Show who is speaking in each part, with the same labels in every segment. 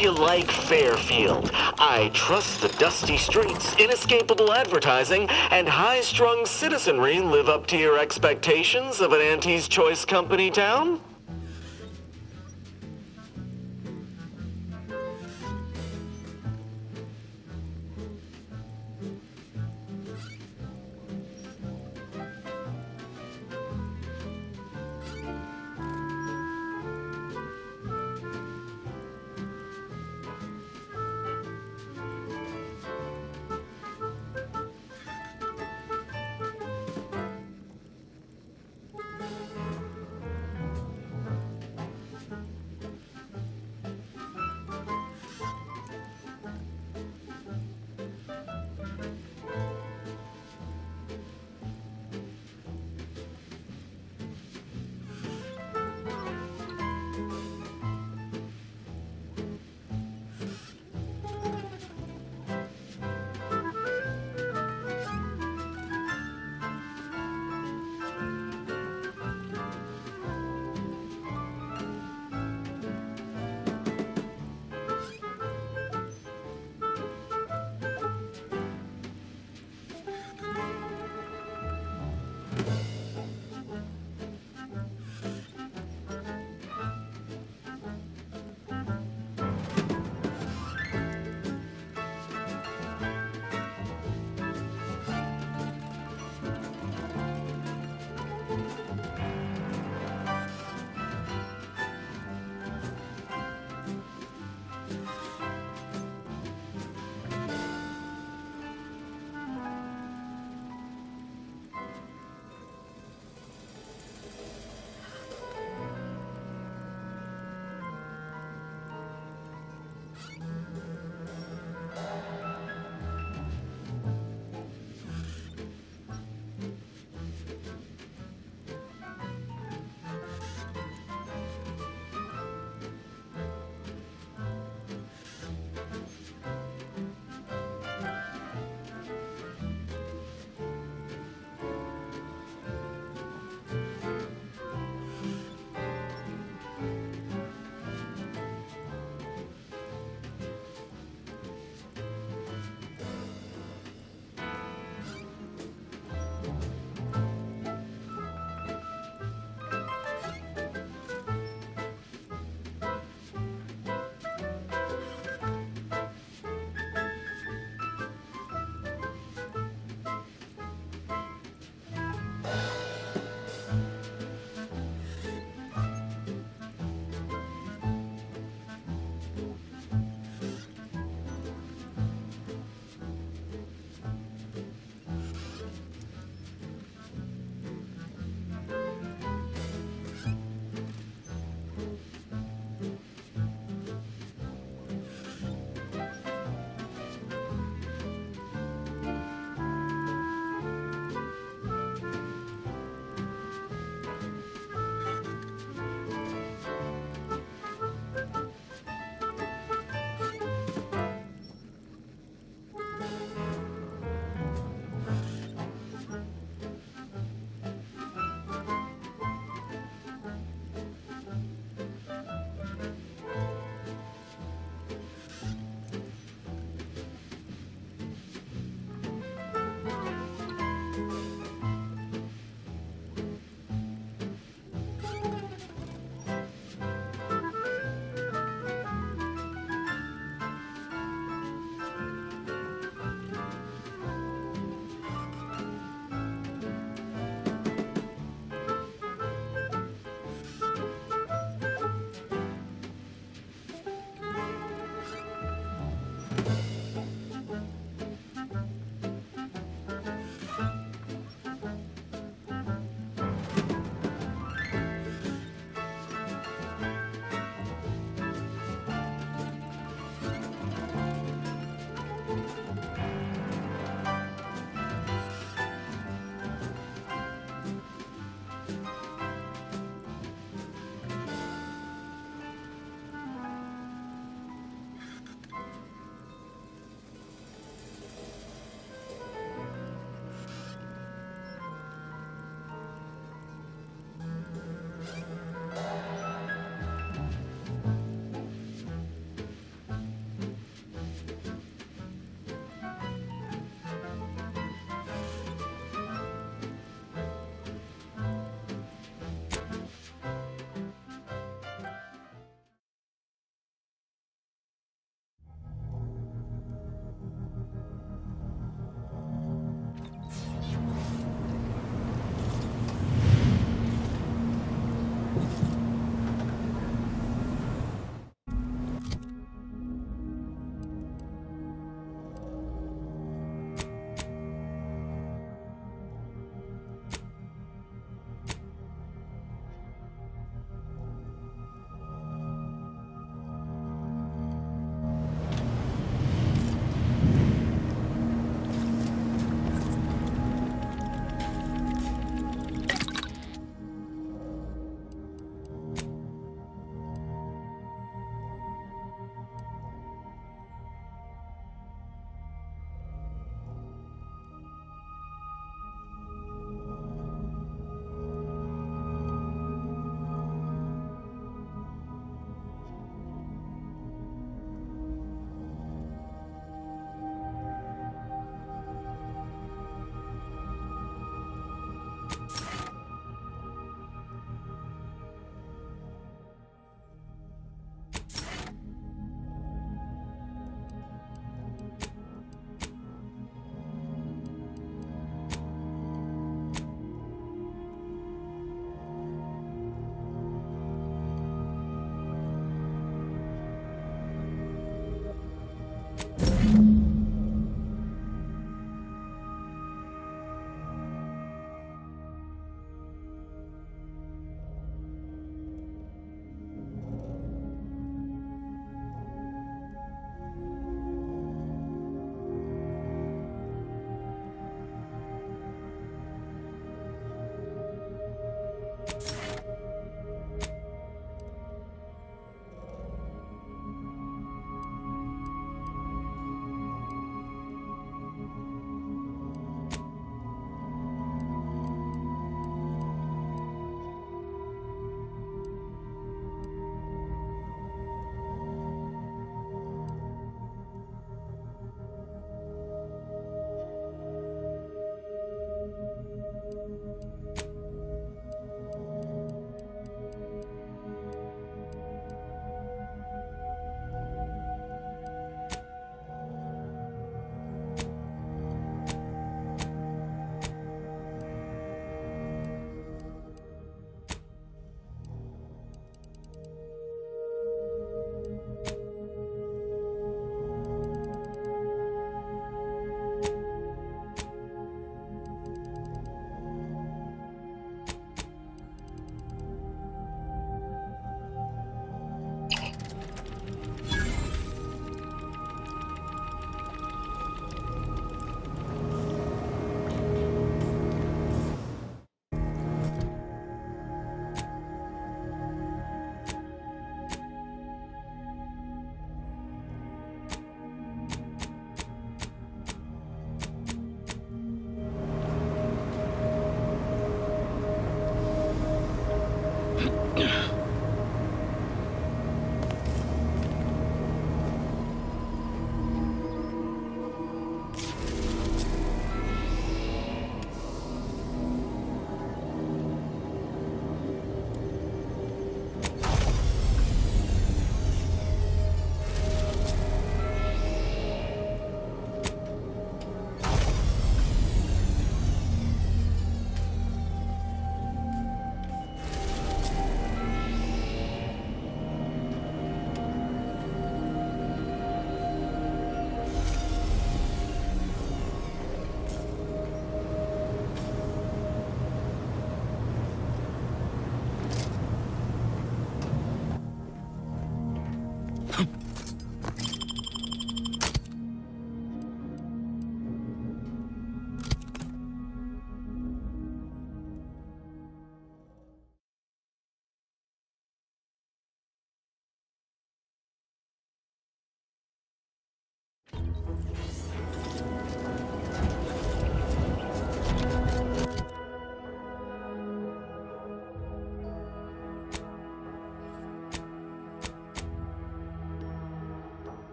Speaker 1: you like Fairfield? I trust the dusty streets, inescapable advertising, and high-strung citizenry live up to your expectations of an Auntie's Choice Company town?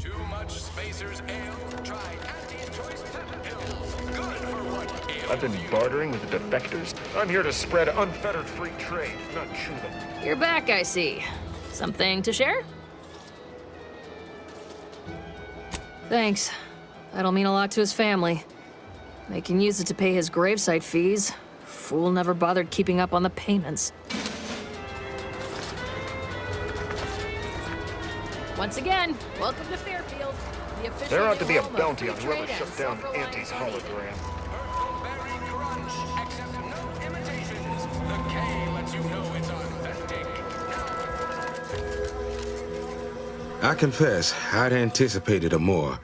Speaker 2: Too much Spacer's Ale? Try Auntie's Choice Pepper Pills. Good for what ails.
Speaker 3: I've been bartering with the defectors. I'm here to spread unfettered free trade, not chew them.
Speaker 4: You're back, I see. Something to share? Thanks. That'll mean a lot to his family. They can use it to pay his gravesite fees. Fool never bothered keeping up on the payments. Once again, welcome to Fairfield. The official
Speaker 3: There ought to be a
Speaker 4: home of
Speaker 3: bounty on
Speaker 4: free
Speaker 3: whoever
Speaker 4: trade
Speaker 3: shut
Speaker 4: and
Speaker 3: down
Speaker 4: self-reliance
Speaker 3: Auntie's
Speaker 4: money.
Speaker 3: hologram.
Speaker 2: Berry Crunch. Accept no imitations. The K lets you know it's authentic.
Speaker 5: I confess, I'd anticipated a more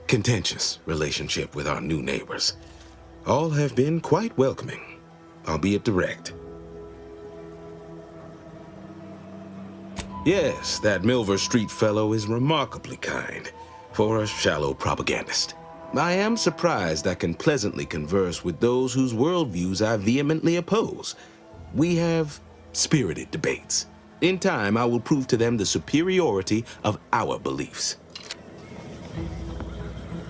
Speaker 5: contentious relationship with our new neighbors. All have been quite welcoming, albeit direct. Yes, that Milver Street fellow is remarkably kind for a shallow propagandist. I am surprised I can pleasantly converse with those whose worldviews I vehemently oppose. We have spirited debates. In time, I will prove to them the superiority of our beliefs.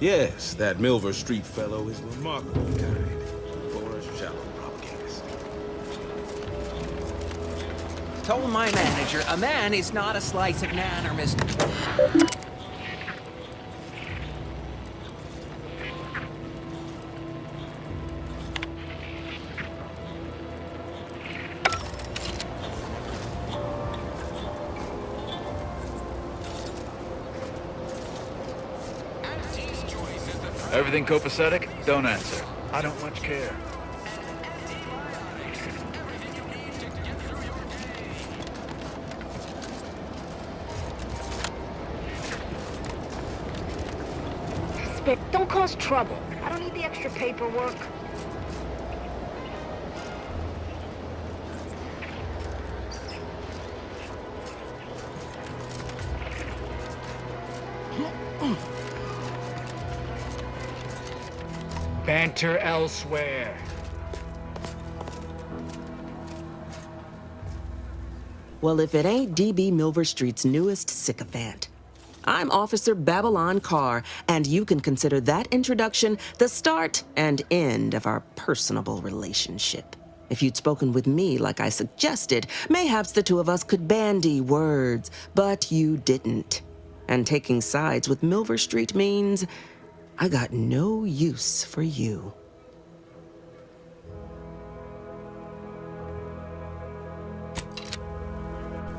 Speaker 5: Yes, that Milver Street fellow is remarkably kind for a shallow propagandist.
Speaker 6: Told my manager, a man is not a slice of nan or Mr.
Speaker 2: Auntie's Choice is the
Speaker 7: Everything copacetic? Don't answer. I don't much care.
Speaker 2: antibiotics. Everything you need to get through your day.
Speaker 8: Spick, don't cause trouble. I don't need the extra paperwork.
Speaker 3: Banter elsewhere.
Speaker 9: Well, if it ain't DB Milver Street's newest sycophant. I'm Officer Babylon Carr, and you can consider that introduction the start and end of our personable relationship. If you'd spoken with me like I suggested, mayhaps the two of us could bandy words, but you didn't. And taking sides with Milver Street means I got no use for you.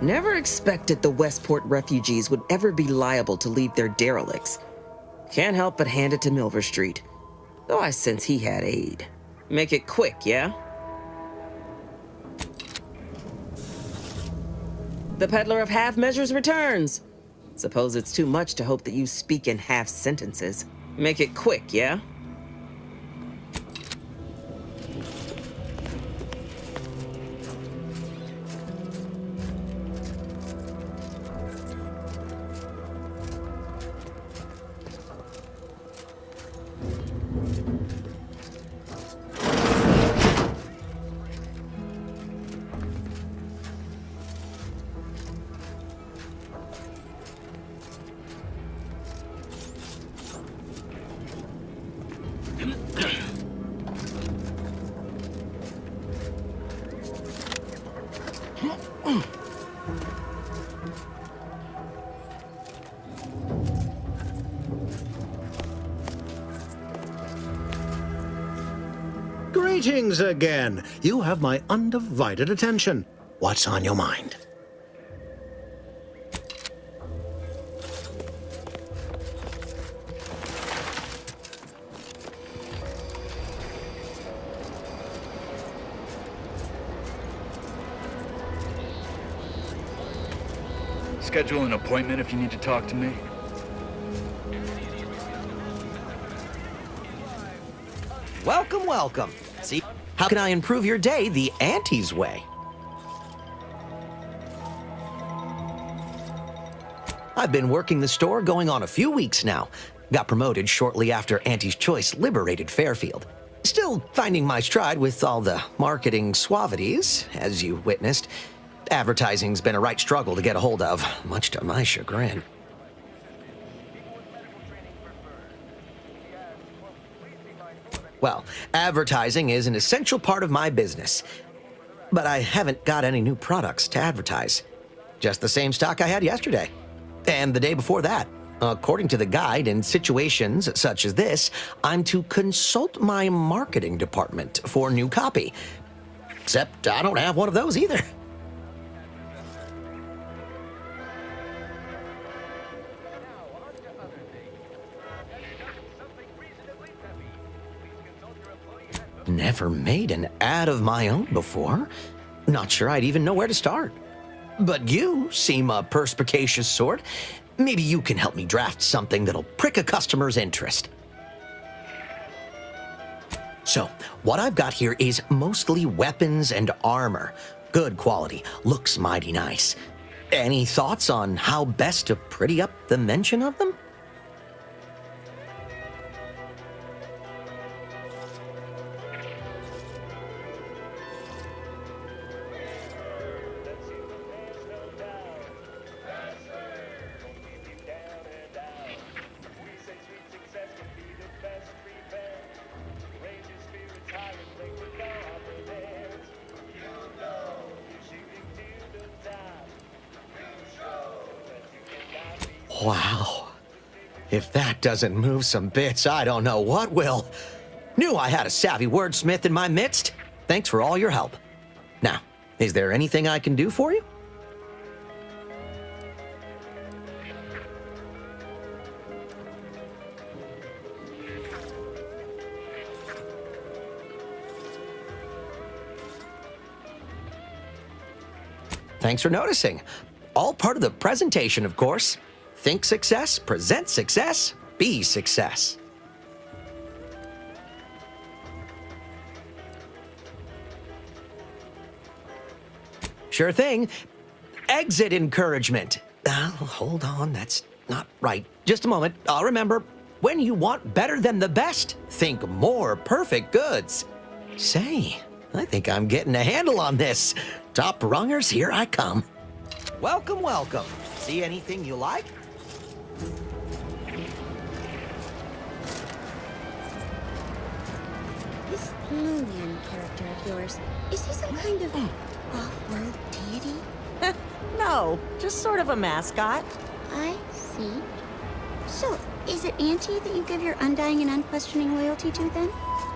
Speaker 9: Never expected the Westport refugees would ever be liable to leave their derelicts. Can't help but hand it to Milver Street, though I sense he had aid. Make it quick, yeah? The peddler of half measures returns. Suppose it's too much to hope that you speak in half sentences. Make it quick, yeah?
Speaker 10: Greetings again. You have my undivided attention. What's on your mind?
Speaker 7: Schedule an appointment if you need to talk to me.
Speaker 6: Welcome, welcome. See, how can I improve your day the Auntie's way? I've been working the store going on a few weeks now. Got promoted shortly after Auntie's Choice liberated Fairfield. Still finding my stride with all the marketing suavities, as you witnessed. Advertising's been a right struggle to get a hold of, much to my chagrin. Well, advertising is an essential part of my business. But I haven't got any new products to advertise. Just the same stock I had yesterday. And the day before that. According to the guide, in situations such as this, I'm to consult my marketing department for new copy. Except I don't have one of those either. Never made an ad of my own before. Not sure I'd even know where to start. But you seem a perspicacious sort. Maybe you can help me draft something that'll prick a customer's interest. So, what I've got here is mostly weapons and armor. Good quality, looks mighty nice. Any thoughts on how best to pretty up the mention of them? Wow. If that doesn't move some bits, I don't know what will. Knew I had a savvy wordsmith in my midst. Thanks for all your help. Now, is there anything I can do for you? Thanks for noticing. All part of the presentation, of course. Think success, present success, be success. Sure thing. Exit encouragement. Hold on, that's not right. Just a moment, I'll remember. When you want better than the best, think more perfect goods. Say, I think I'm getting a handle on this. Top rungers, here I come. Welcome, welcome. See anything you like?
Speaker 11: This Lumion character of yours, is he some kind of off-world deity?
Speaker 12: No, just sort of a mascot.
Speaker 11: I see. So, is it Auntie that you give your undying and unquestioning loyalty to, then?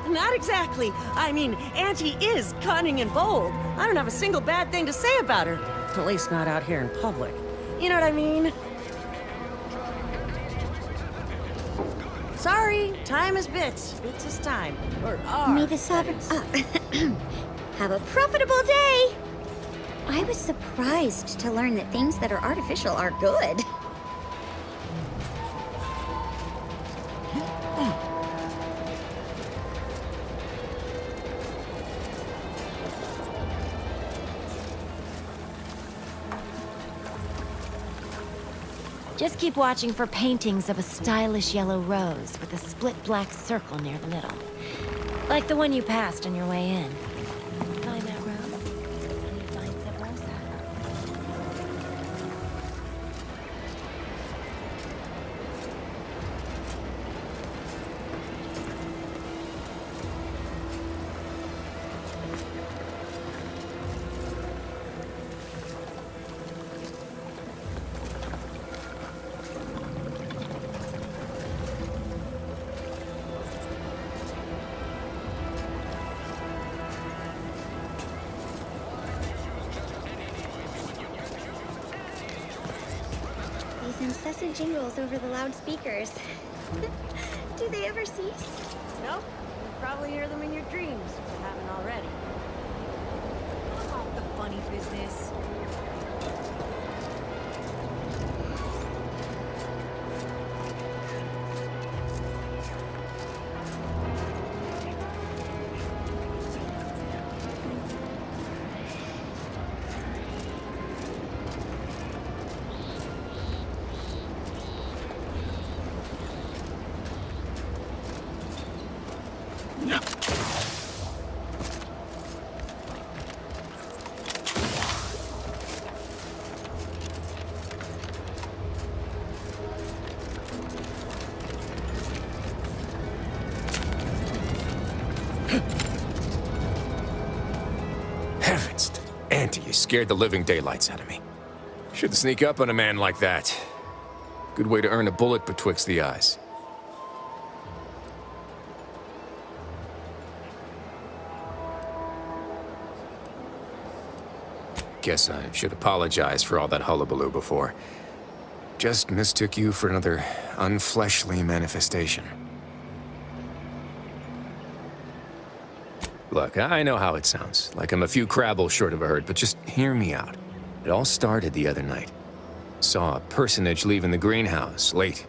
Speaker 12: Not exactly. I mean, Auntie is cunning and bold. I don't have a single bad thing to say about her. At least not out here in public. You know what I mean? Sorry, time is bits. Bits is time. Or are.
Speaker 11: May the sovereign... Have a profitable day! I was surprised to learn that things that are artificial are good.
Speaker 13: Just keep watching for paintings of a stylish yellow rose with a split black circle near the middle. Like the one you passed on your way in. Find that rose, and you find Sub Rosa.
Speaker 11: Incessant jingles over the loudspeakers. Do they ever cease?
Speaker 12: Nope. You probably hear them in your dreams if you haven't already.
Speaker 13: Off the funny business.
Speaker 14: Heavens, Auntie, you scared the living daylights out of me. Shouldn't sneak up on a man like that. Good way to earn a bullet betwixt the eyes. Guess I should apologize for all that hullabaloo before. Just mistook you for another unfleshly manifestation. Look, I know how it sounds, like I'm a few crabbles short of a herd, but just hear me out. It all started the other night. Saw a personage leaving the greenhouse, late.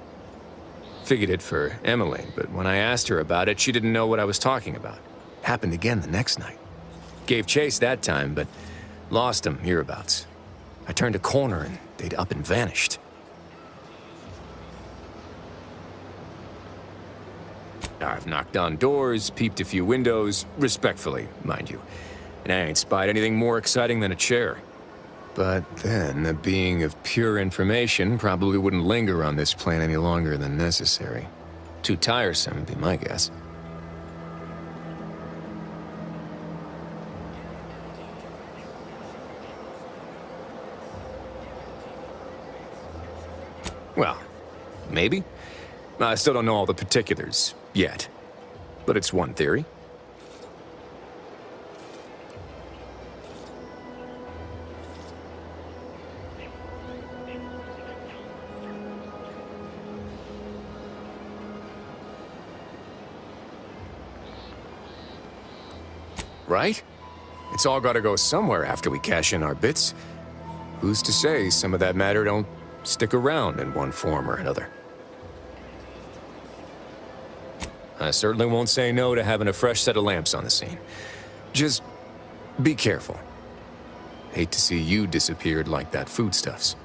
Speaker 14: Figured it for Emily, but when I asked her about it, she didn't know what I was talking about. Happened again the next night. Gave chase that time, but lost him hereabouts. I turned a corner and they'd up and vanished. I've knocked on doors, peeped a few windows, respectfully, mind you. And I ain't spied anything more exciting than a chair. But then, a being of pure information probably wouldn't linger on this plane any longer than necessary. Too tiresome, would be my guess. Well, maybe. I still don't know all the particulars yet, but it's one theory. Right? It's all gotta go somewhere after we cash in our bits. Who's to say some of that matter don't stick around in one form or another? I certainly won't say no to having a fresh set of lamps on the scene. Just be careful. Hate to see you disappeared like that foodstuffs.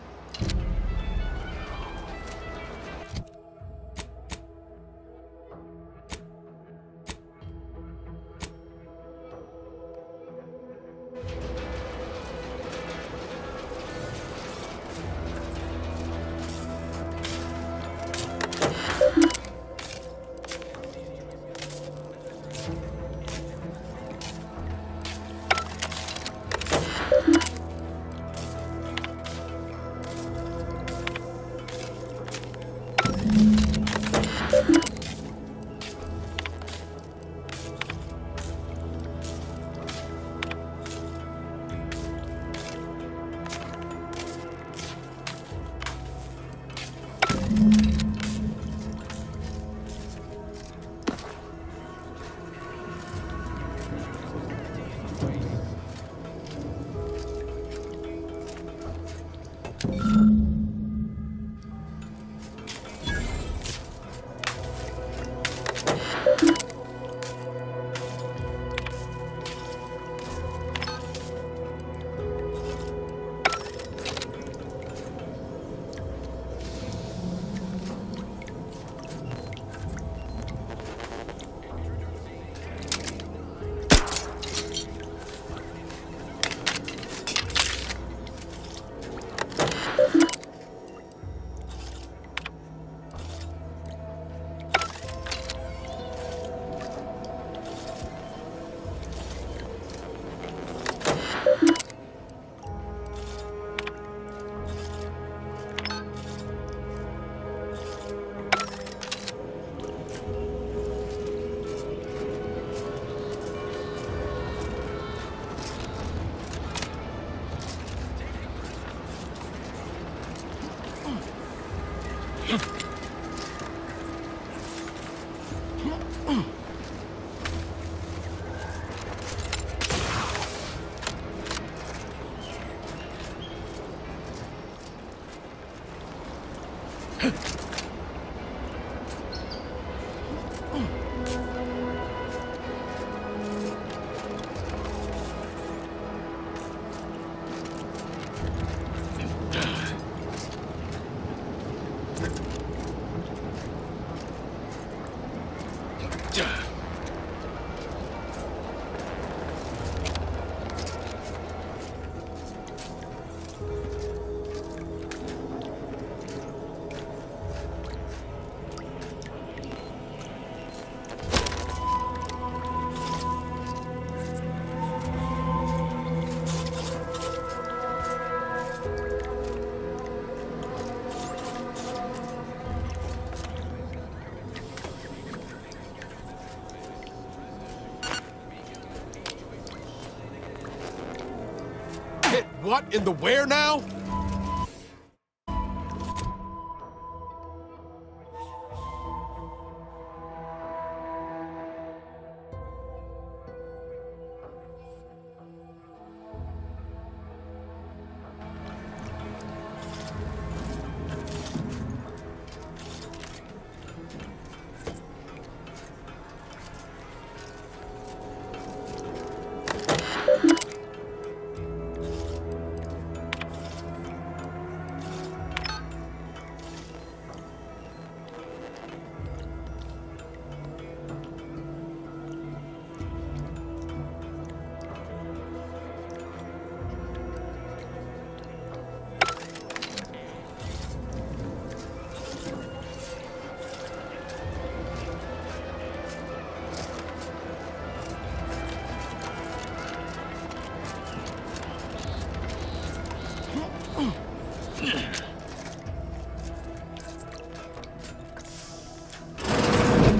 Speaker 15: what in the where now?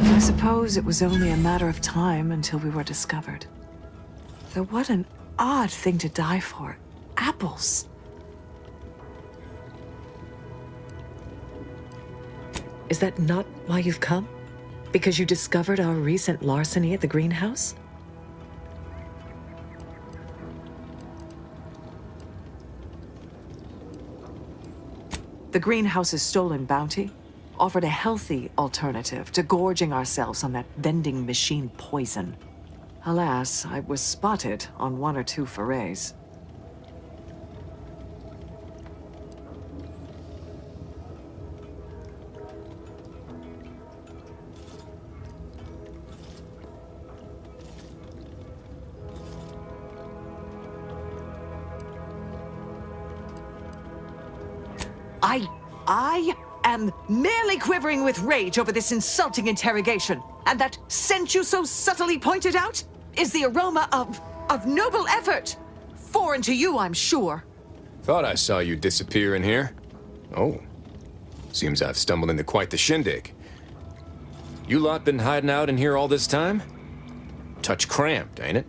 Speaker 16: I suppose it was only a matter of time until we were discovered. Though what an odd thing to die for. Apples. Is that not why you've come? Because you discovered our recent larceny at the greenhouse? The greenhouse's stolen bounty offered a healthy alternative to gorging ourselves on that vending machine poison. Alas, I was spotted on 1 or 2 forays. I am merely quivering with rage over this insulting interrogation. And that scent you so subtly pointed out is the aroma of noble effort. Foreign to you, I'm sure.
Speaker 14: Thought I saw you disappear in here. Oh. Seems I've stumbled into quite the shindig. You lot been hiding out in here all this time? Touch cramped, ain't it?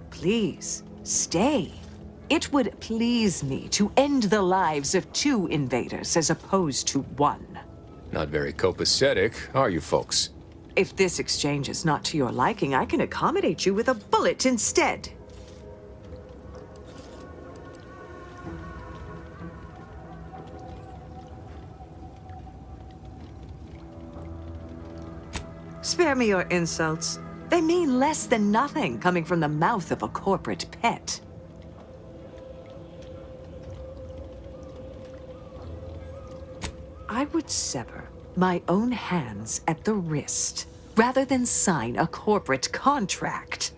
Speaker 16: Please, stay. It would please me to end the lives of 2 invaders as opposed to 1.
Speaker 14: Not very copacetic, are you folks?
Speaker 16: If this exchange is not to your liking, I can accommodate you with a bullet instead. Spare me your insults. They mean less than nothing coming from the mouth of a corporate pet. I would sever my own hands at the wrist rather than sign a corporate contract.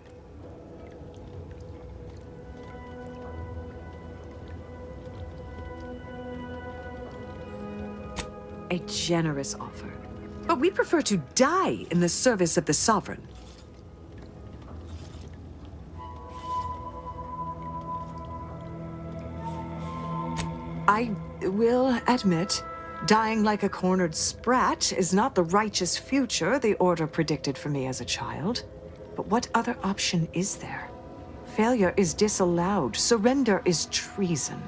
Speaker 16: A generous offer, but we prefer to die in the service of the Sovereign. I will admit, dying like a cornered sprat is not the righteous future the Order predicted for me as a child. But what other option is there? Failure is disallowed. Surrender is treason.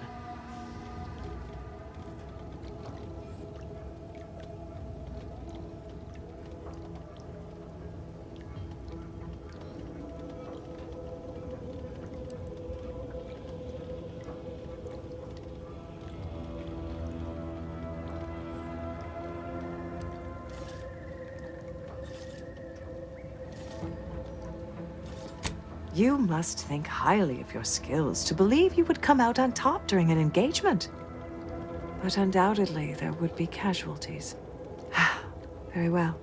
Speaker 16: You must think highly of your skills to believe you would come out on top during an engagement. But undoubtedly, there would be casualties. Very well.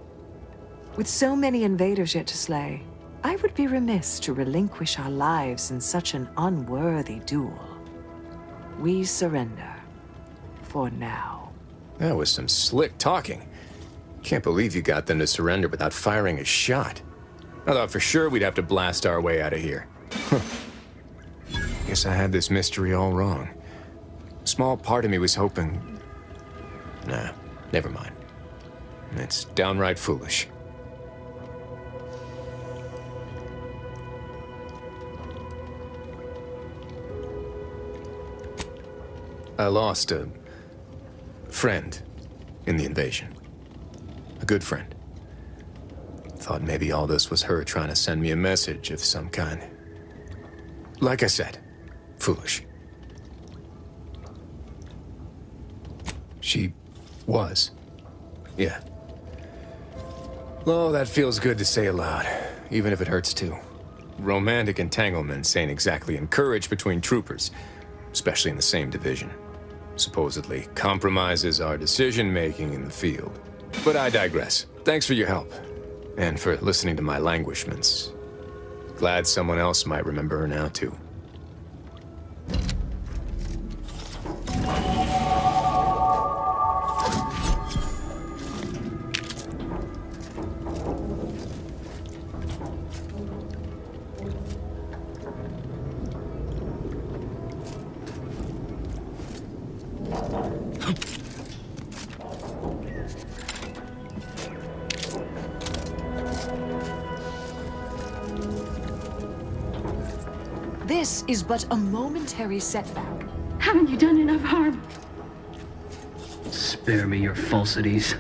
Speaker 16: With so many invaders yet to slay, I would be remiss to relinquish our lives in such an unworthy duel. We surrender. For now.
Speaker 14: That was some slick talking. Can't believe you got them to surrender without firing a shot. I thought for sure we'd have to blast our way out of here. Guess I had this mystery all wrong. Small part of me was hoping... Nah, never mind. It's downright foolish. I lost a friend in the invasion. A good friend. Thought maybe all this was her trying to send me a message of some kind. Like I said, foolish. She was. Yeah. Oh, that feels good to say aloud, even if it hurts too. Romantic entanglements ain't exactly encouraged between troopers, especially in the same division. Supposedly compromises our decision-making in the field. But I digress. Thanks for your help, and for listening to my languishments. Glad someone else might remember her now, too.
Speaker 16: This is but a momentary setback.
Speaker 15: Haven't you done enough harm?
Speaker 17: Spare me your falsities.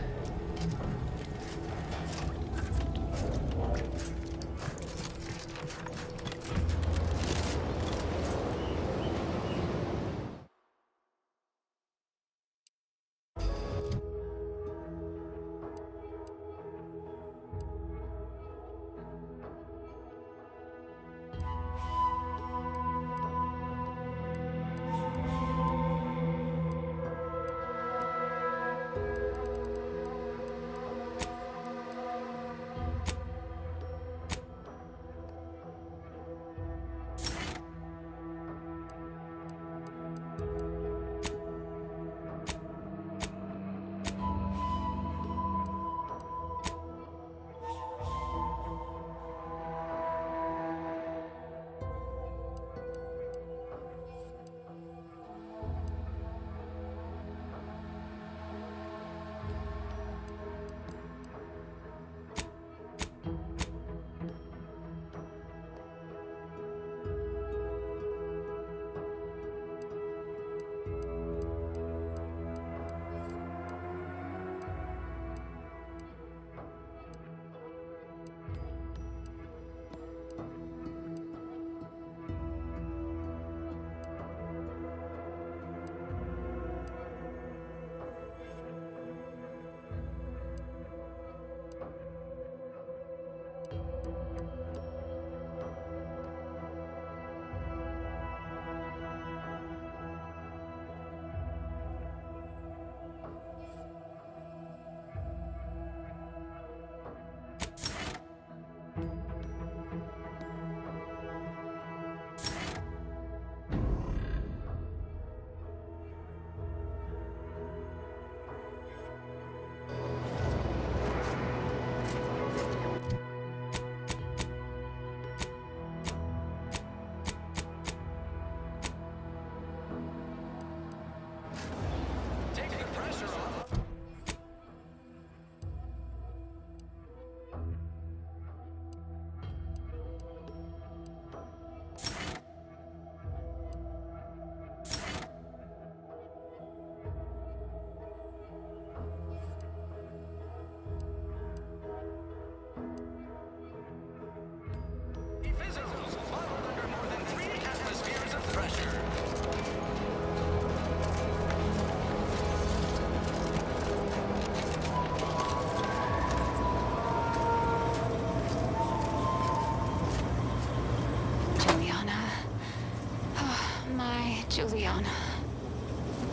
Speaker 15: Juliana.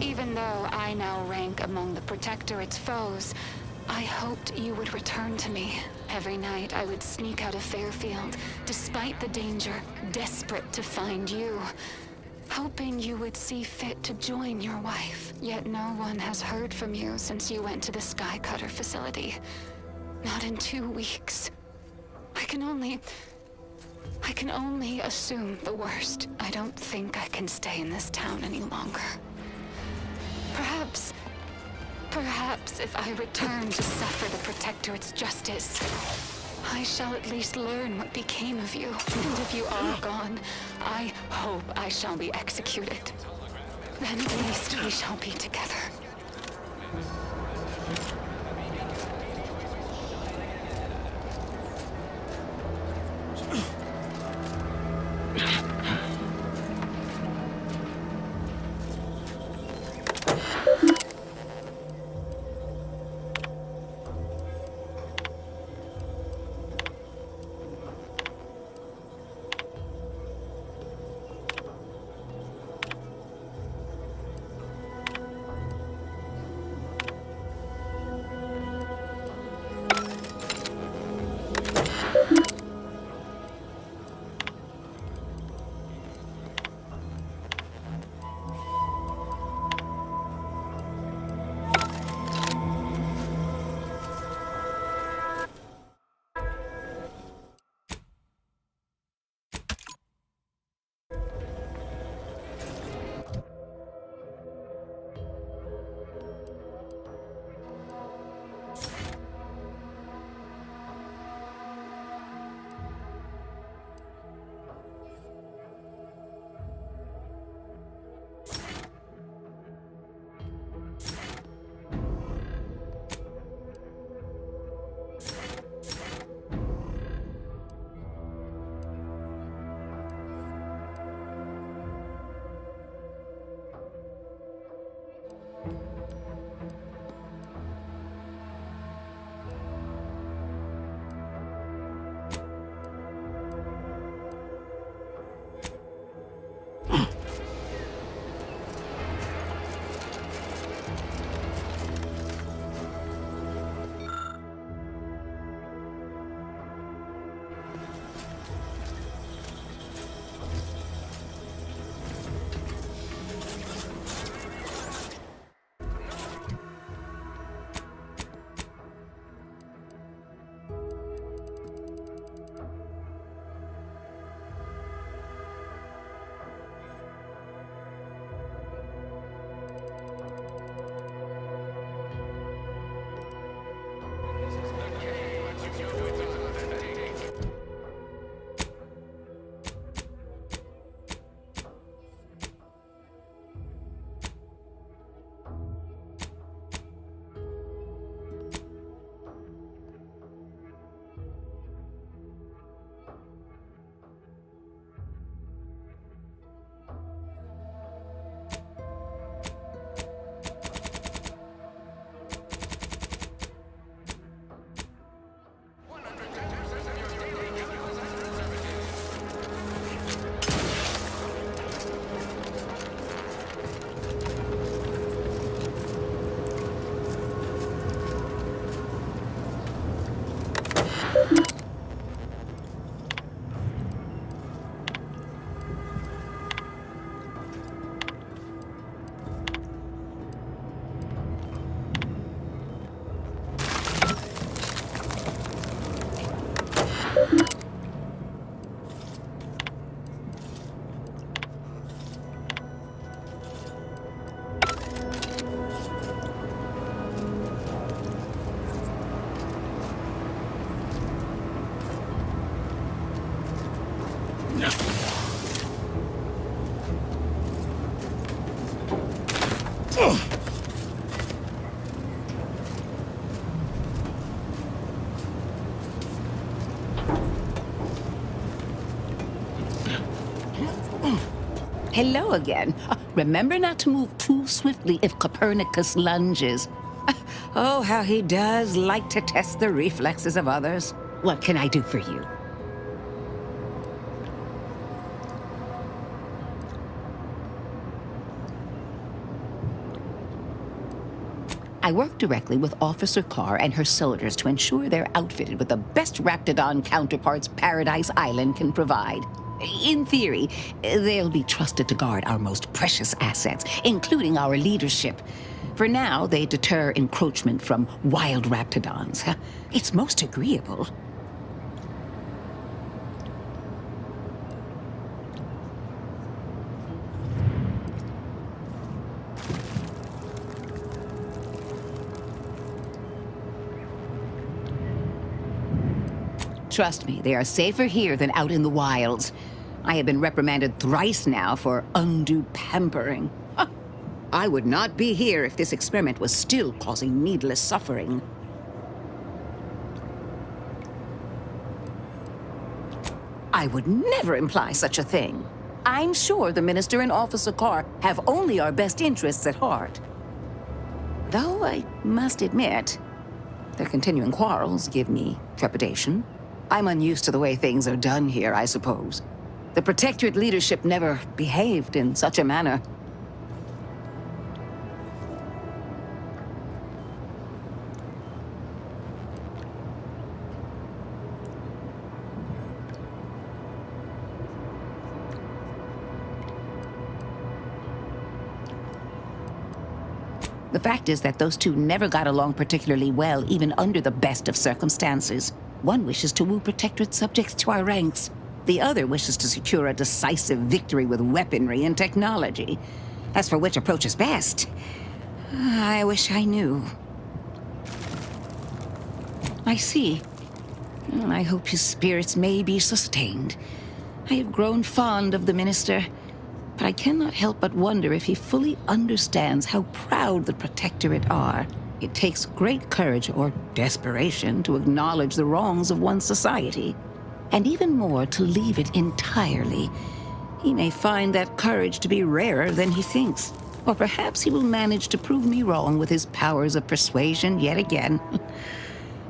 Speaker 15: Even though I now rank among the Protectorate's foes, I hoped you would return to me. Every night I would sneak out of Fairfield, despite the danger, desperate to find you. Hoping you would see fit to join your wife. Yet no one has heard from you since you went to the Skycutter facility. Not in 2 weeks. I can only I can only assume the worst. I don't think I can stay in this town any longer. Perhaps if I return to suffer the Protectorate's justice, I shall at least learn what became of you. And if you are gone, I hope I shall be executed. Then at least we shall be together.
Speaker 17: Hello again. Remember not to move too swiftly if Copernicus lunges. Oh, how he does like to test the reflexes of others. What can I do for you? I work directly with Officer Carr and her soldiers to ensure they're outfitted with the best Raptidon counterparts Paradise Island can provide. In theory, they'll be trusted to guard our most precious assets, including our leadership. For now, they deter encroachment from wild Raptidons. It's most agreeable. Trust me, they are safer here than out in the wilds. I have been reprimanded thrice now for undue pampering. I would not be here if this experiment was still causing needless suffering. I would never imply such a thing. I'm sure the Minister and Officer Carr have only our best interests at heart. Though I must admit, their continuing quarrels give me trepidation. I'm unused to the way things are done here, I suppose. The Protectorate leadership never behaved in such a manner. The fact is that those two never got along particularly well, even under the best of circumstances. One wishes to woo Protectorate subjects to our ranks. The other wishes to secure a decisive victory with weaponry and technology. As for which approach is best, I wish I knew. I see. Well, I hope his spirits may be sustained. I have grown fond of the Minister, but I cannot help but wonder if he fully understands how proud the Protectorate are. It takes great courage or desperation to acknowledge the wrongs of one's society, and even more to leave it entirely. He may find that courage to be rarer than he thinks, or perhaps he will manage to prove me wrong with his powers of persuasion yet again.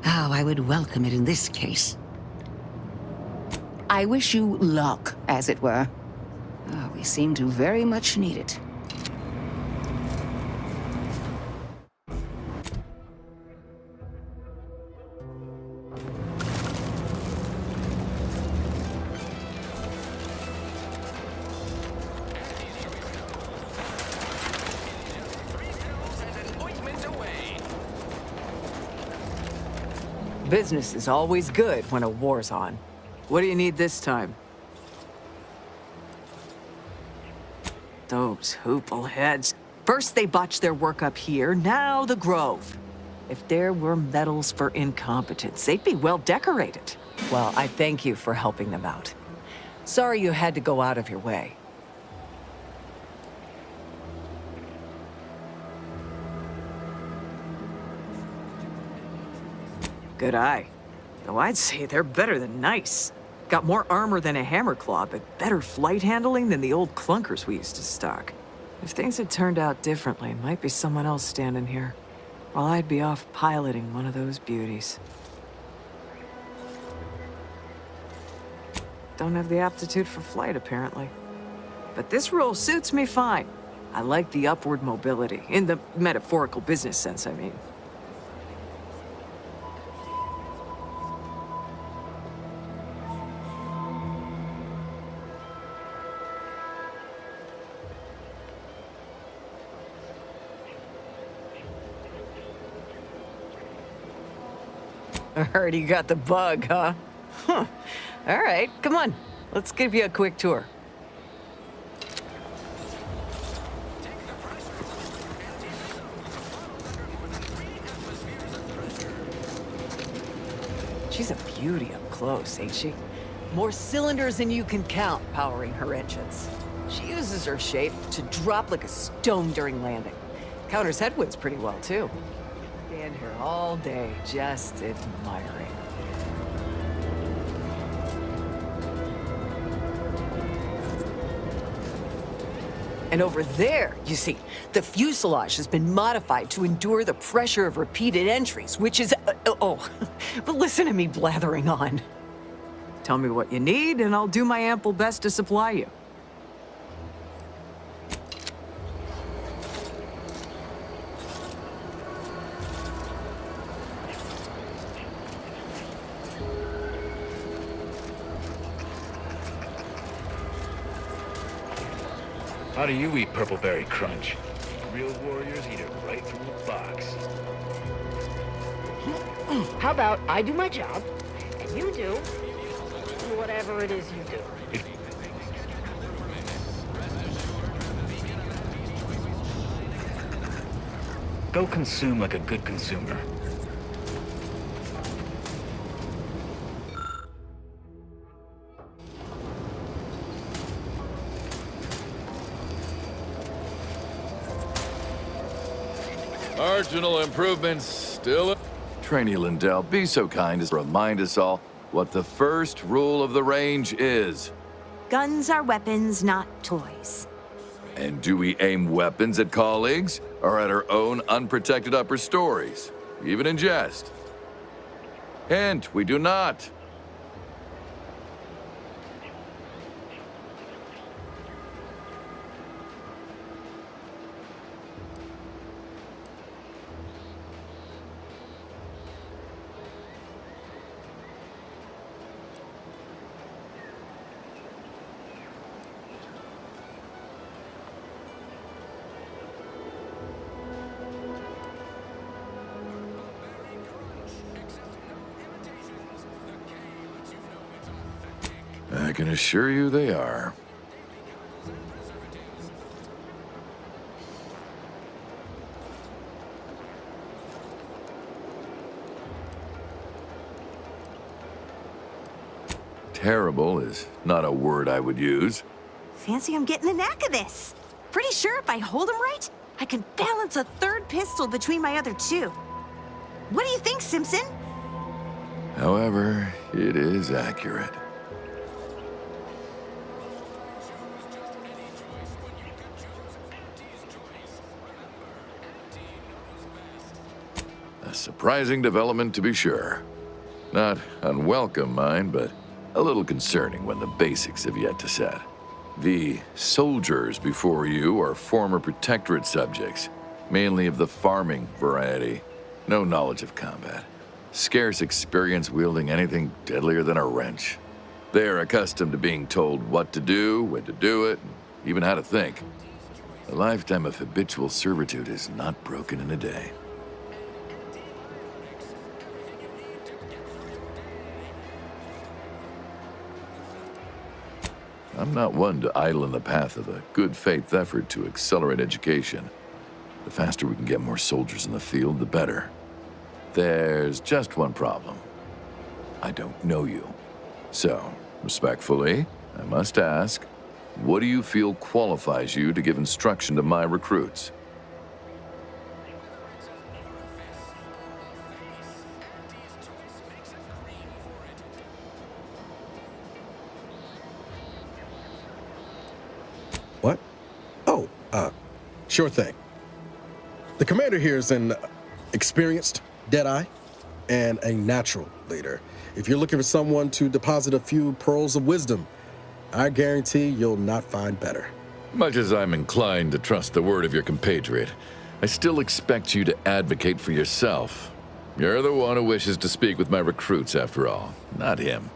Speaker 17: How I would welcome it in this case. I wish you luck, as it were. We seem to very much need it.
Speaker 16: Business is always good when a war's on. What do you need this time? Those hoople heads. First they botched their work up here, now the Grove. If there were medals for incompetence, they'd be well decorated. Well, I thank you for helping them out. Sorry you had to go out of your way. Good eye. Though I'd say they're better than nice. Got more armor than a hammer claw, but better flight handling than the old clunkers we used to stock. If things had turned out differently, might be someone else standing here, while I'd be off piloting one of those beauties. Don't have the aptitude for flight, apparently. But this role suits me fine. I like the upward mobility, in the metaphorical business sense, I mean. I heard you got the bug, huh? Huh. All right, come on. Let's give you a quick tour. She's a beauty up close, ain't she? More cylinders than you can count powering her engines. She uses her shape to drop like a stone during landing. Counters headwinds pretty well, too. Stand here all day, just admiring. And over there, you see, the fuselage has been modified to endure the pressure of repeated entries, which is... but listen to me blathering on. Tell me what you need, and I'll do my ample best to supply you.
Speaker 7: How do you eat Purpleberry Crunch? Real warriors eat it right from the box.
Speaker 8: How about I do my job, and you do whatever it is you do?
Speaker 7: Go consume like a good consumer.
Speaker 18: Marginal improvements still. Trainee Lindell, be so kind as to remind us all what the first rule of the range is.
Speaker 19: Guns are weapons, not toys.
Speaker 18: And do we aim weapons at colleagues or at our own unprotected upper stories, even in jest? Hint, we do not. I can assure you they are. Terrible is not a word I would use.
Speaker 19: Fancy I'm getting the knack of this. Pretty sure if I hold him right, I can balance a third pistol between my other two. What do you think, Simpson?
Speaker 18: However, it is accurate. A surprising development, to be sure. Not unwelcome, mind, but a little concerning when the basics have yet to set. The soldiers before you are former Protectorate subjects, mainly of the farming variety. No knowledge of combat. Scarce experience wielding anything deadlier than a wrench. They are accustomed to being told what to do, when to do it, and even how to think. A lifetime of habitual servitude is not broken in a day. I'm not one to idle in the path of a good faith effort to accelerate education. The faster we can get more soldiers in the field, the better. There's just one problem. I don't know you. So, respectfully, I must ask, what do you feel qualifies you to give instruction to my recruits?
Speaker 20: What? Oh, sure thing. The commander here is an experienced Deadeye and a natural leader. If you're looking for someone to deposit a few pearls of wisdom, I guarantee you'll not find better.
Speaker 18: Much as I'm inclined to trust the word of your compatriot, I still expect you to advocate for yourself. You're the one who wishes to speak with my recruits, after all, not him.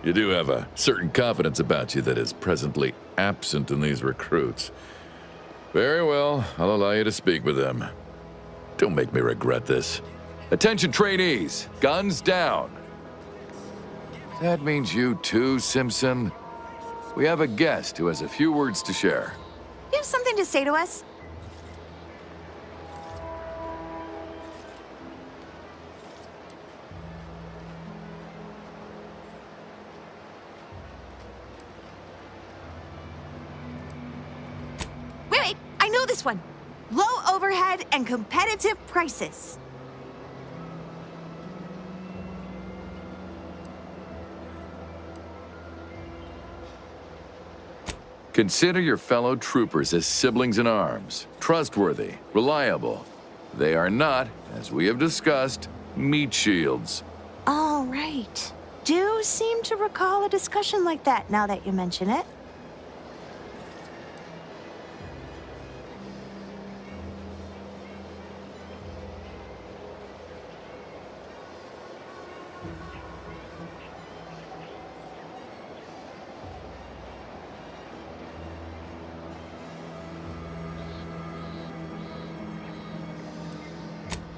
Speaker 18: You do have a certain confidence about you that is presently absent in these recruits. Very well, I'll allow you to speak with them. Don't make me regret this. Attention trainees, guns down. That means you too, Simpson. We have a guest who has a few words to share.
Speaker 19: You have something to say to us? Wait, I know this one. Low overhead and competitive prices.
Speaker 18: Consider your fellow troopers as siblings in arms, trustworthy, reliable. They are not, as we have discussed, meat shields.
Speaker 19: All right. Do seem to recall a discussion like that now that you mention it.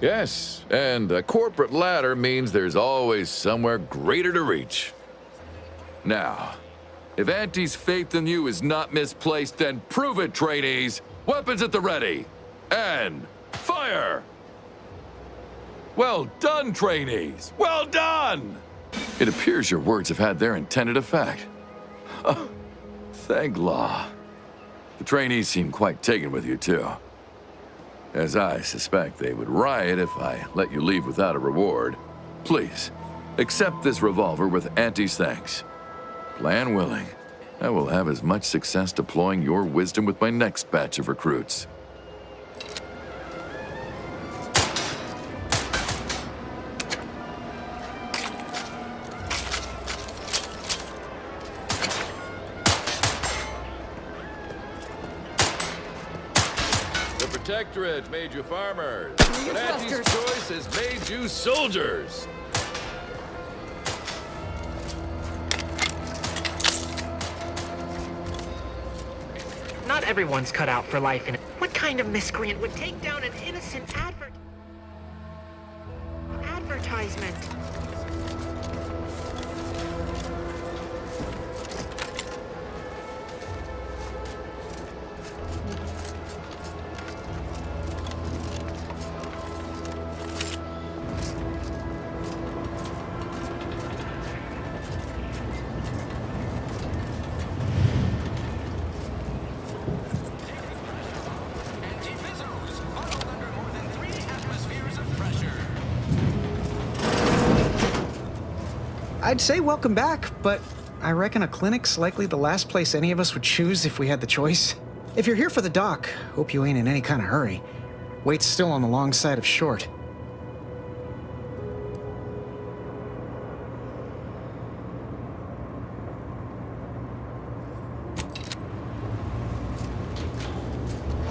Speaker 18: Yes, and a corporate ladder means there's always somewhere greater to reach. Now, if Auntie's faith in you is not misplaced, then prove it, trainees! Weapons at the ready. And fire! Well done, trainees! Well done! It appears your words have had their intended effect. Oh, thank law. The trainees seem quite taken with you, too. As I suspect they would riot if I let you leave without a reward. Please, accept this revolver with Auntie's thanks. Plan willing, I will have as much success deploying your wisdom with my next batch of recruits. The Protectorate made you farmers, but Auntie's choice has made you soldiers.
Speaker 21: Not everyone's cut out for life in it. What kind of miscreant would take down an innocent advertisement?
Speaker 22: I'd say welcome back, but I reckon a clinic's likely the last place any of us would choose if we had the choice. If you're here for the doc, hope you ain't in any kind of hurry. Wait's still on the long side of short.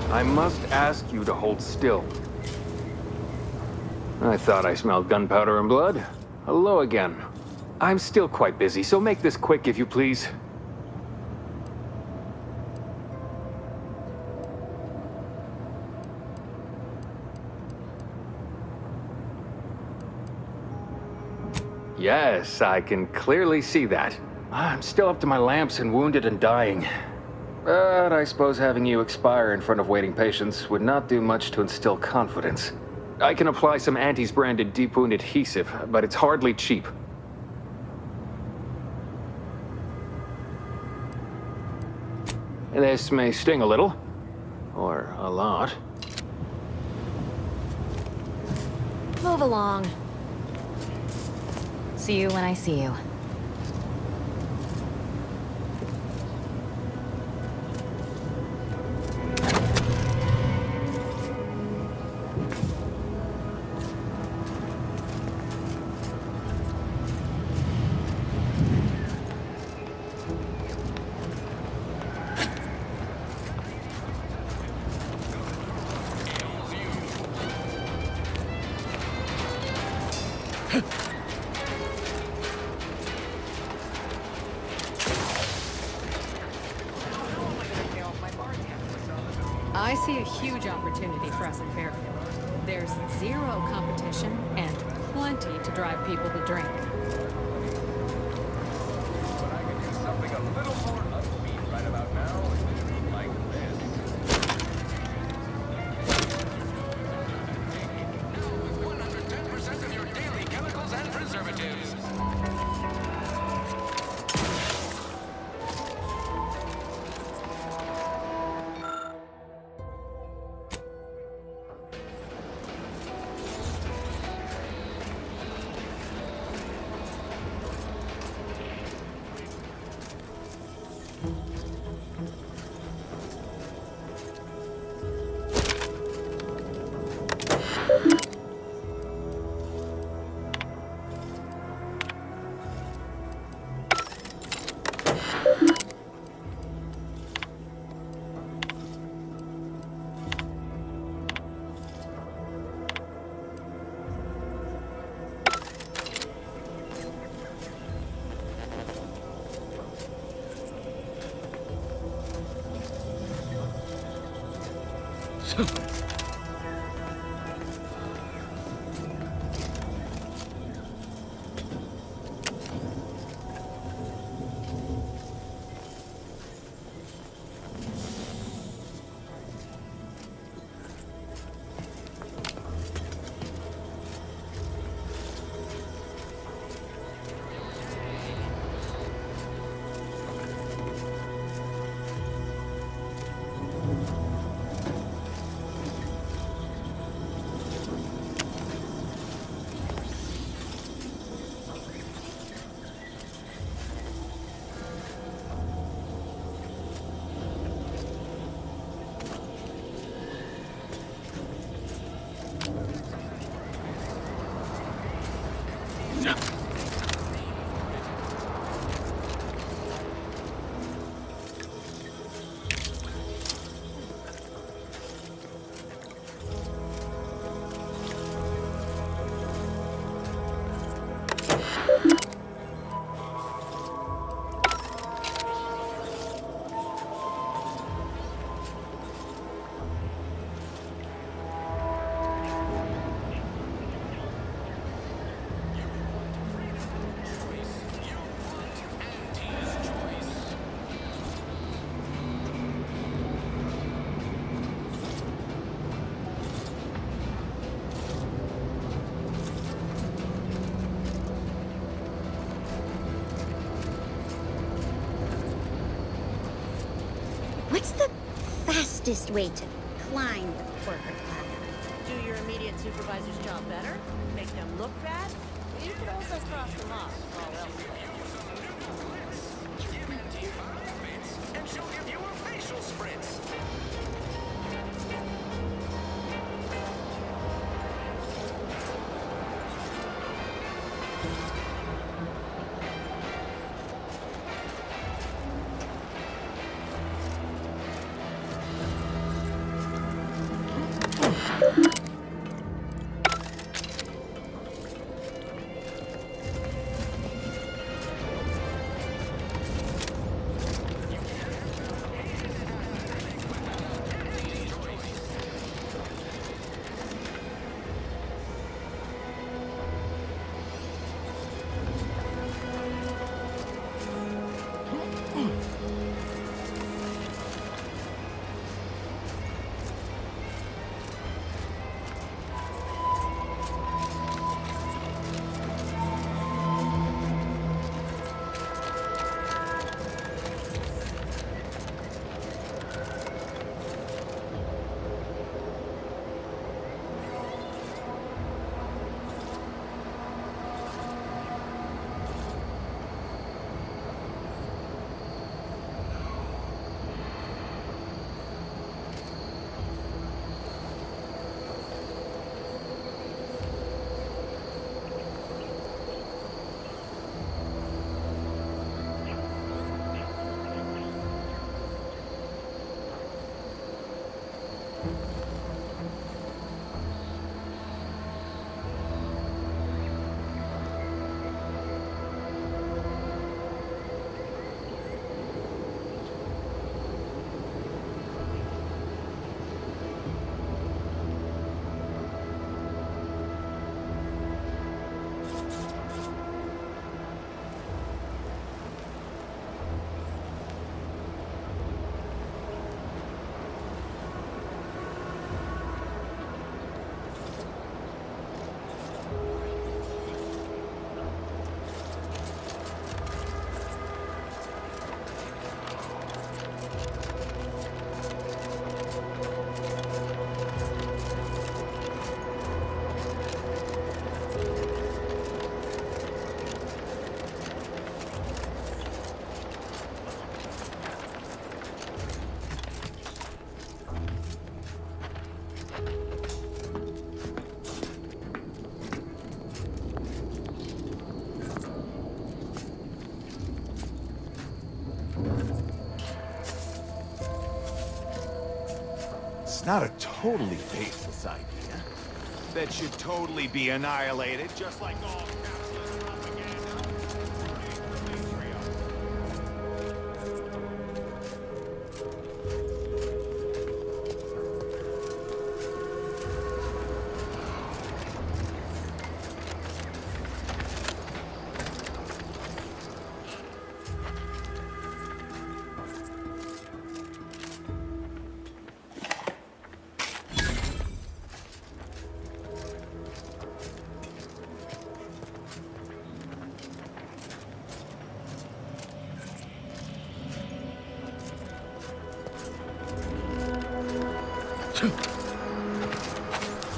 Speaker 23: I must ask you to hold still. I thought I smelled gunpowder and blood. Hello again. I'm still quite busy, so make this quick if you please. Yes, I can clearly see that. I'm still up to my lamps and wounded and dying. But I suppose having you expire in front of waiting patients would not do much to instill confidence. I can apply some Auntie's branded deep wound adhesive, but it's hardly cheap. This may sting a little, or a lot.
Speaker 13: Move along. See you when I see you.
Speaker 4: I see a huge opportunity for us in Fairfield. There's zero competition and plenty to drive people to drink.
Speaker 2: But I can do something a little more upbeat right about now, like this. Now with 110% of your daily chemicals and preservatives.
Speaker 11: What's the fastest way to climb the corporate ladder?
Speaker 12: Do your immediate supervisor's job better? Make them look bad? You could also cross them off, all else fails.
Speaker 2: Give Auntie 5 bits, and she'll give you a facial spritz.
Speaker 1: It's not a totally baseless idea that should totally be annihilated, just like all capitalist propaganda.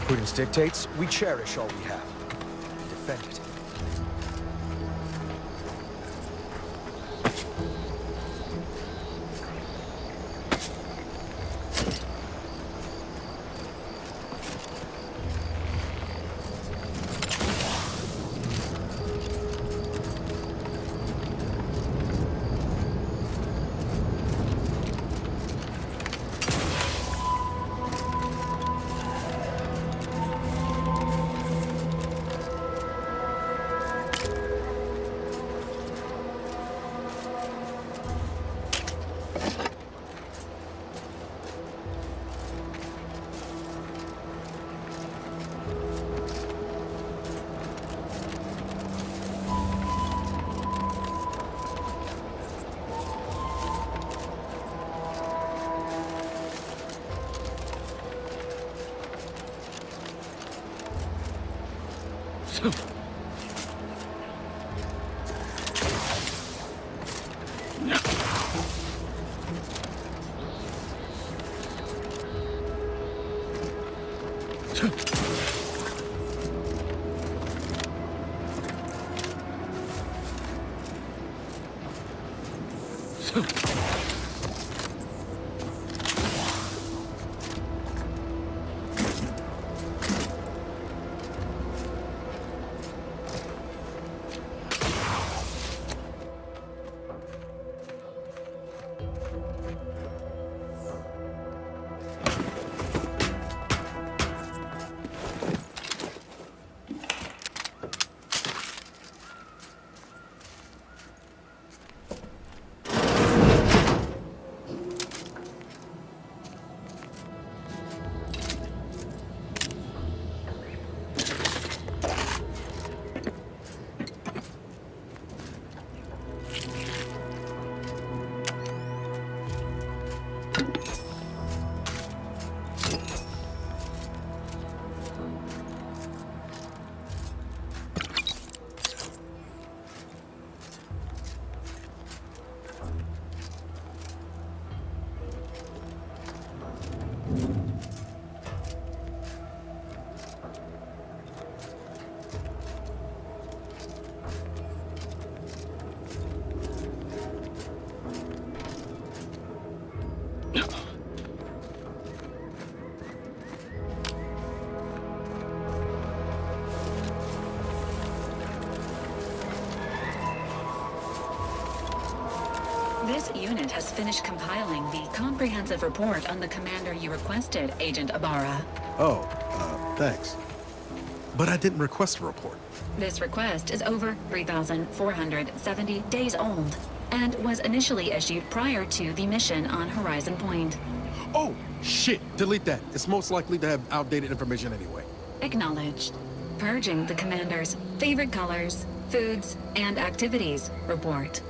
Speaker 3: Prudence dictates we cherish all we have and defend it.
Speaker 5: This unit has finished compiling the comprehensive report on the commander you requested, Agent Ibarra.
Speaker 20: Oh, thanks. But I didn't request a report.
Speaker 5: This request is over 3,470 days old and was initially issued prior to the mission on Horizon Point.
Speaker 20: Oh, shit! Delete that. It's most likely to have outdated information anyway.
Speaker 5: Acknowledged. Purging the commander's favorite colors, foods, and activities report.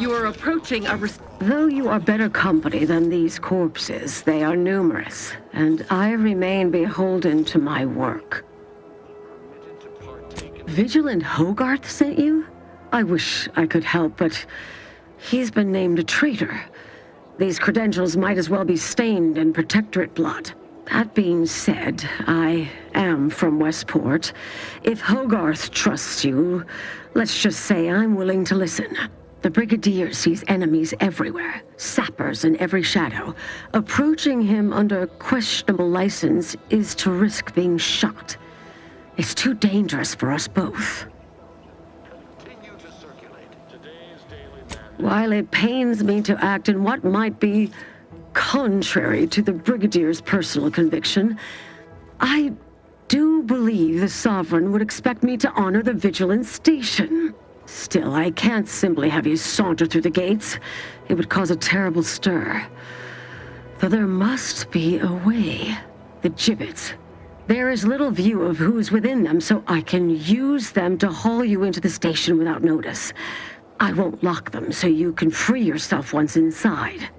Speaker 6: You are approaching a... Though you are better company than these corpses, they are numerous, and I remain beholden to my work. Vigilant Hogarth sent you? I wish I could help, but he's been named a traitor. These credentials might as well be stained in Protectorate blood. That being said, I am from Westport. If Hogarth trusts you, let's just say I'm willing to listen. The Brigadier sees enemies everywhere, sappers in every shadow. Approaching him under questionable license is to risk being shot. It's too dangerous for us both. While it pains me to act in what might be contrary to the Brigadier's personal conviction, I do believe the Sovereign would expect me to honor the Vigilance Station. Still, I can't simply have you saunter through the gates. It would cause a terrible stir. Though there must be a way. The gibbets. There is little view of who's within them, so I can use them to haul you into the station without notice. I won't lock them, so you can free yourself once inside.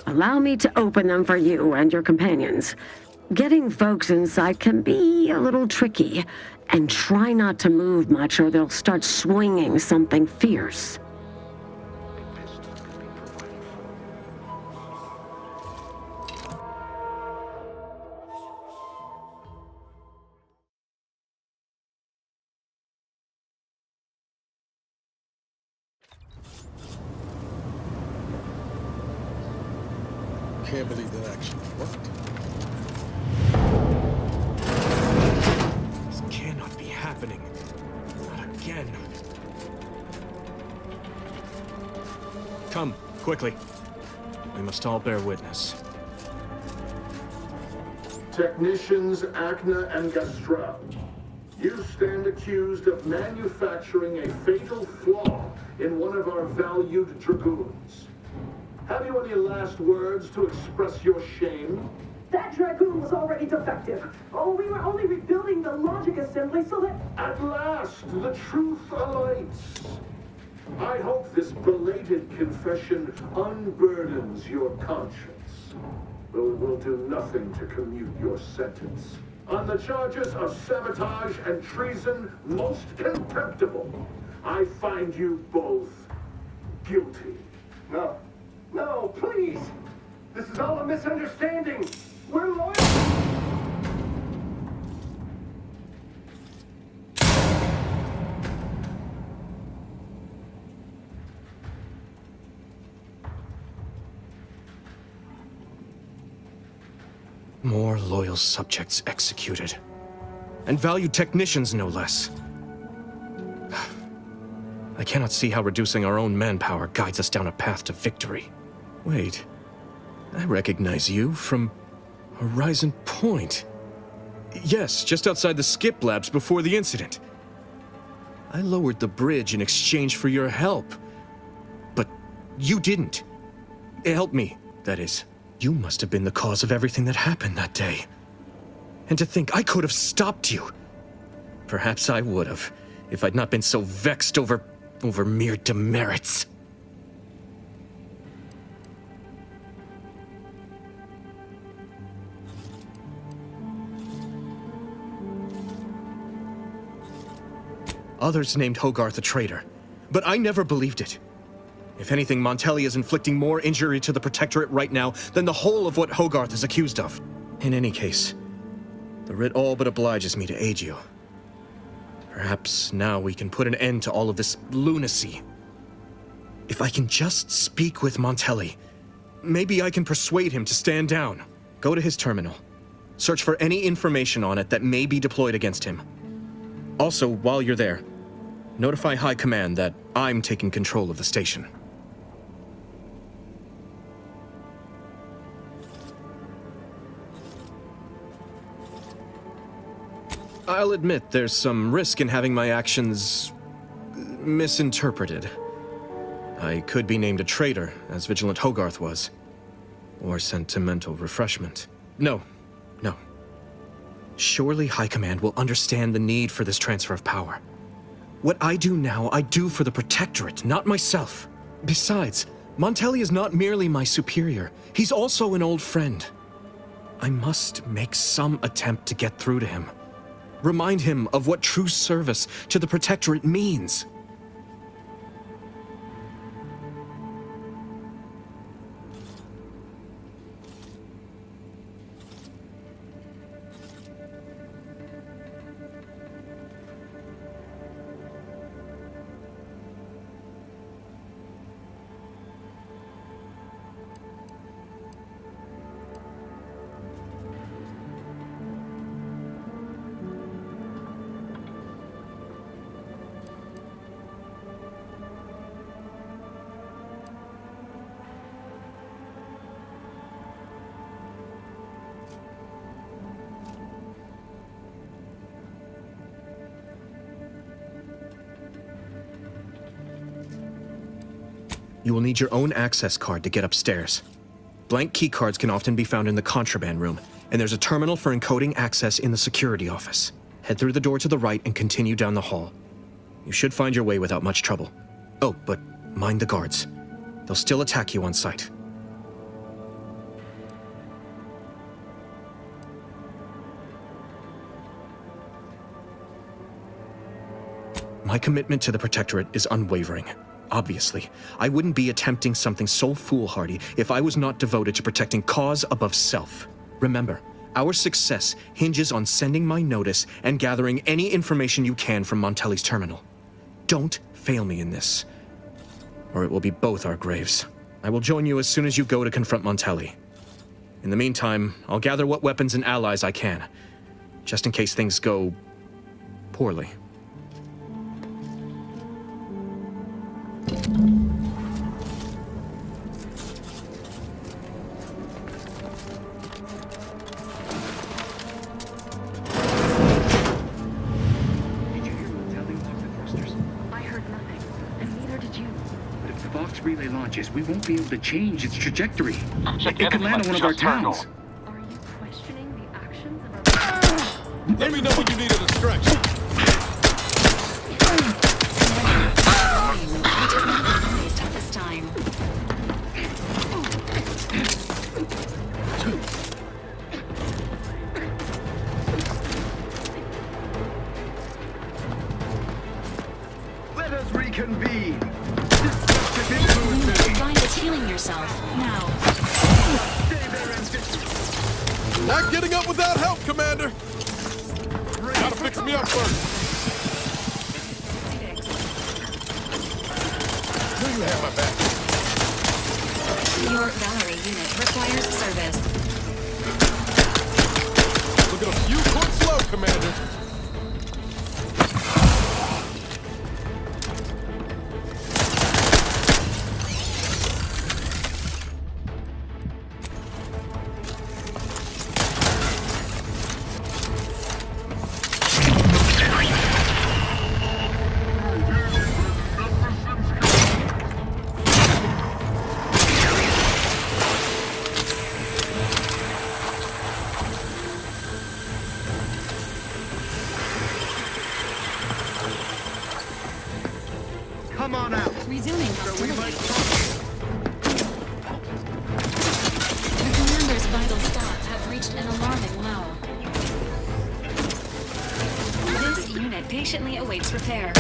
Speaker 6: Allow me to open them for you and your companions. Getting folks inside can be a little tricky, and try not to move much or they'll start swinging something fierce.
Speaker 20: Can't believe that actually worked.
Speaker 9: This cannot be happening. Not again. Come, quickly. We must all bear witness.
Speaker 10: Technicians Acna and Gastra, you stand accused of manufacturing a fatal flaw in one of our valued dragoons. Have you any last words to express your shame?
Speaker 24: That Dragoon was already defective. Oh, we were only rebuilding the logic assembly so that...
Speaker 10: At last, the truth alights. I hope this belated confession unburdens your conscience, though it will do nothing to commute your sentence. On the charges of sabotage and treason most contemptible, I find you both guilty.
Speaker 24: No, please! This is all a misunderstanding! We're loyal!
Speaker 9: More loyal subjects executed. And valued technicians, no less. I cannot see how reducing our own manpower guides us down a path to victory. Wait, I recognize you from Horizon Point. Yes, just outside the skip labs before the incident. I lowered the bridge in exchange for your help. But you didn't. Help me, that is. You must have been the cause of everything that happened that day. And to think I could have stopped you. Perhaps I would have, if I'd not been so vexed over mere demerits. Others named Hogarth a traitor, but I never believed it. If anything, Montelli is inflicting more injury to the Protectorate right now than the whole of what Hogarth is accused of. In any case, the writ all but obliges me to aid you. Perhaps now we can put an end to all of this lunacy. If I can just speak with Montelli, maybe I can persuade him to stand down. Go to his terminal. Search for any information on it that may be deployed against him. Also, while you're there, notify High Command that I'm taking control of the station. I'll admit there's some risk in having my actions misinterpreted. I could be named a traitor, as Vigilant Hogarth was. or sentimental refreshment. No. Surely High Command will understand the need for this transfer of power. What I do now, I do for the Protectorate, not myself. Besides, Montelli is not merely my superior, he's also an old friend. I must make some attempt to get through to him. Remind him of what true service to the Protectorate means. You will need your own access card to get upstairs. Blank keycards can often be found in the contraband room, and there's a terminal for encoding access in the security office. Head through the door to the right and continue down the hall. You should find your way without much trouble. Oh, but mind the guards. They'll still attack you on sight. My commitment to the Protectorate is unwavering. Obviously, I wouldn't be attempting something so foolhardy if I was not devoted to protecting cause above self. Remember, our success hinges on sending my notice and gathering any information you can from Montelli's terminal. Don't fail me in this, or it will be both our graves. I will join you as soon as you go to confront Montelli. In the meantime, I'll gather what weapons and allies I can, just in case things go poorly.
Speaker 14: Relay launches, we won't be able to change its trajectory. It could land on one of our towns.
Speaker 5: Are you questioning the actions of our...
Speaker 24: Let me know when you need a distraction.
Speaker 5: Which is not replaced at this time.
Speaker 24: Let us reconvene.
Speaker 5: Find is healing yourself, now.
Speaker 24: Not getting up without help, Commander. Gotta fix me up first. You have my back.
Speaker 5: Your Valerie unit requires service.
Speaker 24: Looking a few foot slow, Commander. Come on out.
Speaker 5: Resuming hostility. The commander's vital stats have reached an alarming low. This unit patiently awaits repair.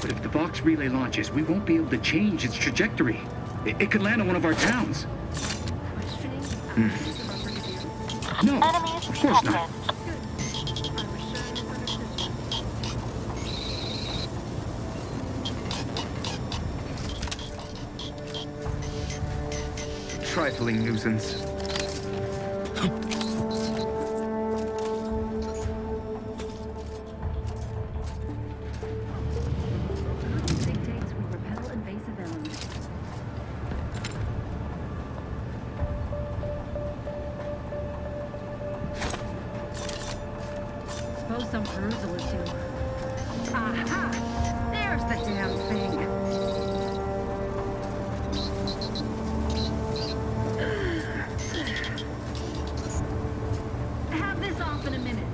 Speaker 14: But if the Vox relay launches, we won't be able to change its trajectory. It could land on one of our towns. No, of course not. trifling nuisance.
Speaker 5: Dictates we repel invasive elements. Suppose some perusal is due. Aha! There's the damn thing. Have this off in a minute.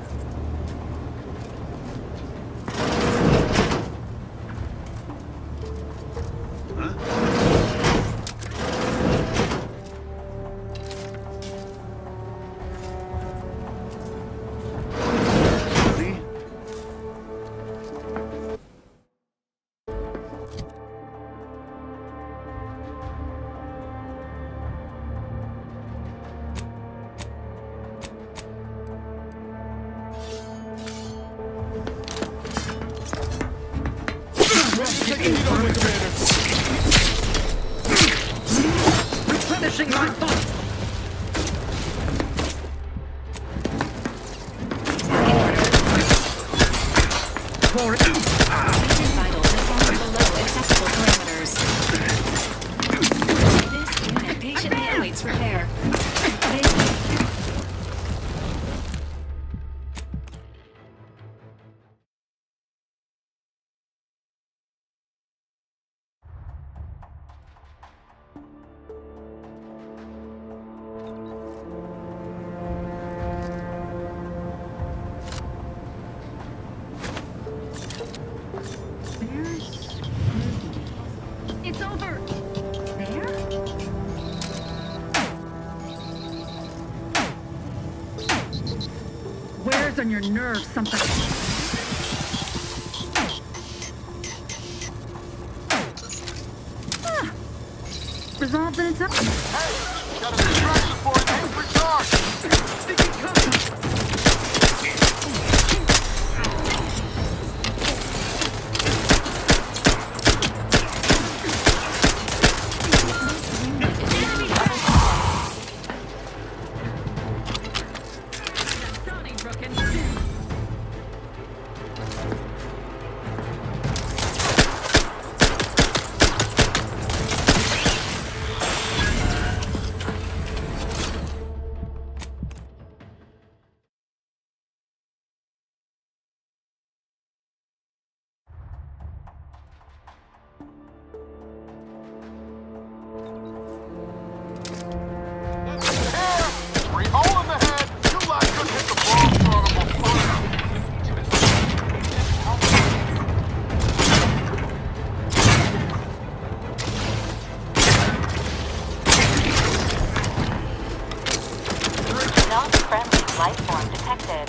Speaker 14: Replenishing my thoughts.
Speaker 5: Vitals have fallen below acceptable parameters. This unit patiently awaits repair. It's over. There? Wears on your nerves something. Ah. Resolved in its own.
Speaker 2: Hey, got a distraction for an angry charge. Sticky cover.
Speaker 5: Non-friendly life form detected.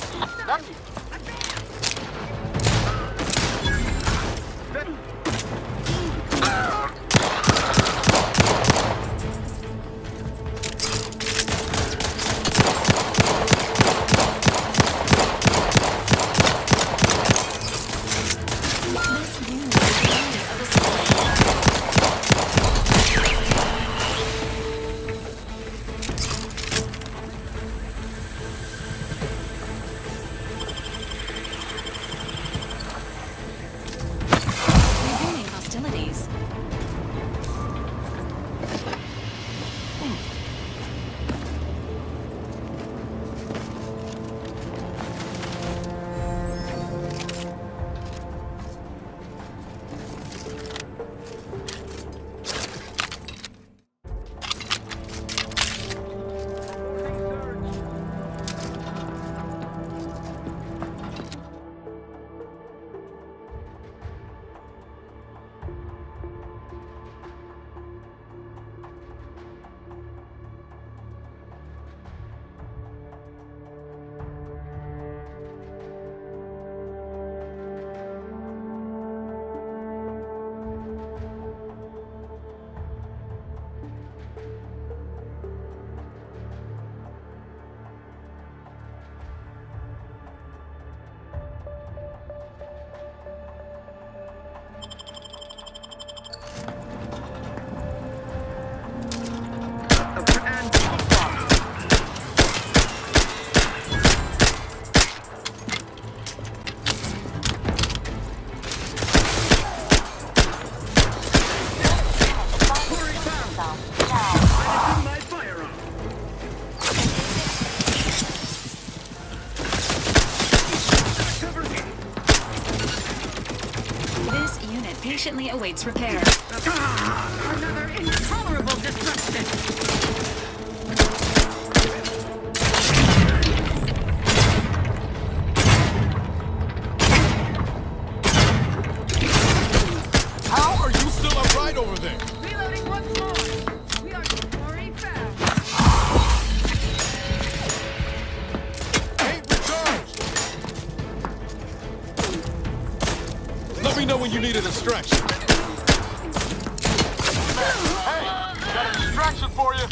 Speaker 5: patiently awaits repair.
Speaker 2: Another intolerable destruction.
Speaker 8: How are you still upright over there?
Speaker 2: Reloading once more. We are already fast.
Speaker 8: Ain't recharged. Let me know when you need a distraction. Hey, got a distraction for you.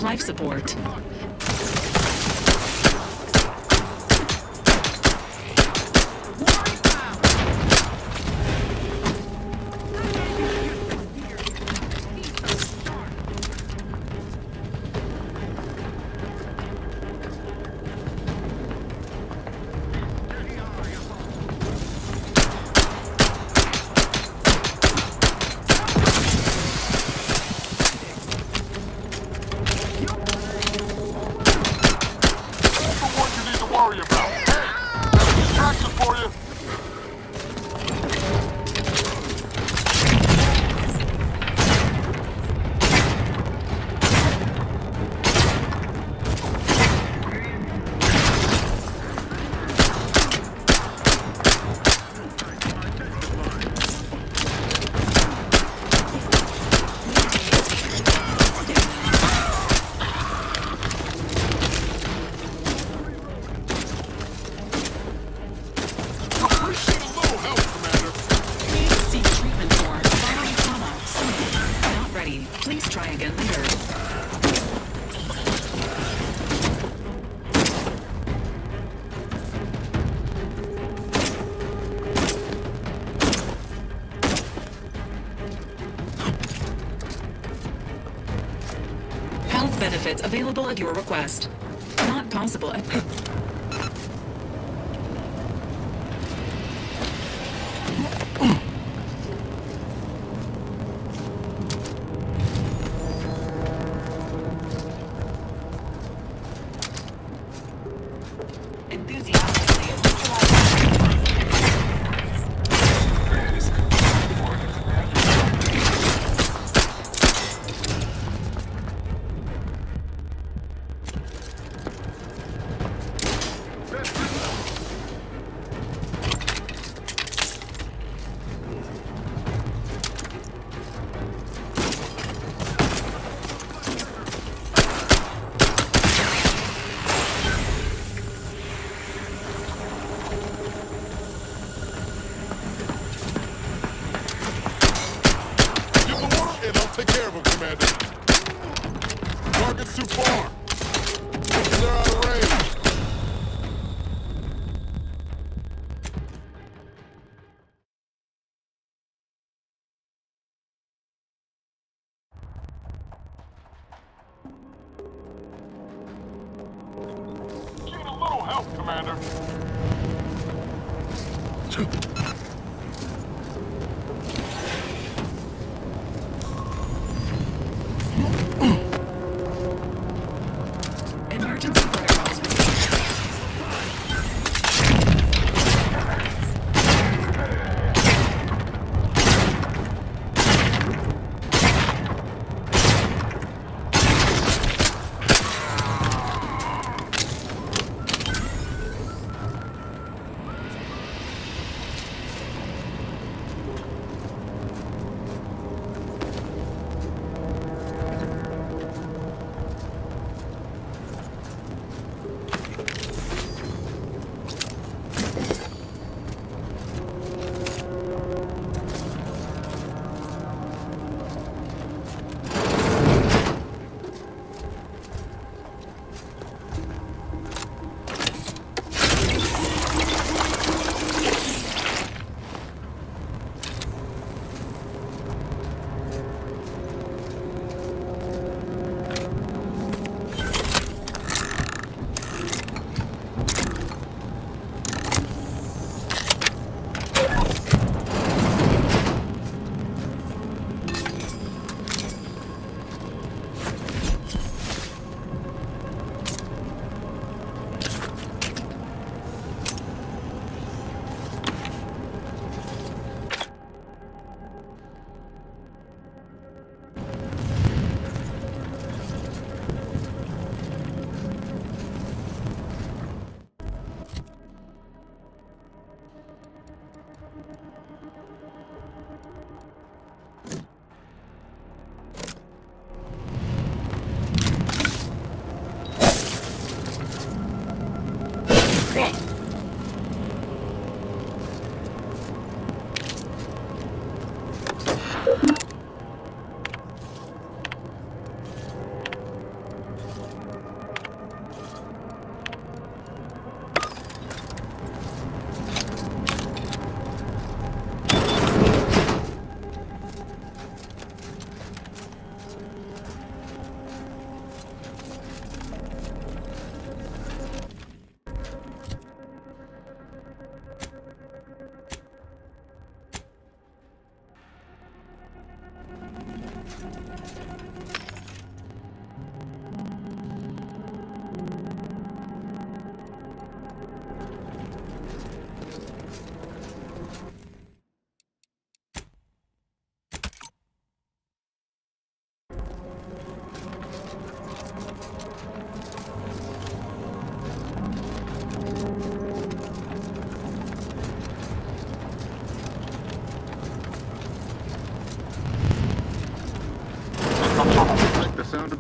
Speaker 5: life support. Please try again later. Health benefits available at your request. Not possible at...
Speaker 8: Take care of him, Commander. Target's too far. They're out of range. Need a little help, Commander.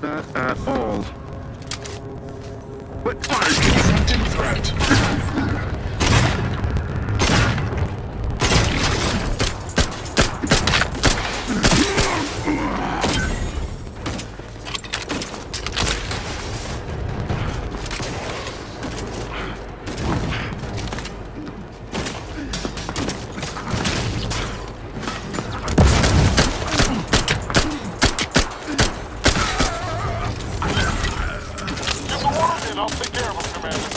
Speaker 10: that at all. But I confronting threat. I'll take care of him, Commander.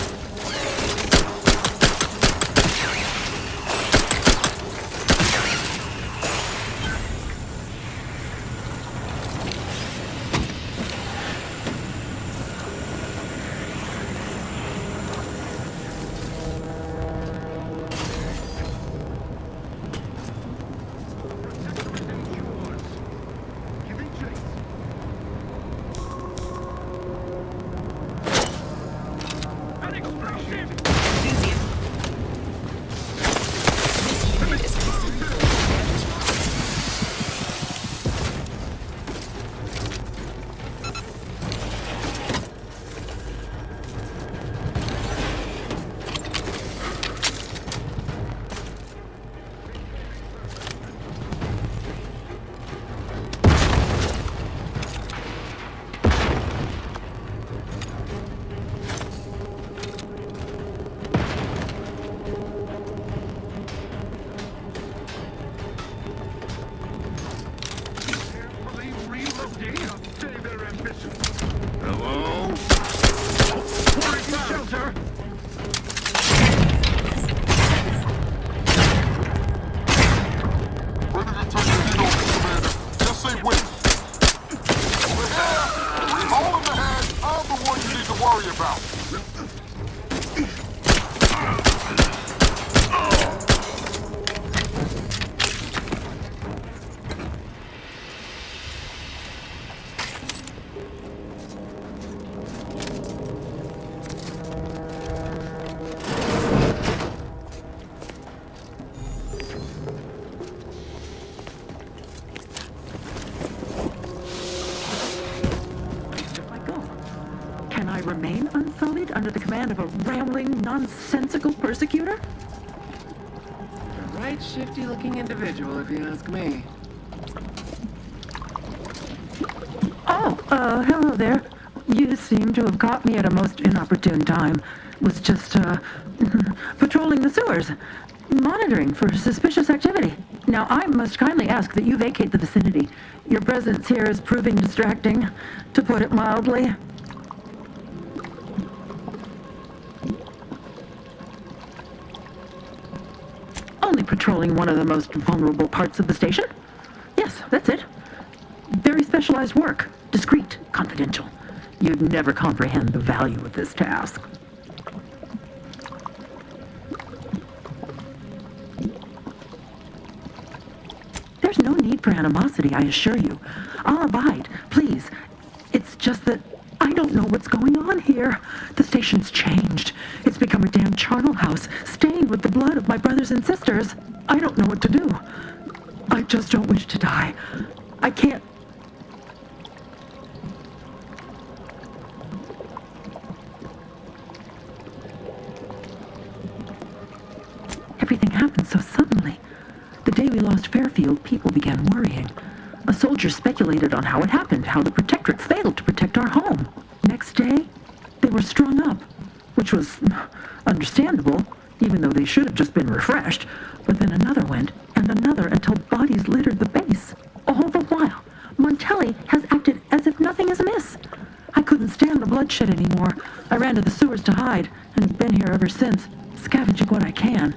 Speaker 10: Hello? Pouring shelter! Ready to take the heat over, Commander. Just say when. Over here! All in the head, I'm the one you need to worry about.
Speaker 6: Can I remain unsullied under the command of a rambling, nonsensical persecutor?
Speaker 7: A right shifty-looking individual, if you ask me.
Speaker 6: Oh, hello there. You seem to have caught me at a most inopportune time. Was just, patrolling the sewers, monitoring for suspicious activity. Now, I must kindly ask that you vacate the vicinity. Your presence here is proving distracting, to put it mildly. Only patrolling one of the most vulnerable parts of the station? Yes, that's it. Very specialized work. Discreet, confidential. You'd never comprehend the value of this task. There's no need for animosity, I assure you. I'll abide, please. It's just that I don't know what's going on here. The station's changed. It's become a damn charnel house, stained with the blood of my brothers and sisters. I don't know what to do. I just don't wish to die. I can't... Everything happened so suddenly. The day we lost Fairfield, people began worrying. A soldier speculated on how it happened, how the Protectorate failed to protect our home. Next day, they were strung up, which was understandable, even though they should have just been refreshed. But then another went, and another, until bodies littered the base. All the while, Montelli has acted as if nothing is amiss. I couldn't stand the bloodshed anymore. I ran to the sewers to hide, and have been here ever since, scavenging what I can.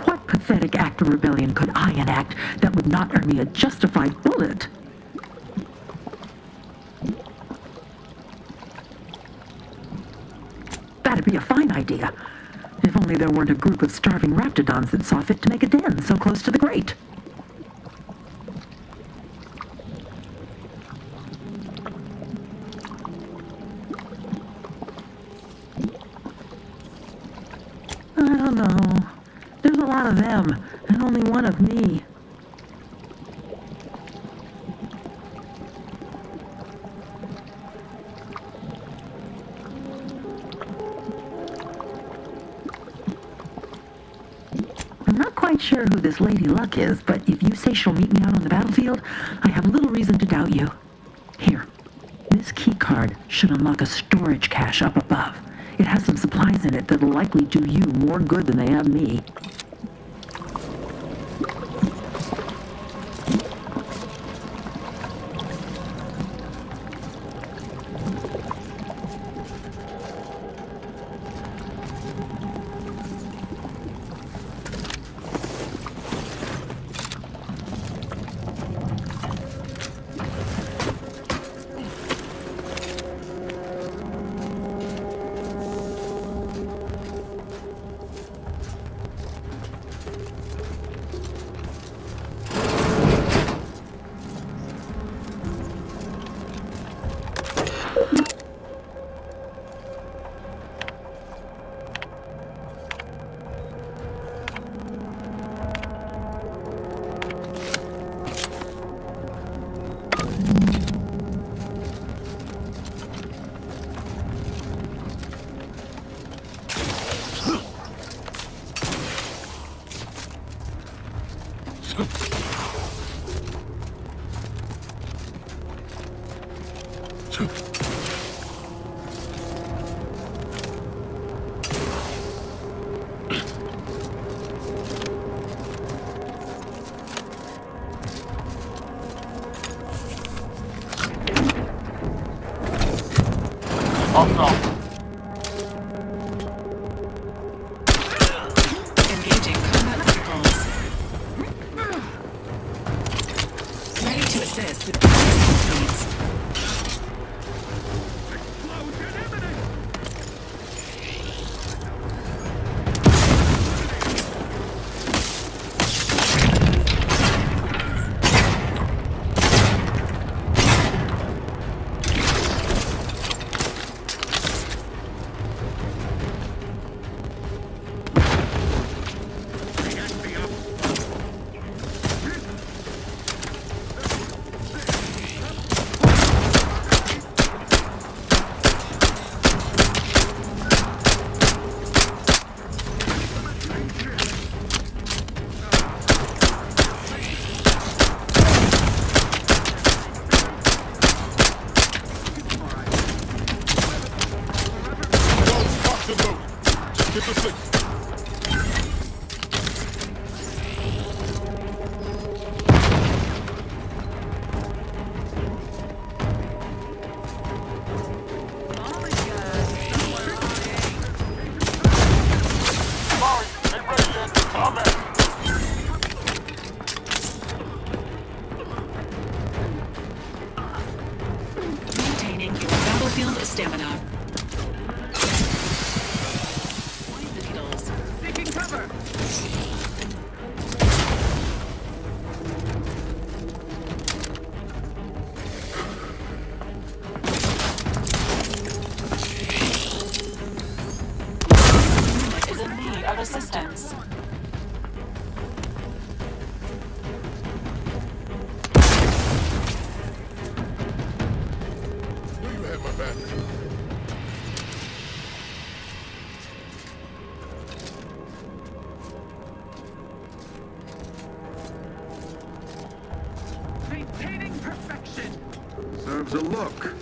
Speaker 6: What pathetic act of rebellion could I enact that would not earn me a justified bullet? That'd be a fine idea. If only there weren't a group of starving raptidons that saw fit to make a den so close to the grate. I don't know. of them, and only one of me. I'm not quite sure who this Lady Luck is, but if you say she'll meet me out on the battlefield, I have little reason to doubt you. Here, this keycard should unlock a storage cache up above. It has some supplies in it that'll likely do you more good than they have me.
Speaker 5: Engaging combat vehicles. Ready to assist with needs. Maintaining your battlefield stamina.
Speaker 2: Taking cover!
Speaker 5: Unit is in need of assistance.
Speaker 8: You have my back.
Speaker 2: Maintaining perfection!
Speaker 10: Serves a look.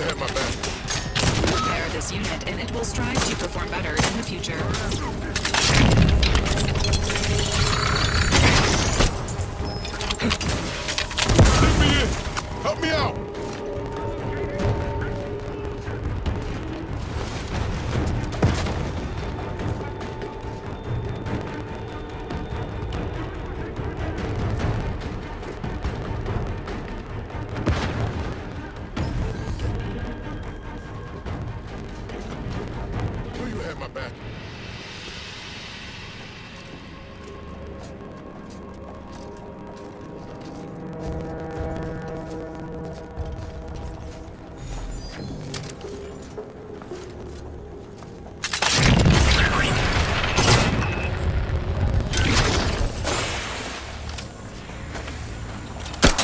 Speaker 8: have my back.
Speaker 5: Repair this unit, and it will strive to perform better in the future.
Speaker 8: Let me in! Help me out! Do you have my back?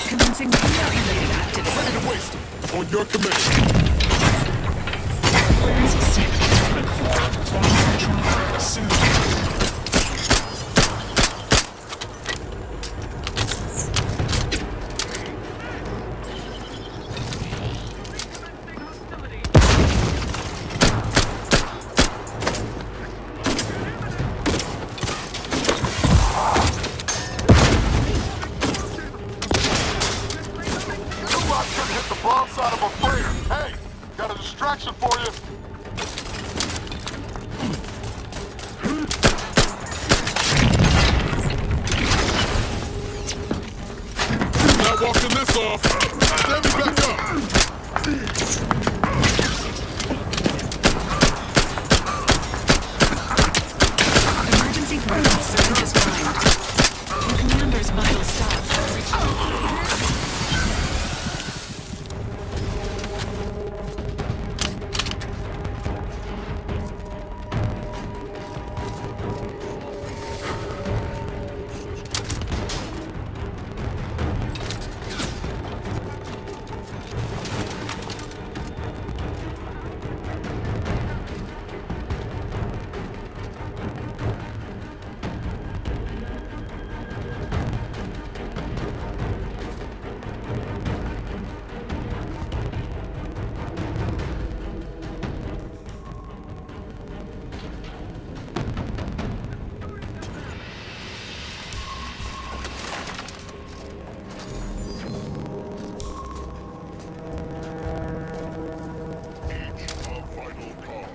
Speaker 5: Commencing related activity.
Speaker 8: Ready to waste it. On your command.
Speaker 2: Please seek treatment for bodily trauma soon.
Speaker 8: Hit the broadside of a freighter. Hey, got a distraction for you. Not walking this off. Stand me back up.
Speaker 5: Emergency protocol surge is primed. Your commander's vital stats have reached.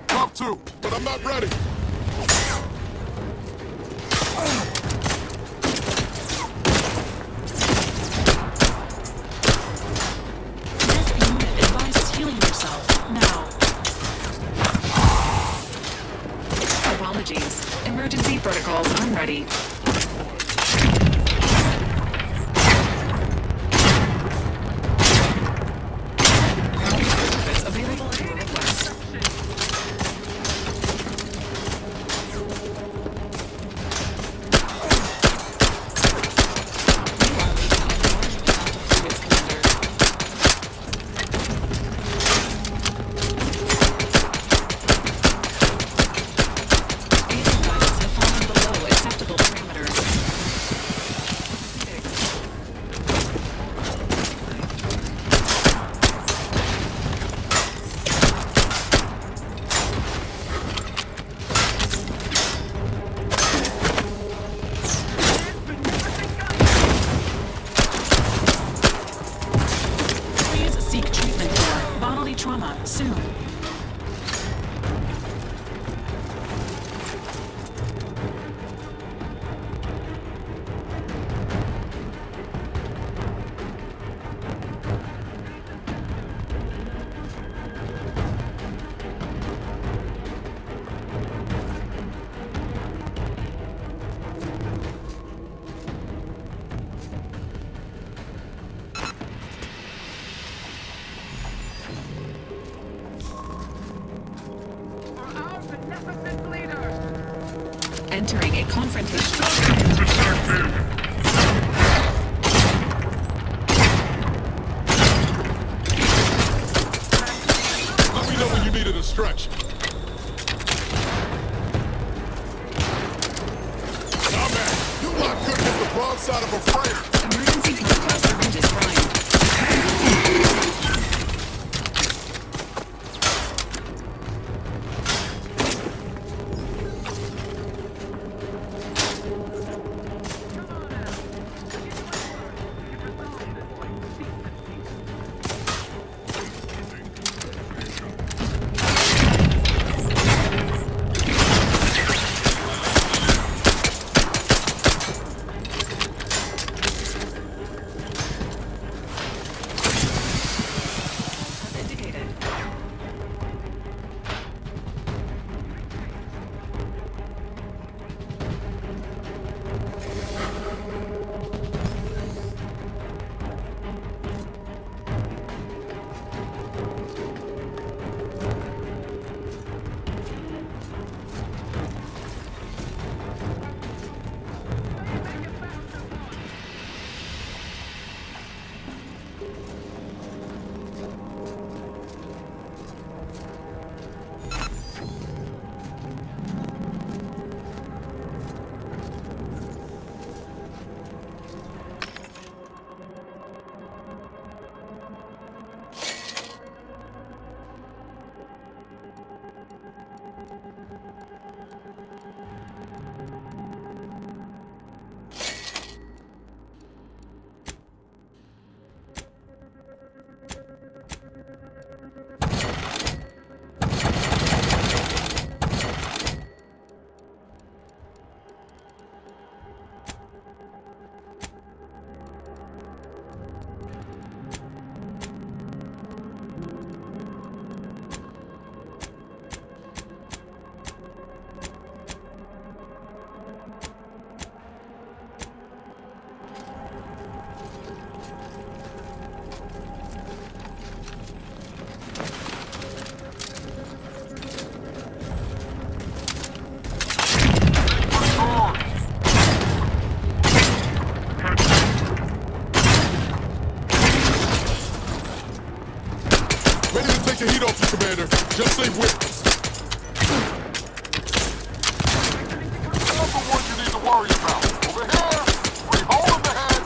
Speaker 8: Top two, but I'm not ready.
Speaker 5: This unit advises healing yourself now. Apologies. Emergency protocols unready. Benefits available at your request. Please seek treatment for bodily trauma soon. Entering a confrontation.
Speaker 8: Let me know when you need a distraction. Nah, man, you lot couldn't hit the broadside of a freighter.
Speaker 5: Emergency protocol surge is primed.
Speaker 8: the heat off you, Commander. Just stay with us. Not the one you need to worry about. Over here, free hole in the head.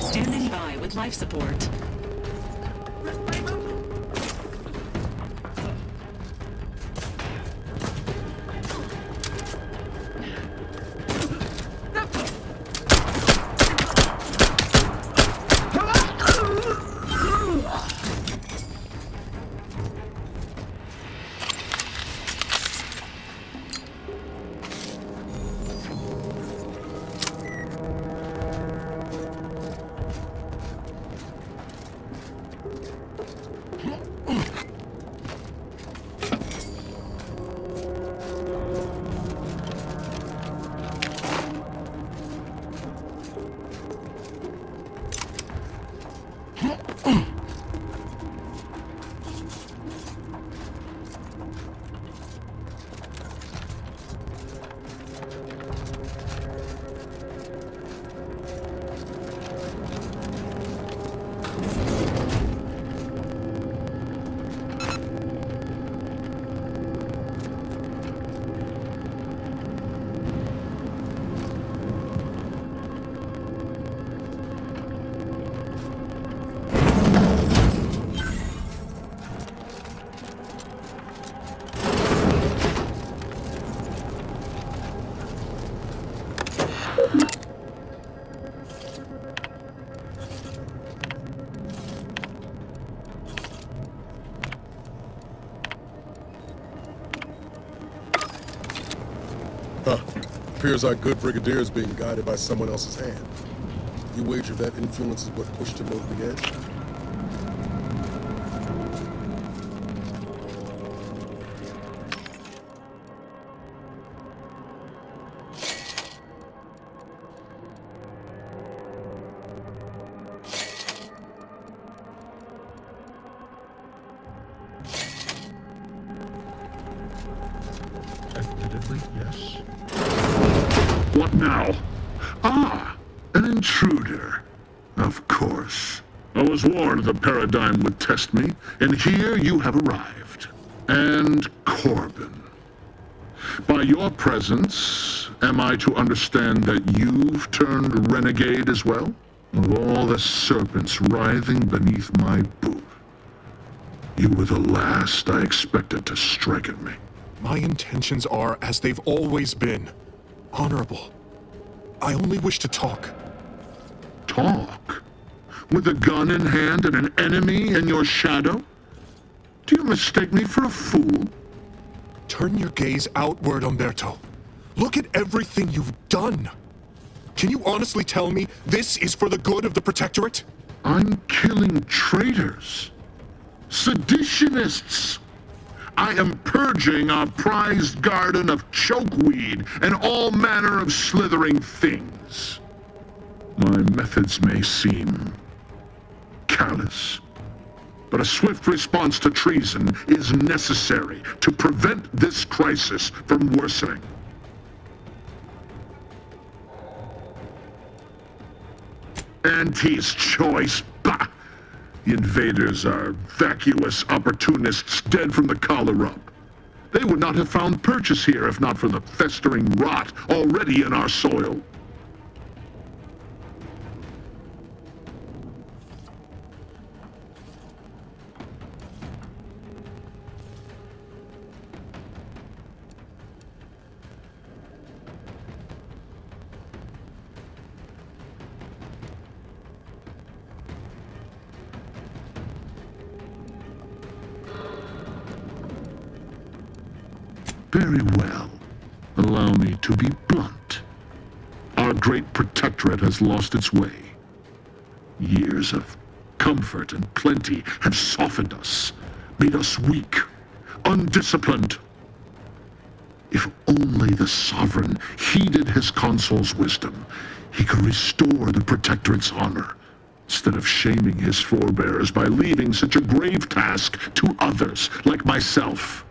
Speaker 5: Standing by with life support.
Speaker 8: Appears our good brigadier is being guided by someone else's hand. You wager that influence is what pushed him over the edge?
Speaker 10: Admittedly, yes.
Speaker 15: What now? Ah, an intruder. Of course. I was warned the paradigm would test me, and here you have arrived. And Corbin. By your presence, am I to understand that you've turned renegade as well? Of all the serpents writhing beneath my boot, you were the last I expected to strike at me.
Speaker 8: My intentions are as they've always been. Honorable. I only wish to talk.
Speaker 15: Talk? With a gun in hand and an enemy in your shadow? Do you mistake me for a fool?
Speaker 8: Turn your gaze outward, Umberto. Look at everything you've done. Can you honestly tell me this is for the good of the Protectorate?
Speaker 15: I'm killing traitors. Seditionists. I am purging our prized garden of chokeweed and all manner of slithering things. My methods may seem callous, but a swift response to treason is necessary to prevent this crisis from worsening. Auntie's choice, bah! The invaders are vacuous opportunists dead from the collar up. They would not have found purchase here if not for the festering rot already in our soil. Very well. Allow me to be blunt. Our great protectorate has lost its way. Years of comfort and plenty have softened us, made us weak, undisciplined. If only the sovereign heeded his consul's wisdom, he could restore the Protectorate's honor, instead of shaming his forebears by leaving such a grave task to others, like myself.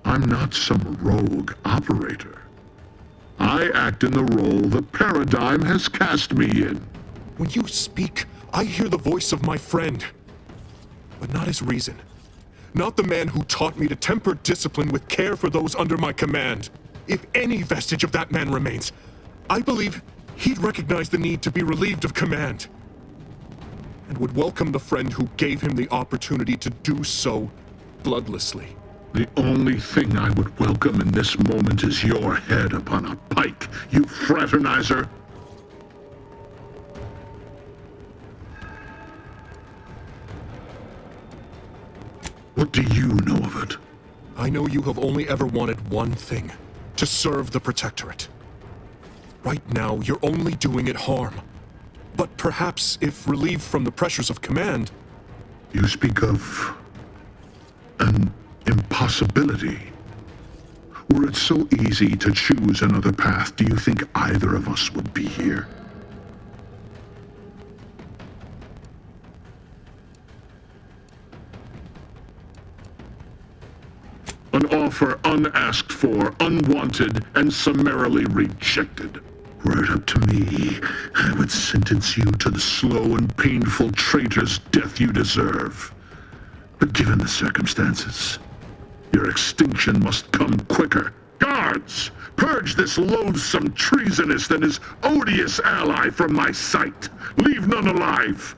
Speaker 15: I'm not some rogue operator. I act in the role the Paradigm has cast me in.
Speaker 8: When you speak, I hear the voice of my friend, but not his reason. Not the man who taught me to temper discipline with care for those under my command. If any vestige of that man remains, I believe he'd recognize the need to be relieved of command, and would welcome the friend who gave him the opportunity to do so bloodlessly.
Speaker 15: The only thing I would welcome in this moment is your head upon a pike, you fraternizer. What do you know of it?
Speaker 8: I know you have only ever wanted one thing, to serve the Protectorate. Right now, you're only doing it harm. But perhaps, if relieved from the pressures of command...
Speaker 15: You speak of... an impossibility. Were it so easy to choose another path, do you think either of us would be here? An offer unasked for, unwanted, and summarily rejected. Were it up to me, I would sentence you to the slow and painful traitor's death you deserve. But given the circumstances, your extinction must come quicker. Guards, purge this loathsome treasonist and his odious ally from my sight. Leave none alive.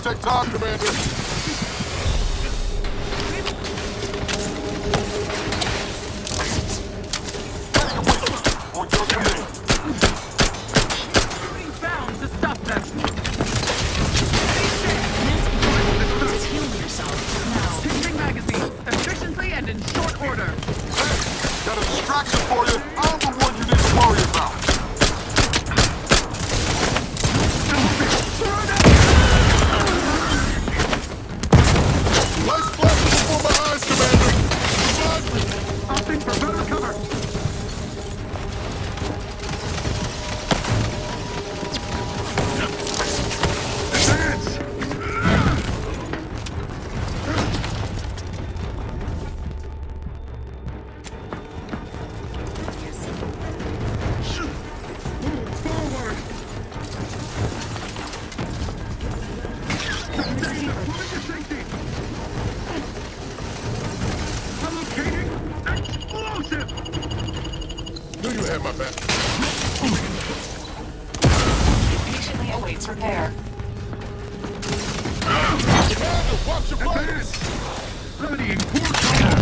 Speaker 16: Take time, Commander.
Speaker 2: Bound to stop them.
Speaker 13: Just heal yourself now.
Speaker 2: Changing magazine, efficiently and in short order.
Speaker 16: Got a distraction for you. I'm the one you need to worry about.
Speaker 5: repair.
Speaker 16: Watch your fingers!
Speaker 15: Remedying poor control.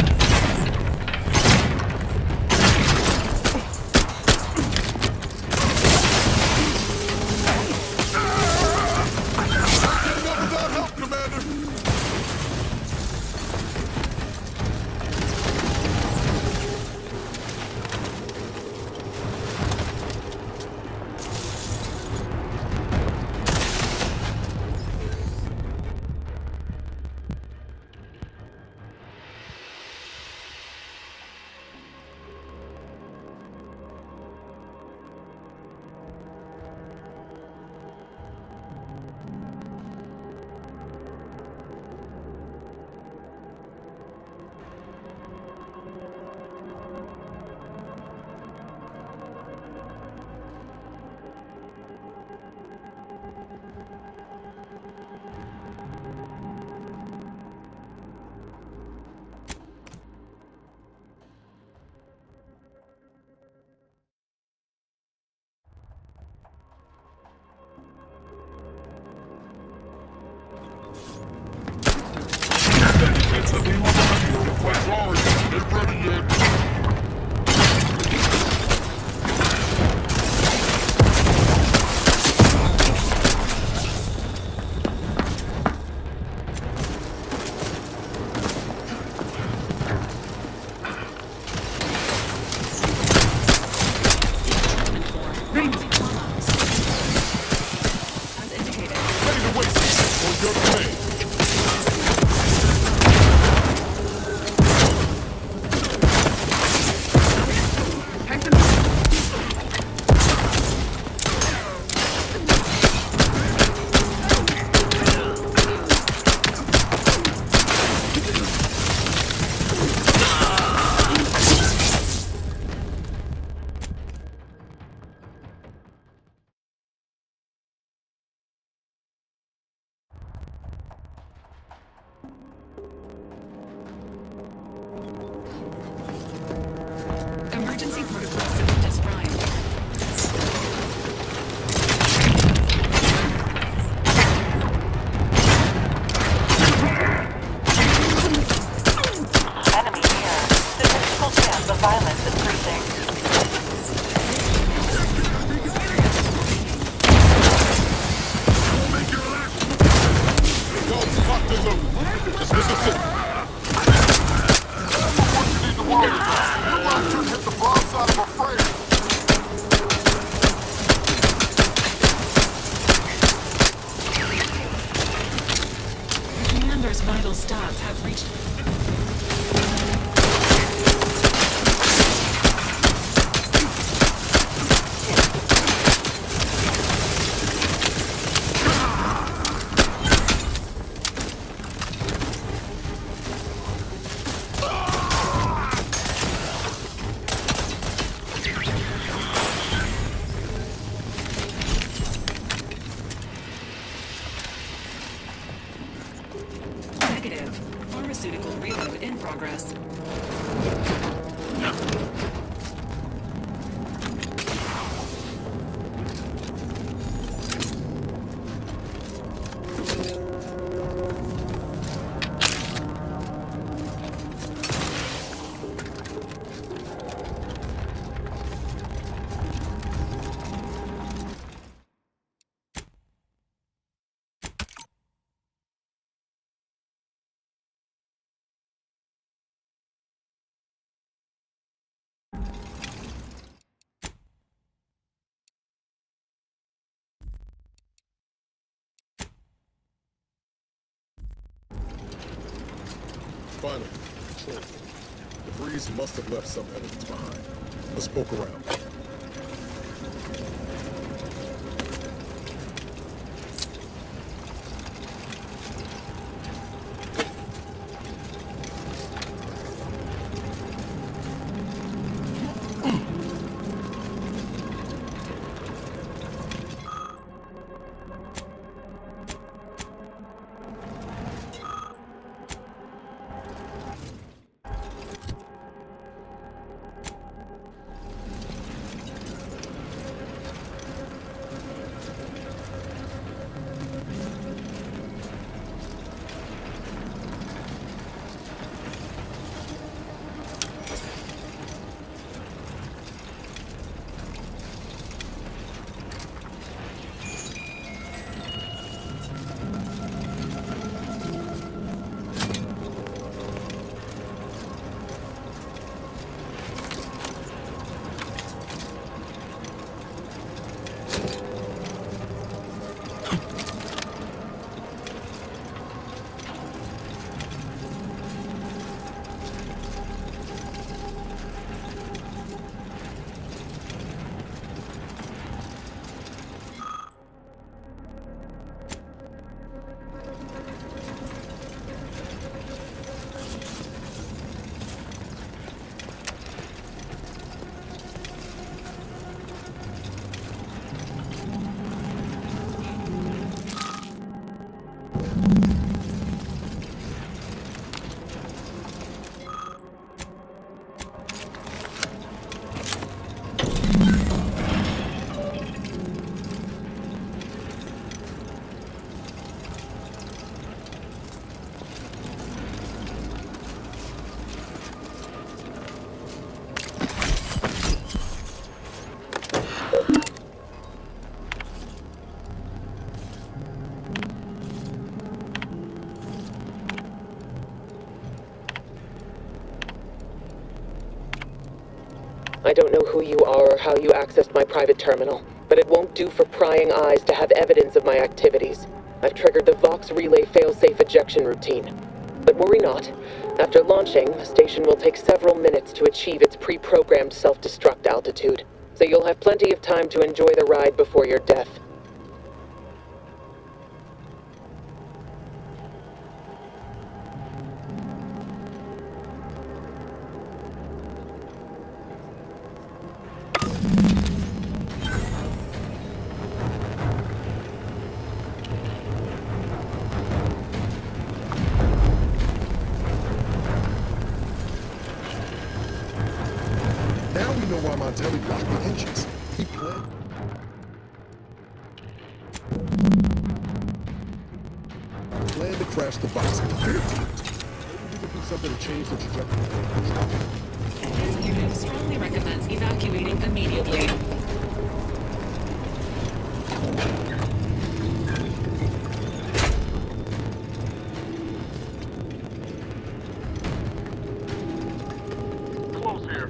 Speaker 16: Without help, Commander! It's a new Arcadia. Get ready yet.
Speaker 5: As indicated.
Speaker 16: Ready to waste it on your command.
Speaker 5: Emergency protocol system is prime.
Speaker 17: Enemy near. Statistical chance of violence increasing.
Speaker 16: Yo, fuck this up. This is it. What you need to worry about. Your left should hit the broadside of a frame.
Speaker 5: The commander's vital stats have reached. Negative. Pharmaceutical reload in progress.
Speaker 16: Finally, control. The breeze must have left some evidence behind. Let's poke around.
Speaker 18: I don't know who you are or how you accessed my private terminal, but it won't do for prying eyes to have evidence of my activities. I've triggered the Vox Relay failsafe ejection routine. But worry not. After launching, the station will take several minutes to achieve its pre-programmed self-destruct altitude, so you'll have plenty of time to enjoy the ride before your death.
Speaker 20: Now we know why Montelli blocked the engines. He planned. Planned to crash the box at the field. Maybe we could do something to change the trajectory.
Speaker 5: This unit strongly recommends evacuating immediately.
Speaker 16: Close here.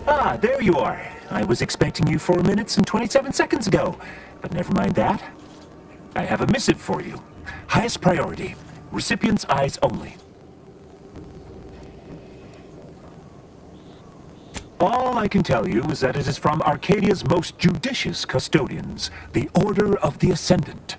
Speaker 19: Ah, there you are. I was expecting you 4 minutes and 27 seconds ago. But never mind that. I have a missive for you. Highest priority. Recipient's eyes only. All I can tell you is that it is from Arcadia's most judicious custodians, the Order of the Ascendant.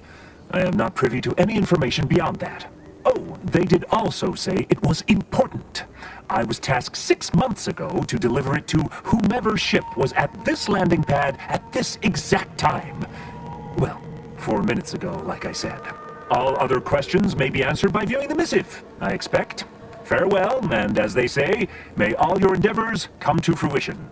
Speaker 19: I am not privy to any information beyond that. Oh, they did also say it was important. I was tasked 6 months ago to deliver it to whomever ship was at this landing pad at this exact time. Well, 4 minutes ago, like I said. All other questions may be answered by viewing the missive, I expect. Farewell, and as they say, may all your endeavors come to fruition.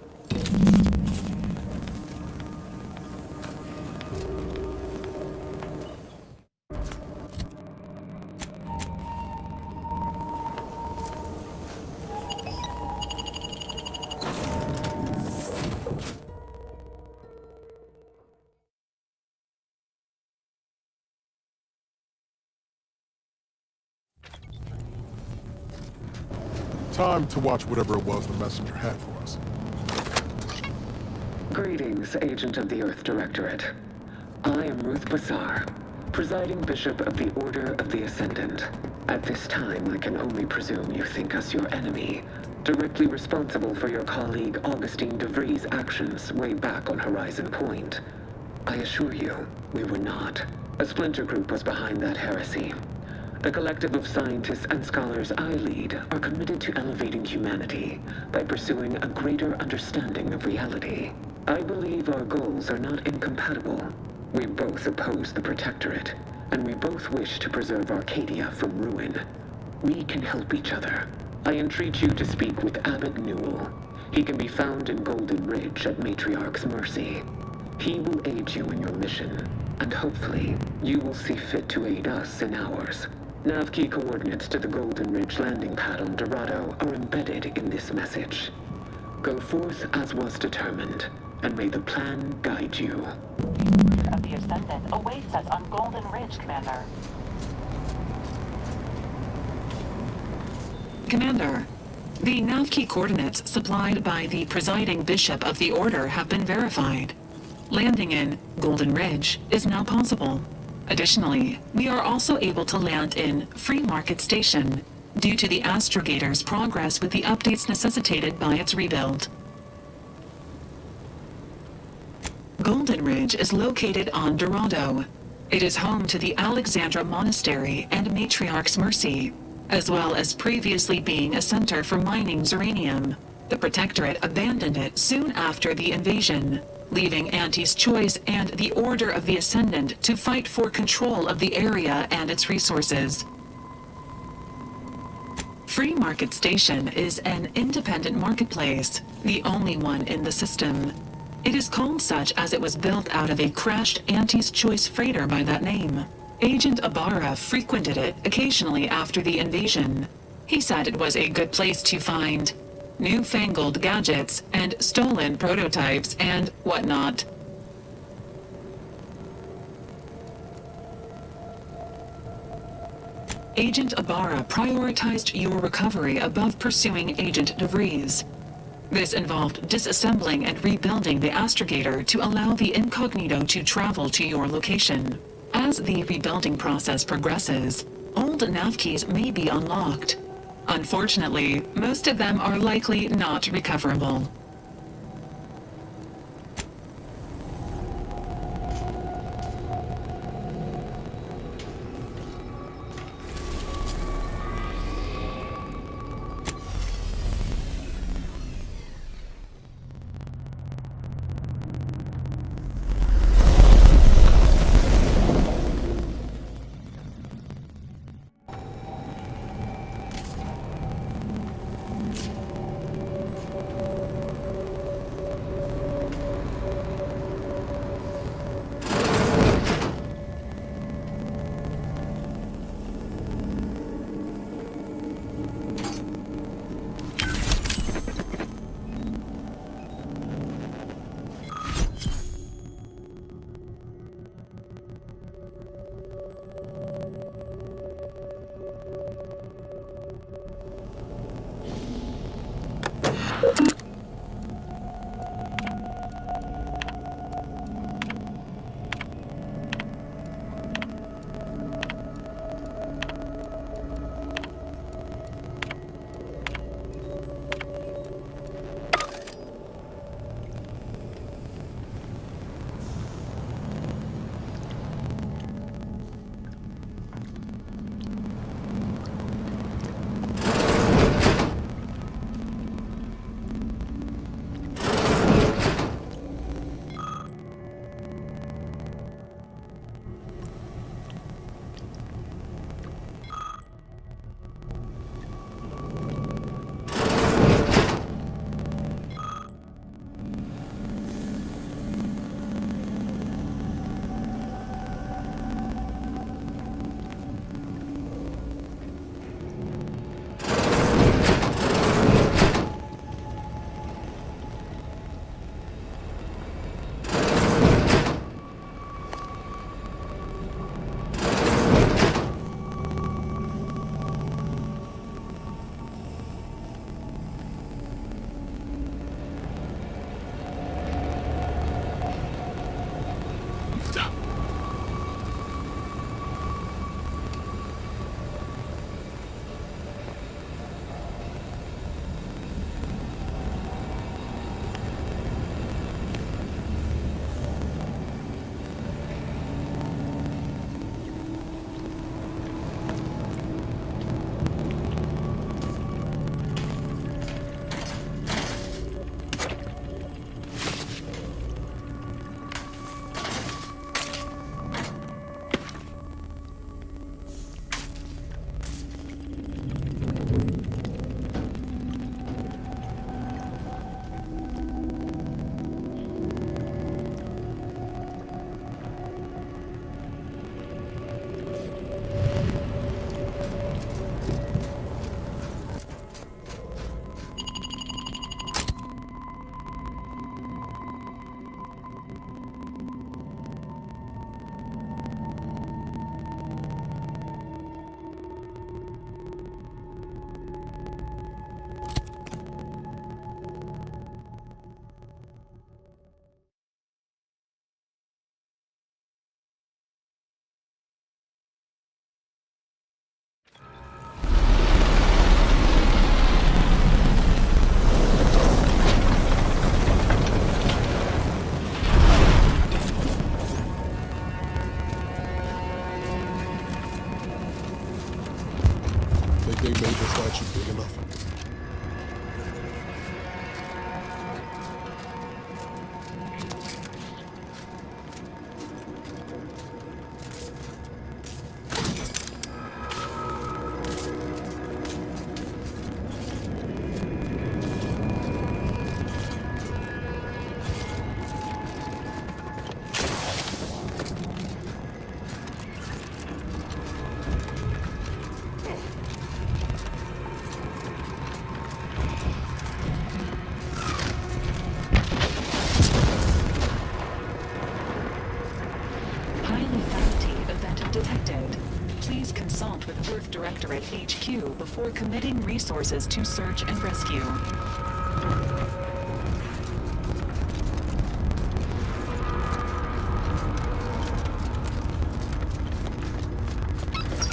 Speaker 8: Time to watch whatever it was the messenger had for us.
Speaker 21: Greetings, Agent of the Earth Directorate. I am Ruth Bassar, presiding Bishop of the Order of the Ascendant. At this time, I can only presume you think us your enemy, directly responsible for your colleague Augustine de Vries' actions way back on Horizon Point. I assure you, we were not. A splinter group was behind that heresy. The collective of scientists and scholars I lead are committed to elevating humanity by pursuing a greater understanding of reality. I believe our goals are not incompatible. We both oppose the Protectorate, and we both wish to preserve Arcadia from ruin. We can help each other. I entreat you to speak with Abbot Newell. He can be found in Golden Ridge at Matriarch's mercy. He will aid you in your mission, and hopefully, you will see fit to aid us in ours. Nav key coordinates to the Golden Ridge landing pad on Dorado are embedded in this message. Go forth as was determined, and may the plan guide you.
Speaker 17: The Order of the Ascendant awaits us on Golden Ridge, Commander.
Speaker 4: Commander, the nav key coordinates supplied by the presiding bishop of the Order have been verified. Landing in Golden Ridge is now possible. Additionally, we are also able to land in Free Market Station due to the astrogator's progress with the updates necessitated by its rebuild. Golden Ridge is located on Dorado. It is home to the Alexandra Monastery and Matriarch's Mercy, as well as previously being a center for mining Zeranium. The Protectorate abandoned it soon after the invasion, leaving Auntie's Choice and the Order of the Ascendant to fight for control of the area and its resources. Free Market Station is an independent marketplace, the only one in the system. It is called such as it was built out of a crashed Auntie's Choice freighter by that name. Agent Ibarra frequented it occasionally after the invasion. He said it was a good place to find newfangled gadgets and stolen prototypes and whatnot. Agent Ibarra prioritized your recovery above pursuing Agent DeVries. This involved disassembling and rebuilding the astrogator to allow the incognito to travel to your location. As the rebuilding process progresses, old nav keys may be unlocked. Unfortunately, most of them are likely not recoverable. Directorate HQ before committing resources to search and rescue.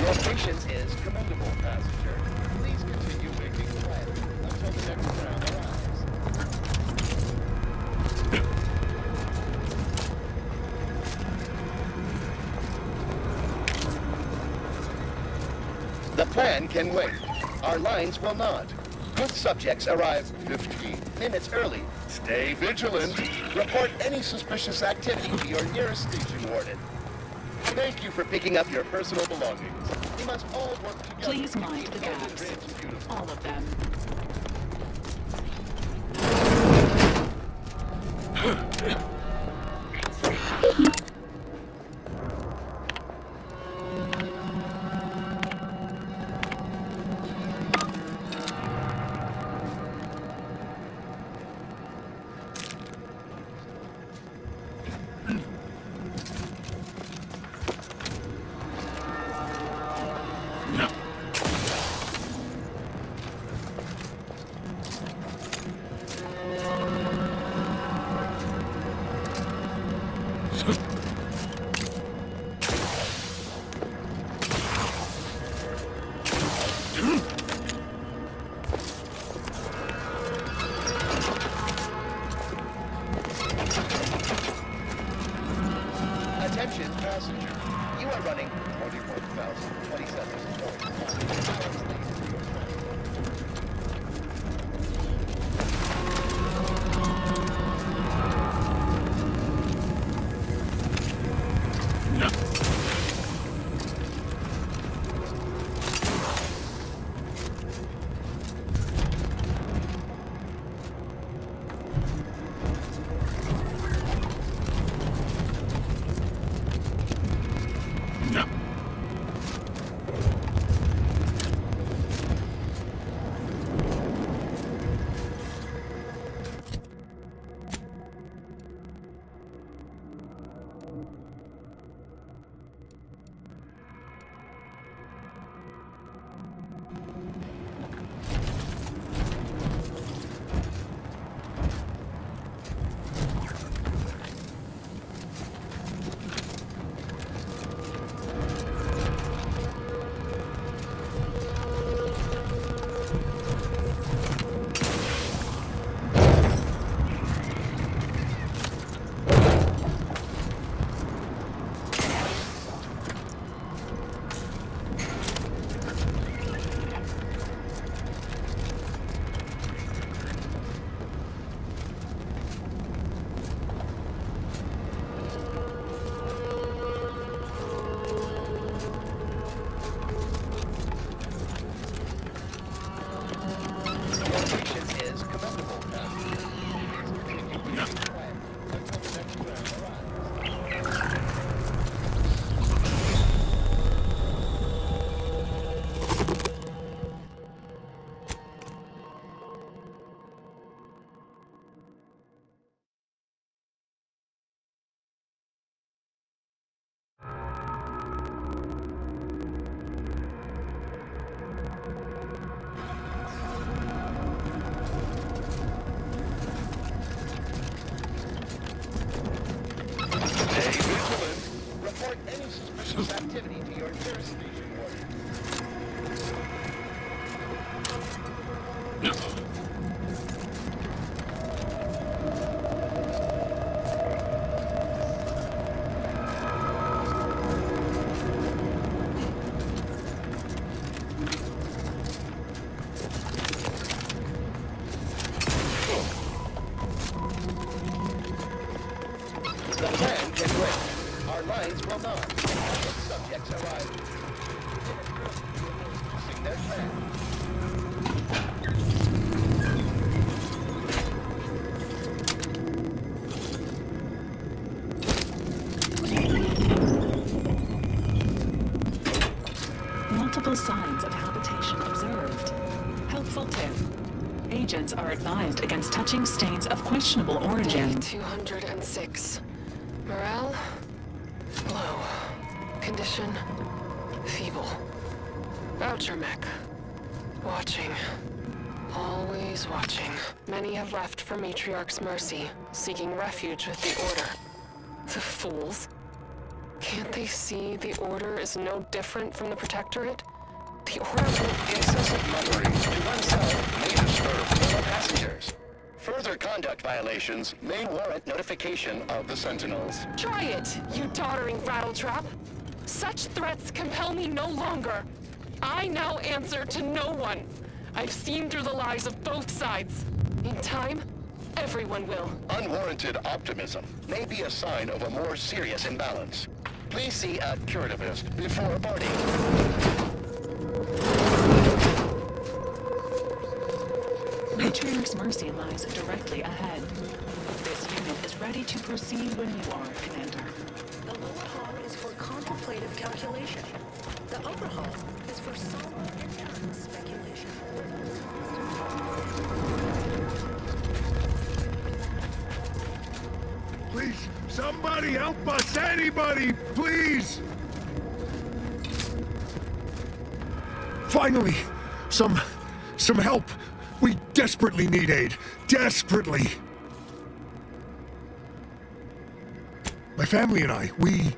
Speaker 11: Your patience is commendable, passenger. Please continue making plans until the next round arrives. The plan can wait. Our lines will not. Good subjects arrive 15 minutes early. Stay vigilant. Report any suspicious activity to your nearest station warden. Thank you for picking up your personal belongings. We must all work together.
Speaker 4: Please mind the gaps. All of them.
Speaker 11: Attention, passenger. You are running 21,027 activity to your nearest station warden. The plan can wait. Our lines will not. Subjects arrive. Using their plan.
Speaker 4: Multiple signs of habitation observed. Helpful tip. Agents are advised against touching stains of questionable origin.
Speaker 12: 206. Morale? Low. Condition? Feeble.
Speaker 1: Outermech. Watching. Always watching. Many have left for Matriarch's mercy, seeking refuge with the Order. The fools. Can't they see the Order is no different from the Protectorate? The Order will...
Speaker 11: Incessant mutterings to oneself may disturb fellow passengers. Further conduct violations may warrant notification of the Sentinels.
Speaker 1: Try it, you tottering rattletrap! Such threats compel me no longer. I now answer to no one. I've seen through the lies of both sides. In time, everyone will.
Speaker 11: Unwarranted optimism may be a sign of a more serious imbalance. Please see a curativist before boarding.
Speaker 4: Matriarch's mercy lies directly ahead. This unit is ready to proceed when you are, Commander.
Speaker 12: The lower hull is for contemplative calculation. The upper hull is for somber inherent speculation.
Speaker 8: Please, somebody help us! Anybody, please! Finally, some help. We desperately need aid. Desperately. My family and I, we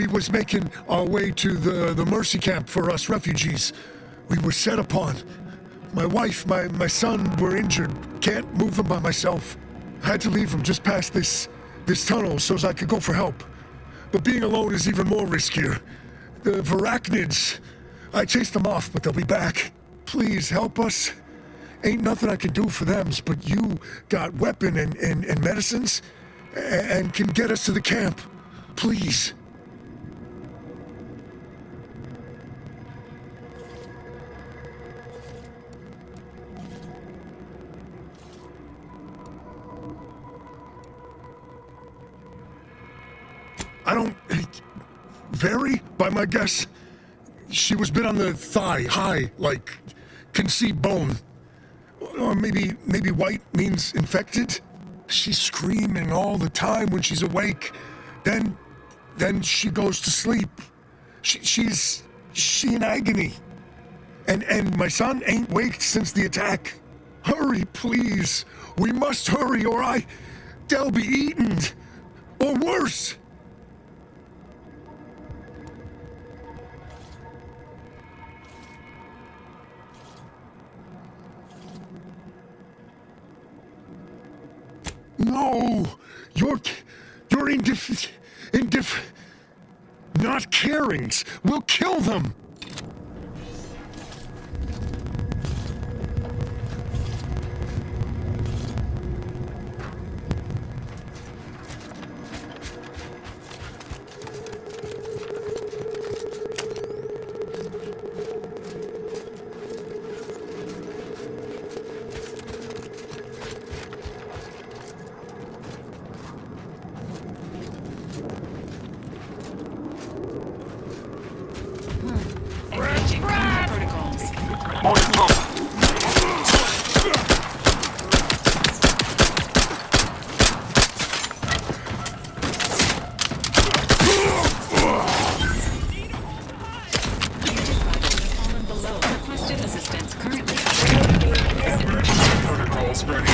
Speaker 8: was making our way to the mercy camp for us refugees. We were set upon. My wife, my son were injured. Can't move them by myself. I had to leave them just past this tunnel so as I could go for help. But being alone is even more riskier. The Varachnids, I chased them off, but they'll be back. Please help us. Ain't nothing I can do for them, but you got weapon and medicines and can get us to the camp. Please. I don't... Vary, by my guess. She was bit on the thigh, high, like, can see bone. Or maybe white means infected? She's screaming all the time when she's awake. Then she goes to sleep. She in agony. And my son ain't waked since the attack. Hurry, please. We must hurry or they'll be eaten. Or worse. No, you're not carings. We'll kill them.
Speaker 4: Engaging combat protocols. Fallen below. Requested assistance currently.
Speaker 16: Protocols ready.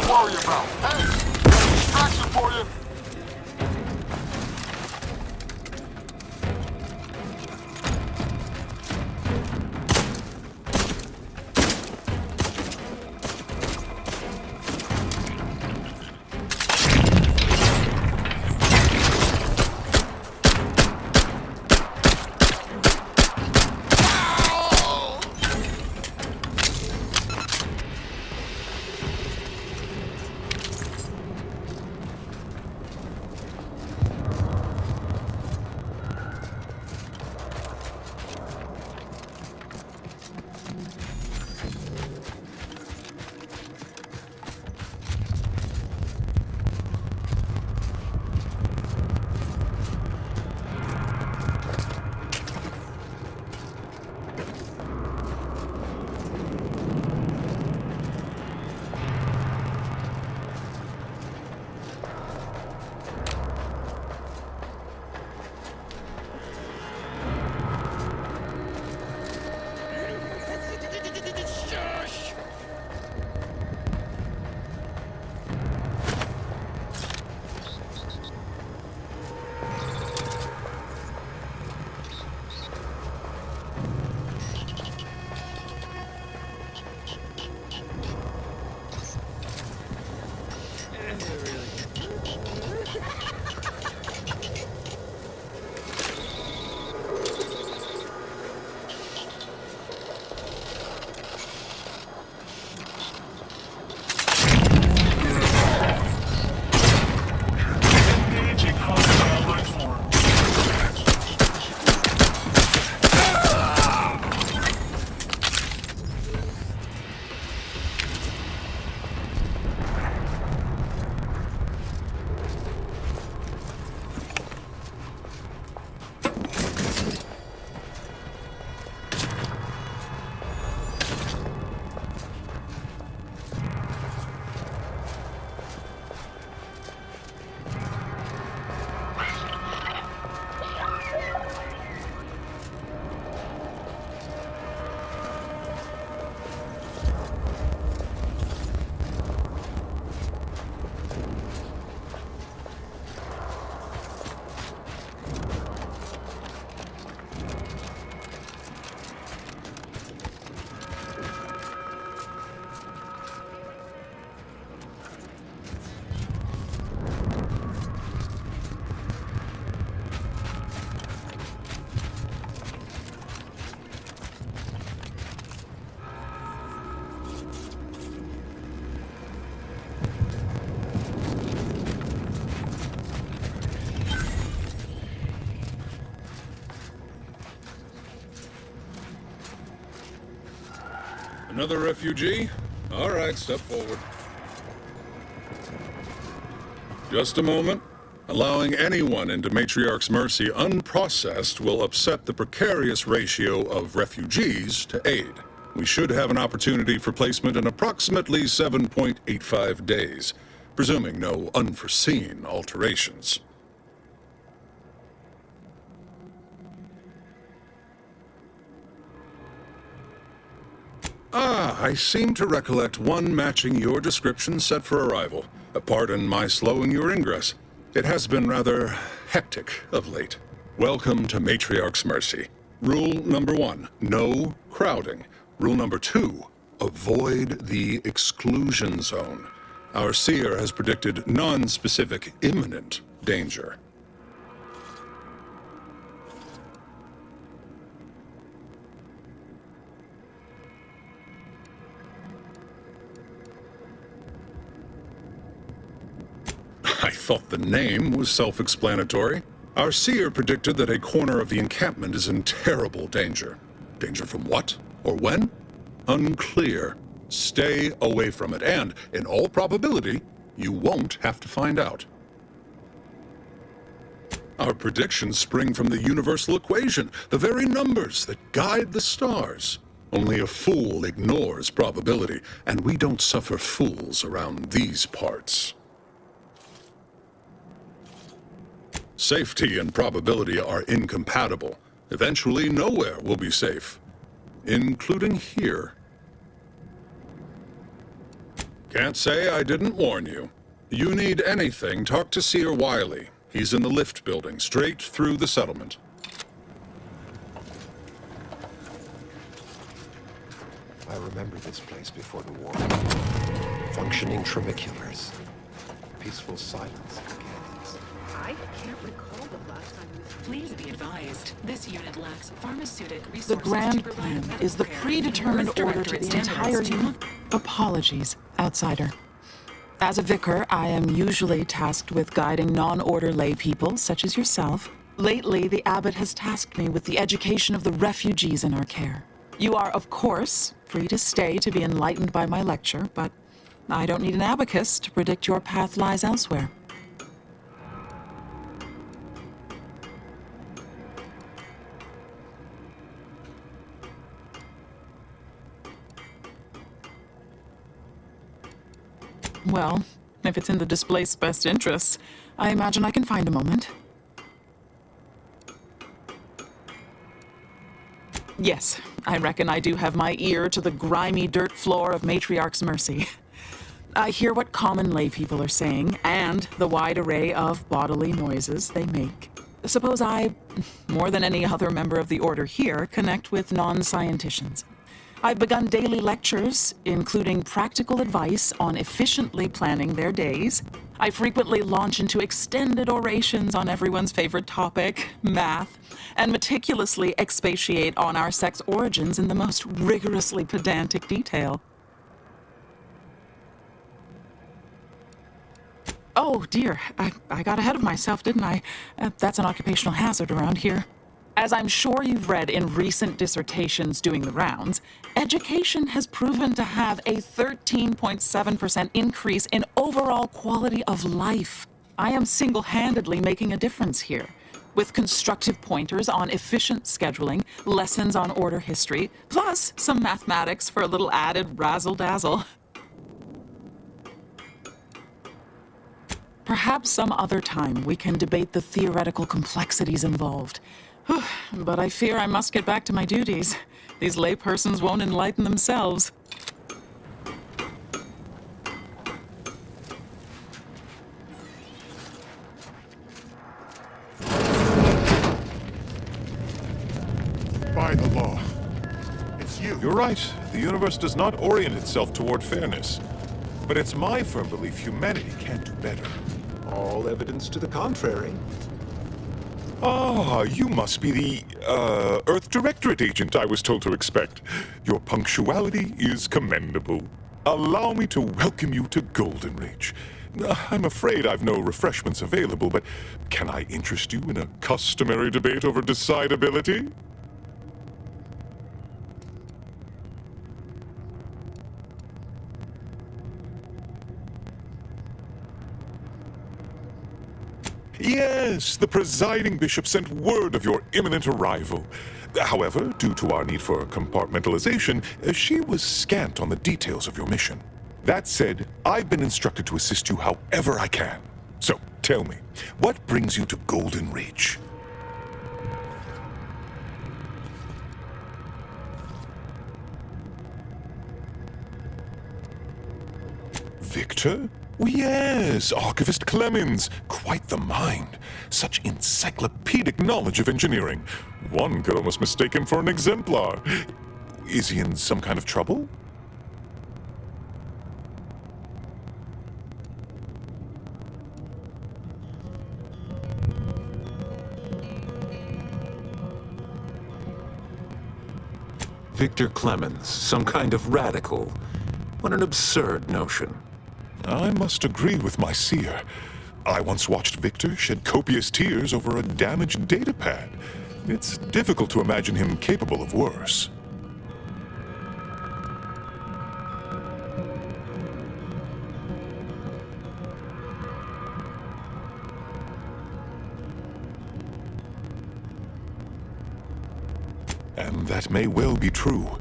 Speaker 2: Worry about. Hey, got a distraction for you.
Speaker 3: Another refugee? All right, step forward. Just a moment. Allowing anyone into Matriarch's mercy unprocessed will upset the precarious ratio of refugees to aid. We should have an opportunity for placement in approximately 7.85 days, presuming no unforeseen alterations. I seem to recollect one matching your description set for arrival. Pardon my slowing your ingress. It has been rather hectic of late. Welcome to Matriarch's Mercy. Rule number 1, no crowding. Rule number 2, avoid the exclusion zone. Our seer has predicted non-specific imminent danger. I thought the name was self-explanatory. Our seer predicted that a corner of the encampment is in terrible danger. Danger from what? Or when? Unclear. Stay away from it, and, in all probability, you won't have to find out. Our predictions spring from the universal equation, the very numbers that guide the stars. Only a fool ignores probability, and we don't suffer fools around these parts. Safety and probability are incompatible. Eventually, nowhere will be safe, including here. Can't say I didn't warn you. You need anything, talk to Seer Wiley. He's in the lift building, straight through the settlement.
Speaker 9: I remember this place before the war. Functioning tramiculars. Peaceful silence.
Speaker 4: I can't recall the last time this... Please be advised, this unit lacks pharmaceutic resources.
Speaker 22: The grand plan is the predetermined order to the entire unit. Apologies, outsider. As a vicar, I am usually tasked with guiding non-order lay people, such as yourself. Lately, the abbot has tasked me with the education of the refugees in our care. You are, of course, free to stay to be enlightened by my lecture, but I don't need an abacus to predict your path lies elsewhere. Well, if it's in the displaced's best interests, I imagine I can find a moment. Yes, I reckon I do have my ear to the grimy dirt floor of Matriarch's Mercy. I hear what common lay people are saying, and the wide array of bodily noises they make. Suppose I, more than any other member of the Order here, connect with non-scienticians. I've begun daily lectures, including practical advice on efficiently planning their days. I frequently launch into extended orations on everyone's favorite topic, math, and meticulously expatiate on our sex origins in the most rigorously pedantic detail. Oh, dear, I got ahead of myself, didn't I? That's an occupational hazard around here. As I'm sure you've read in recent dissertations doing the rounds, education has proven to have a 13.7% increase in overall quality of life. I am single-handedly making a difference here, with constructive pointers on efficient scheduling, lessons on order history, plus some mathematics for a little added razzle-dazzle. Perhaps some other time we can debate the theoretical complexities involved. But I fear I must get back to my duties. These laypersons won't enlighten themselves.
Speaker 8: By the law. It's you. You're right. The universe does not orient itself toward fairness. But it's my firm belief humanity can do better. All evidence to the contrary. Ah, you must be the, Earth Directorate agent I was told to expect. Your punctuality is commendable. Allow me to welcome you to Golden Ridge. I'm afraid I've no refreshments available, but can I interest you in a customary debate over decidability? Yes, the presiding bishop sent word of your imminent arrival. However, due to our need for compartmentalization, she was scant on the details of your mission. That said, I've been instructed to assist you however I can. So, tell me, what brings you to Golden Ridge? Victor? Oh, yes, Archivist Clemens. Quite the mind. Such encyclopedic knowledge of engineering. One could almost mistake him for an exemplar. Is he in some kind of trouble?
Speaker 7: Victor Clemens, some kind of radical. What an absurd notion.
Speaker 8: I must agree with my seer. I once watched Victor shed copious tears over a damaged datapad. It's difficult to imagine him capable of worse. And that may well be true.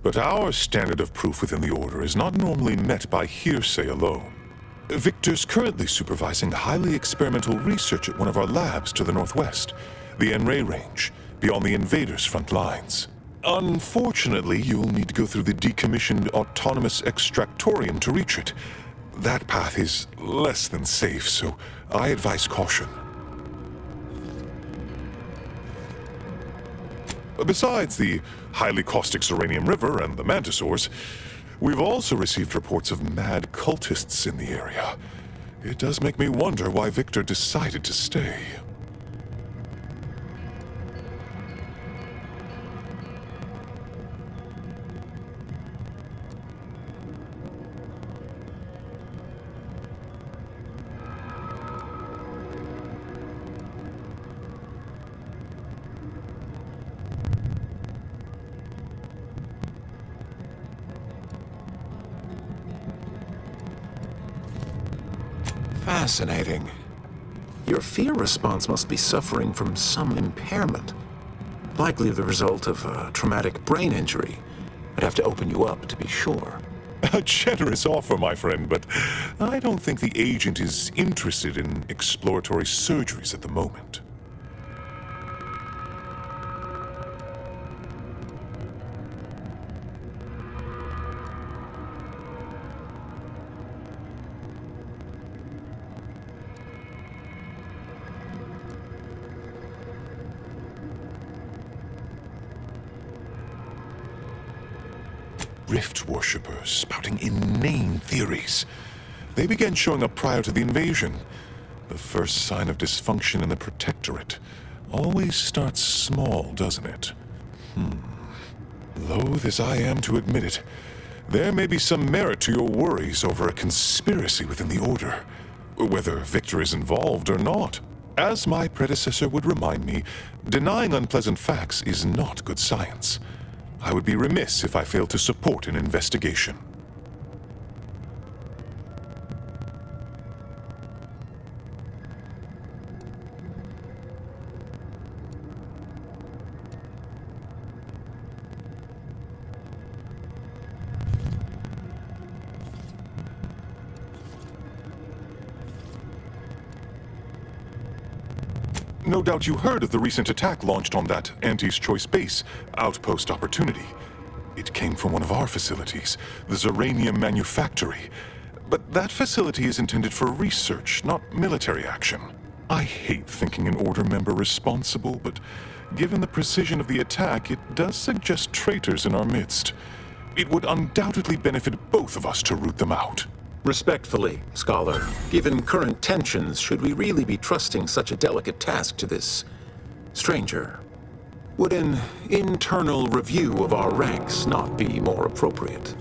Speaker 8: But our standard of proof within the Order is not normally met by hearsay alone. Victor's currently supervising highly experimental research at one of our labs to the northwest, the N-Ray Range, beyond the invaders' front lines. Unfortunately, you'll need to go through the decommissioned autonomous extractorium to reach it. That path is less than safe, so I advise caution. Besides the highly caustic Serenium River and the Mantisaurs, we've also received reports of mad cultists in the area. It does make me wonder why Victor decided to stay.
Speaker 7: Fascinating. Your fear response must be suffering from some impairment. Likely the result of a traumatic brain injury. I'd have to open you up to be sure.
Speaker 8: A generous offer, my friend, but I don't think the agent is interested in exploratory surgeries at the moment. Rift worshippers spouting inane theories. They began showing up prior to the invasion. The first sign of dysfunction in the Protectorate always starts small, doesn't it? Loath as I am to admit it, there may be some merit to your worries over a conspiracy within the Order, whether Victor is involved or not. As my predecessor would remind me, denying unpleasant facts is not good science. I would be remiss if I failed to support an investigation. No doubt you heard of the recent attack launched on that Anti's Choice base, Outpost Opportunity. It came from one of our facilities, the Zeranium Manufactory. But that facility is intended for research, not military action. I hate thinking an Order member responsible, but given the precision of the attack, it does suggest traitors in our midst. It would undoubtedly benefit both of us to root them out.
Speaker 7: Respectfully, Scholar, given current tensions, should we really be trusting such a delicate task to this stranger? Would an internal review of our ranks not be more appropriate?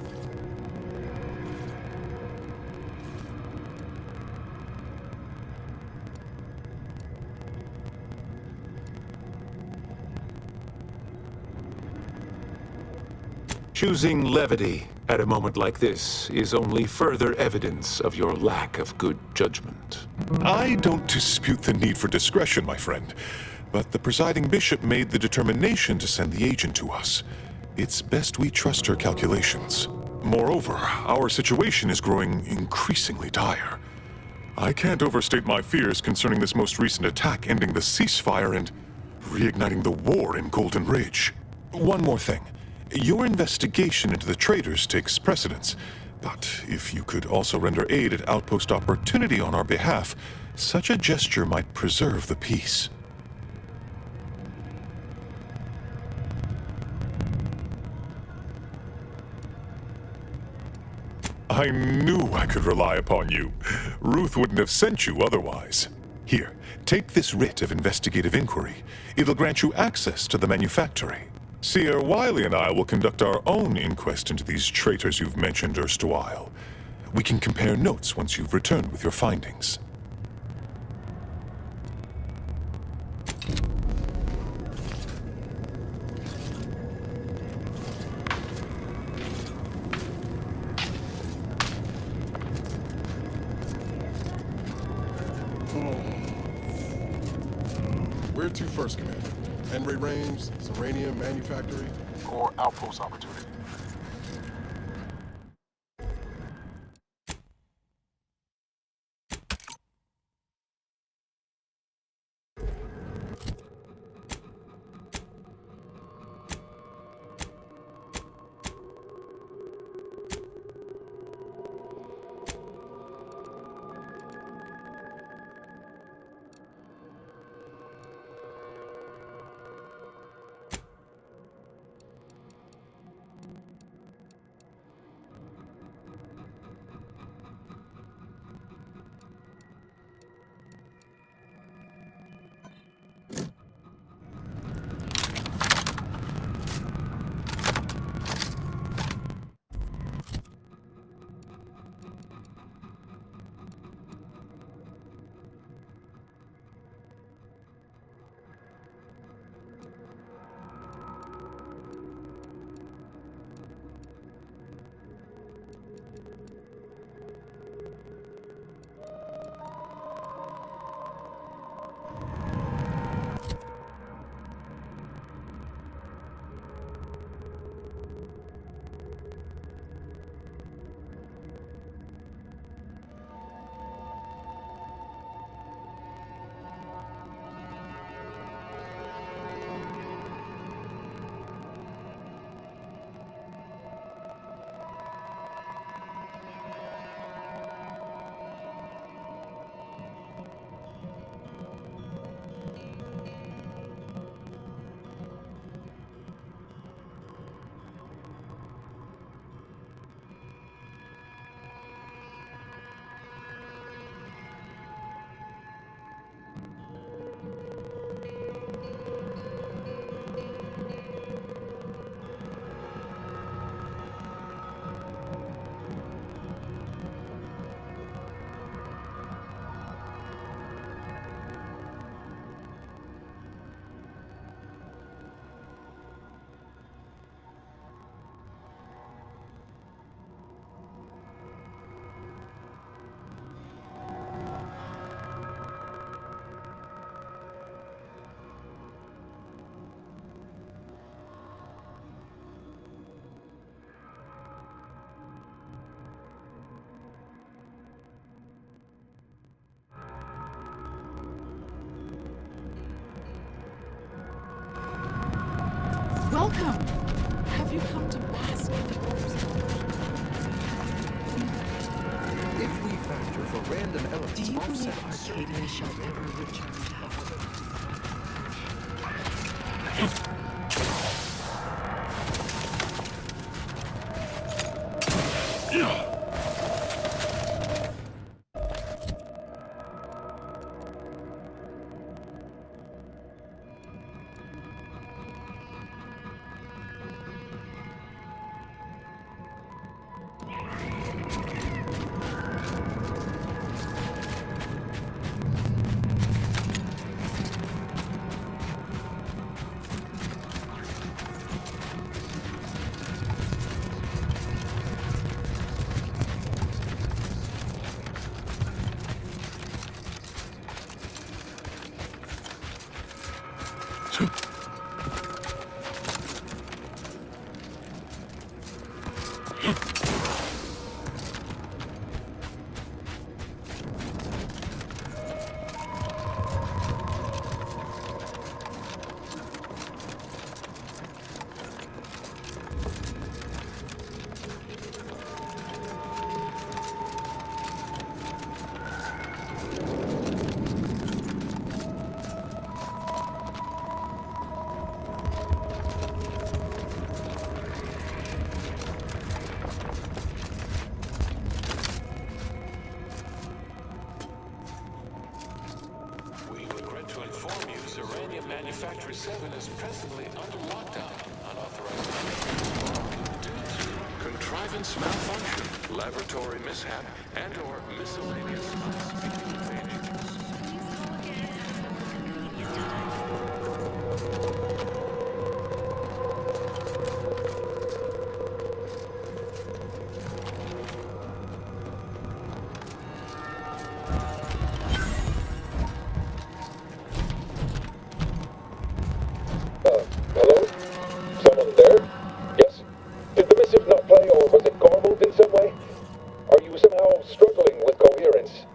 Speaker 7: Choosing levity at a moment like this is only further evidence of your lack of good judgment.
Speaker 8: I don't dispute the need for discretion, my friend, but the presiding bishop made the determination to send the agent to us. It's best we trust her calculations. Moreover, our situation is growing increasingly dire. I can't overstate my fears concerning this most recent attack ending the ceasefire and reigniting the war in Golden Ridge. One more thing. Your investigation into the traitors takes precedence, but if you could also render aid at Outpost Opportunity on our behalf, such a gesture might preserve the peace. I knew I could rely upon you. Ruth wouldn't have sent you otherwise. Here, take this writ of investigative inquiry. It'll grant you access to the manufactory. Seer Wiley and I will conduct our own inquest into these traitors you've mentioned erstwhile. We can compare notes once you've returned with your findings.
Speaker 6: Where to first, Commander? Henry Rames, Serenium Manufactory, or Outpost Opportunity?
Speaker 22: Welcome! Have you come to bask in the
Speaker 9: If we factor for random elements,
Speaker 4: Do you believe Arcadia shall ever return to power?
Speaker 7: Manufactory 7 is presently under lockdown. Unauthorized due to contrivance malfunction, laboratory mishap, and/or miscellaneous unspeakable failures.
Speaker 10: Hello? Someone there? Yes? Did the missive not play, or was it garbled in some way? Are you somehow struggling with coherence?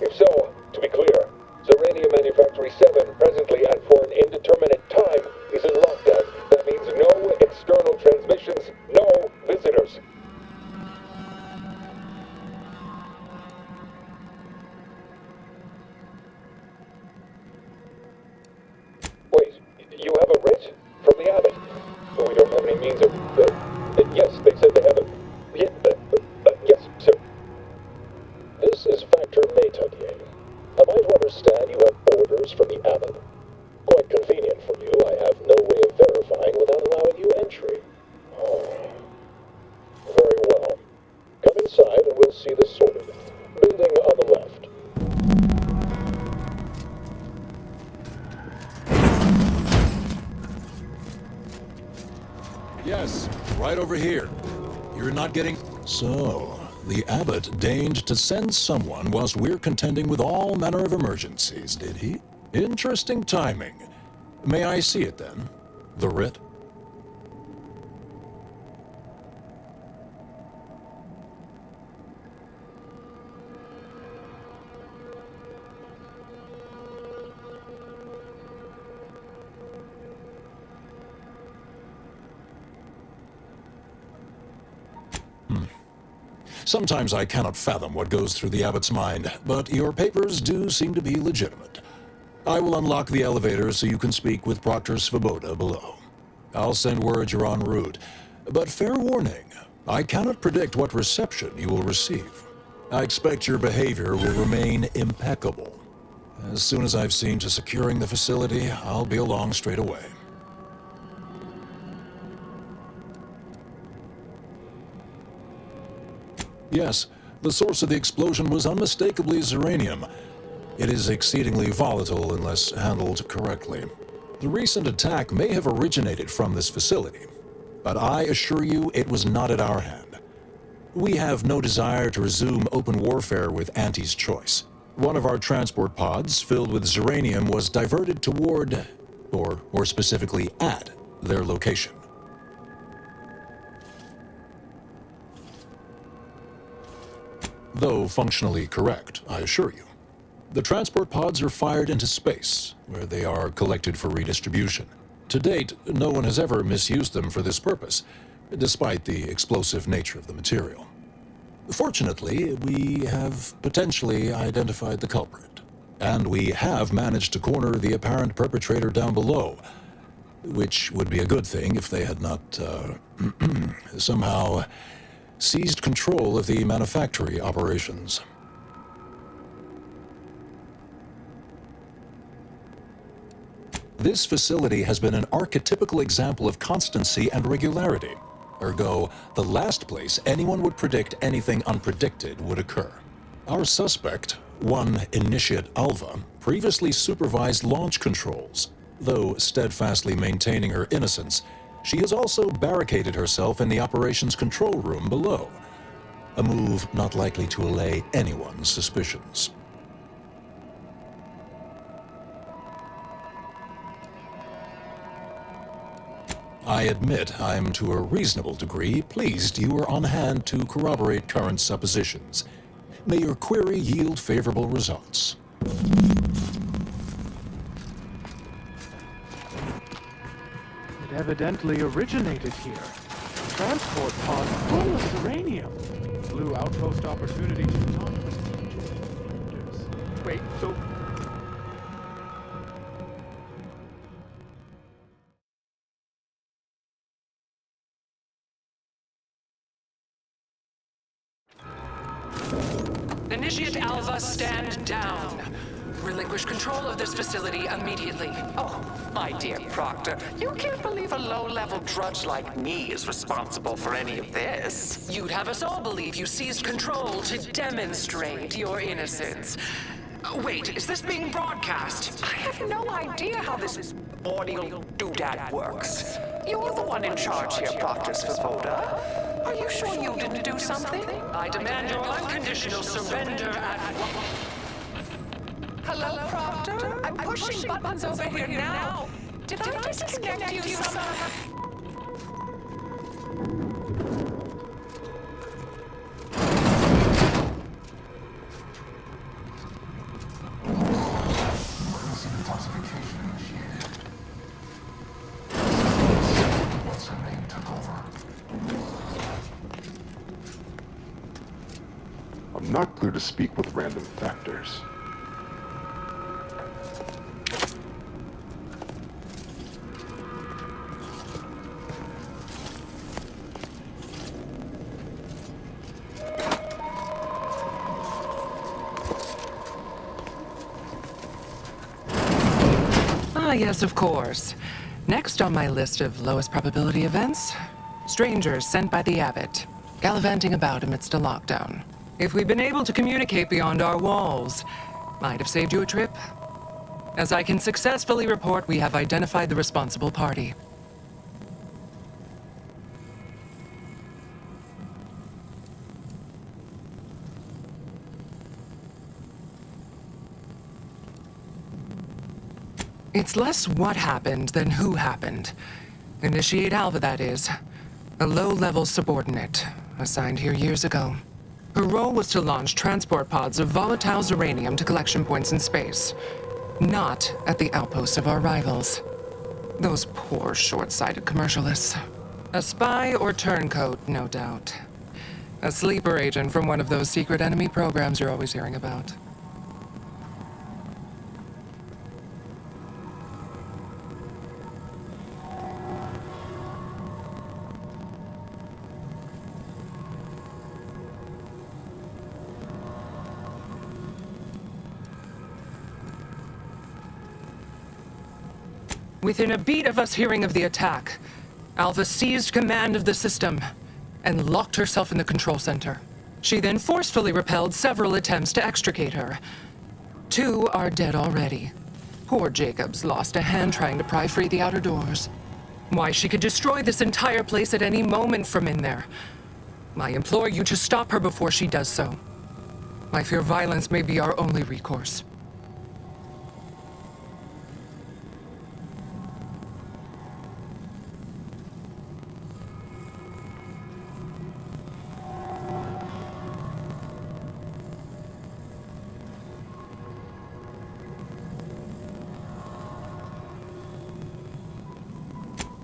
Speaker 10: If so, to be clear, Zerania Manufactory 7 presently and for an indeterminate time is in lockdown. That means no external transmissions, no visitors. Wait, you have a writ? From the abbot? We don't have any means of... yes, they said they have a... yes, sir. This is Factor Maytugier. Am I to understand you have orders from the abbot? Quite convenient for you. I have no way of verifying without allowing you entry. Oh. Very well. Come inside and we'll see this sorted. Building on the left.
Speaker 14: Yes, right over here. You're not getting... So, the abbot deigned to send someone whilst we're contending with all manner of emergencies, did he? Interesting timing. May I see it then? The writ? Sometimes I cannot fathom what goes through the abbot's mind, but your papers do seem to be legitimate. I will unlock the elevator so you can speak with Proctor Svoboda below. I'll send word you're en route, but fair warning, I cannot predict what reception you will receive. I expect your behavior will remain impeccable. As soon as I've seen to securing the facility, I'll be along straight away. Yes, the source of the explosion was unmistakably zeranium. It is exceedingly volatile unless handled correctly. The recent attack may have originated from this facility, but I assure you it was not at our hand. We have no desire to resume open warfare with Auntie's choice. One of our transport pods filled with zeranium was diverted toward, or more specifically at, their location. Though functionally correct, I assure you. The transport pods are fired into space, where they are collected for redistribution. To date, no one has ever misused them for this purpose, despite the explosive nature of the material. Fortunately, we have potentially identified the culprit, and we have managed to corner the apparent perpetrator down below, which would be a good thing if they had not, somehow seized control of the manufactory operations. This facility has been an archetypical example of constancy and regularity. Ergo, the last place anyone would predict anything unpredicted would occur. Our suspect, one Initiate Alva, previously supervised launch controls. Though steadfastly maintaining her innocence, she has also barricaded herself in the operations control room below. A move not likely to allay anyone's suspicions. I admit I'm to a reasonable degree pleased you are on hand to corroborate current suppositions. May your query yield favorable results.
Speaker 23: It evidently originated here. Transport pod full of uranium. Blue outpost opportunity to not... Wait, so...
Speaker 24: Initiate Alpha, stand down.
Speaker 13: Relinquish control of this facility immediately.
Speaker 15: Oh, my dear Proctor, you can't believe a low-level drudge like me is responsible for any of this.
Speaker 13: You'd have us all believe you seized control to demonstrate your innocence. Wait, is this being broadcast?
Speaker 15: I have no idea how this audio doodad works. You're the one in charge here, Proctor Svoboda. Are you sure you didn't do something?
Speaker 13: I demand your unconditional surrender at...
Speaker 15: Hello, Proctor? I'm pushing buttons over here now. Did I disconnect you somehow?
Speaker 16: I'm not clear to speak with random factors.
Speaker 13: Yes, of course. Next on my list of lowest probability events, strangers sent by the Abbot, gallivanting about amidst a lockdown. If we'd been able to communicate beyond our walls, might have saved you a trip. As I can successfully report, we have identified the responsible party. It's less what happened than who happened. Initiate Alpha, that is. A low-level subordinate, assigned here years ago. Her role was to launch transport pods of volatile uranium to collection points in space. Not at the outposts of our rivals. Those poor, short-sighted commercialists. A spy or turncoat, no doubt. A sleeper agent from one of those secret enemy programs you're always hearing about. Within a beat of us hearing of the attack, Alpha seized command of the system and locked herself in the control center. She then forcefully repelled several attempts to extricate her. 2 are dead already. Poor Jacobs lost a hand trying to pry free the outer doors. Why, she could destroy this entire place at any moment from in there. I implore you to stop her before she does so. I fear violence may be our only recourse.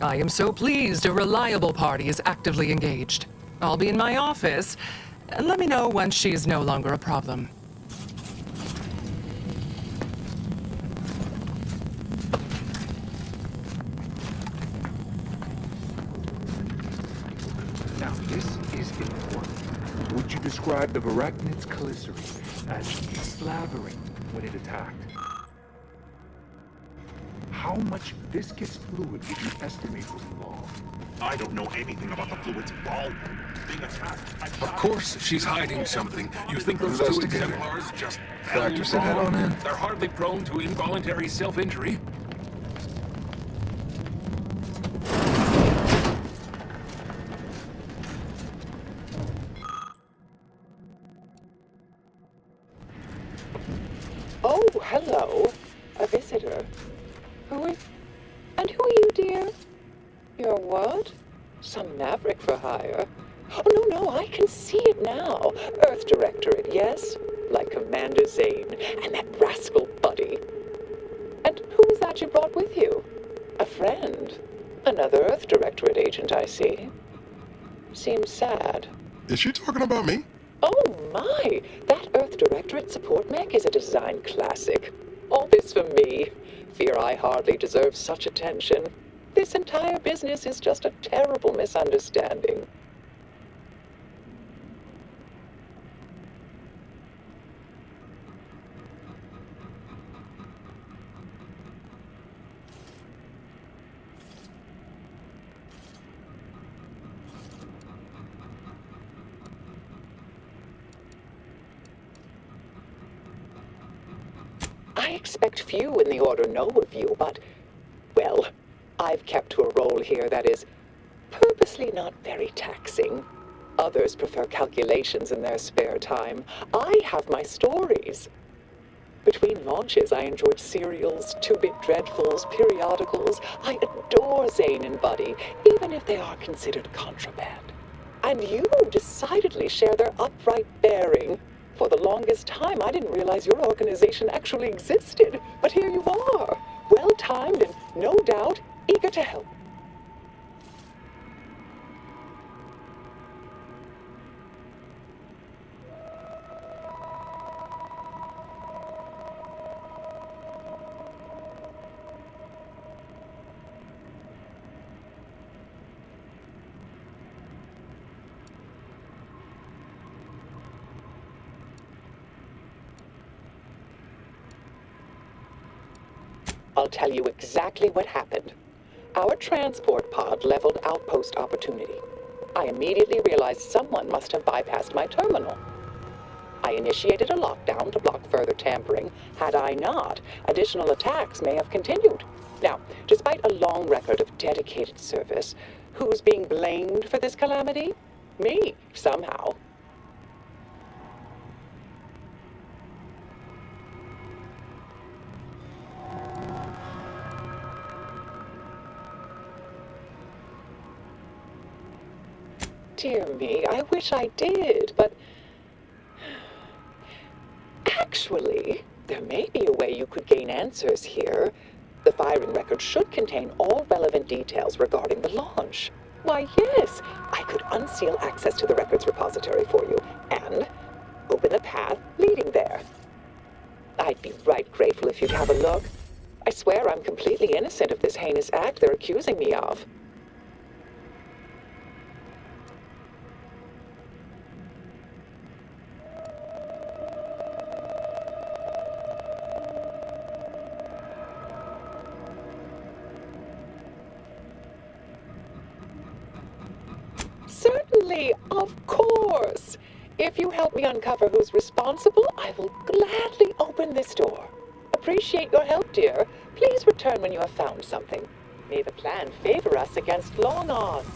Speaker 13: I am so pleased a reliable party is actively engaged. I'll be in my office. Let me know once she is no longer a problem.
Speaker 18: Now, this is important. Would you describe the Varachnid's glycerin as slavering when it attacked? How much viscous fluid would you estimate was involved?
Speaker 8: I don't know anything about the fluid's volume. Being attacked.
Speaker 24: Of course, she's hiding something. You think those 2 exemplars just
Speaker 14: Factor said head on in.
Speaker 24: They're hardly prone to involuntary self-injury.
Speaker 25: Oh, hello. A visitor. Who are you, dear? You're what? Some maverick for hire. Oh, no, I can see it now. Earth Directorate, yes? Like Commander Zane and that rascal Buddy. And who is that you brought with you? A friend. Another Earth Directorate agent, I see. Seems sad.
Speaker 6: Is she talking about me?
Speaker 25: Oh, my. That Earth Directorate support mech is a design classic. All this for me. Fear I hardly deserve such attention. This entire business is just a terrible misunderstanding. I expect few in the Order know of you, but, well, I've kept to a role here that is purposely not very taxing. Others prefer calculations in their spare time. I have my stories. Between launches, I enjoyed serials, two-bit dreadfuls, periodicals. I adore Zane and Buddy, even if they are considered contraband. And you decidedly share their upright bearing. For the longest time, I didn't realize your organization actually existed. But here you are, well-timed and, no doubt, eager to help. I'll tell you exactly what happened. Our transport pod leveled outpost opportunity. I immediately realized someone must have bypassed my terminal. I initiated a lockdown to block further tampering. Had I not, additional attacks may have continued. Now, despite a long record of dedicated service, who's being blamed for this calamity? Me, somehow. Dear me, I wish I did, but... Actually, there may be a way you could gain answers here. The firing record should contain all relevant details regarding the launch. Why, yes, I could unseal access to the records repository for you, and open the path leading there. I'd be right grateful if you'd have a look. I swear I'm completely innocent of this heinous act they're accusing me of. Certainly, of course. If you help me uncover who's responsible, I will gladly open this door. Appreciate your help, dear. Please return when you have found something. May the plan favor us against long odds.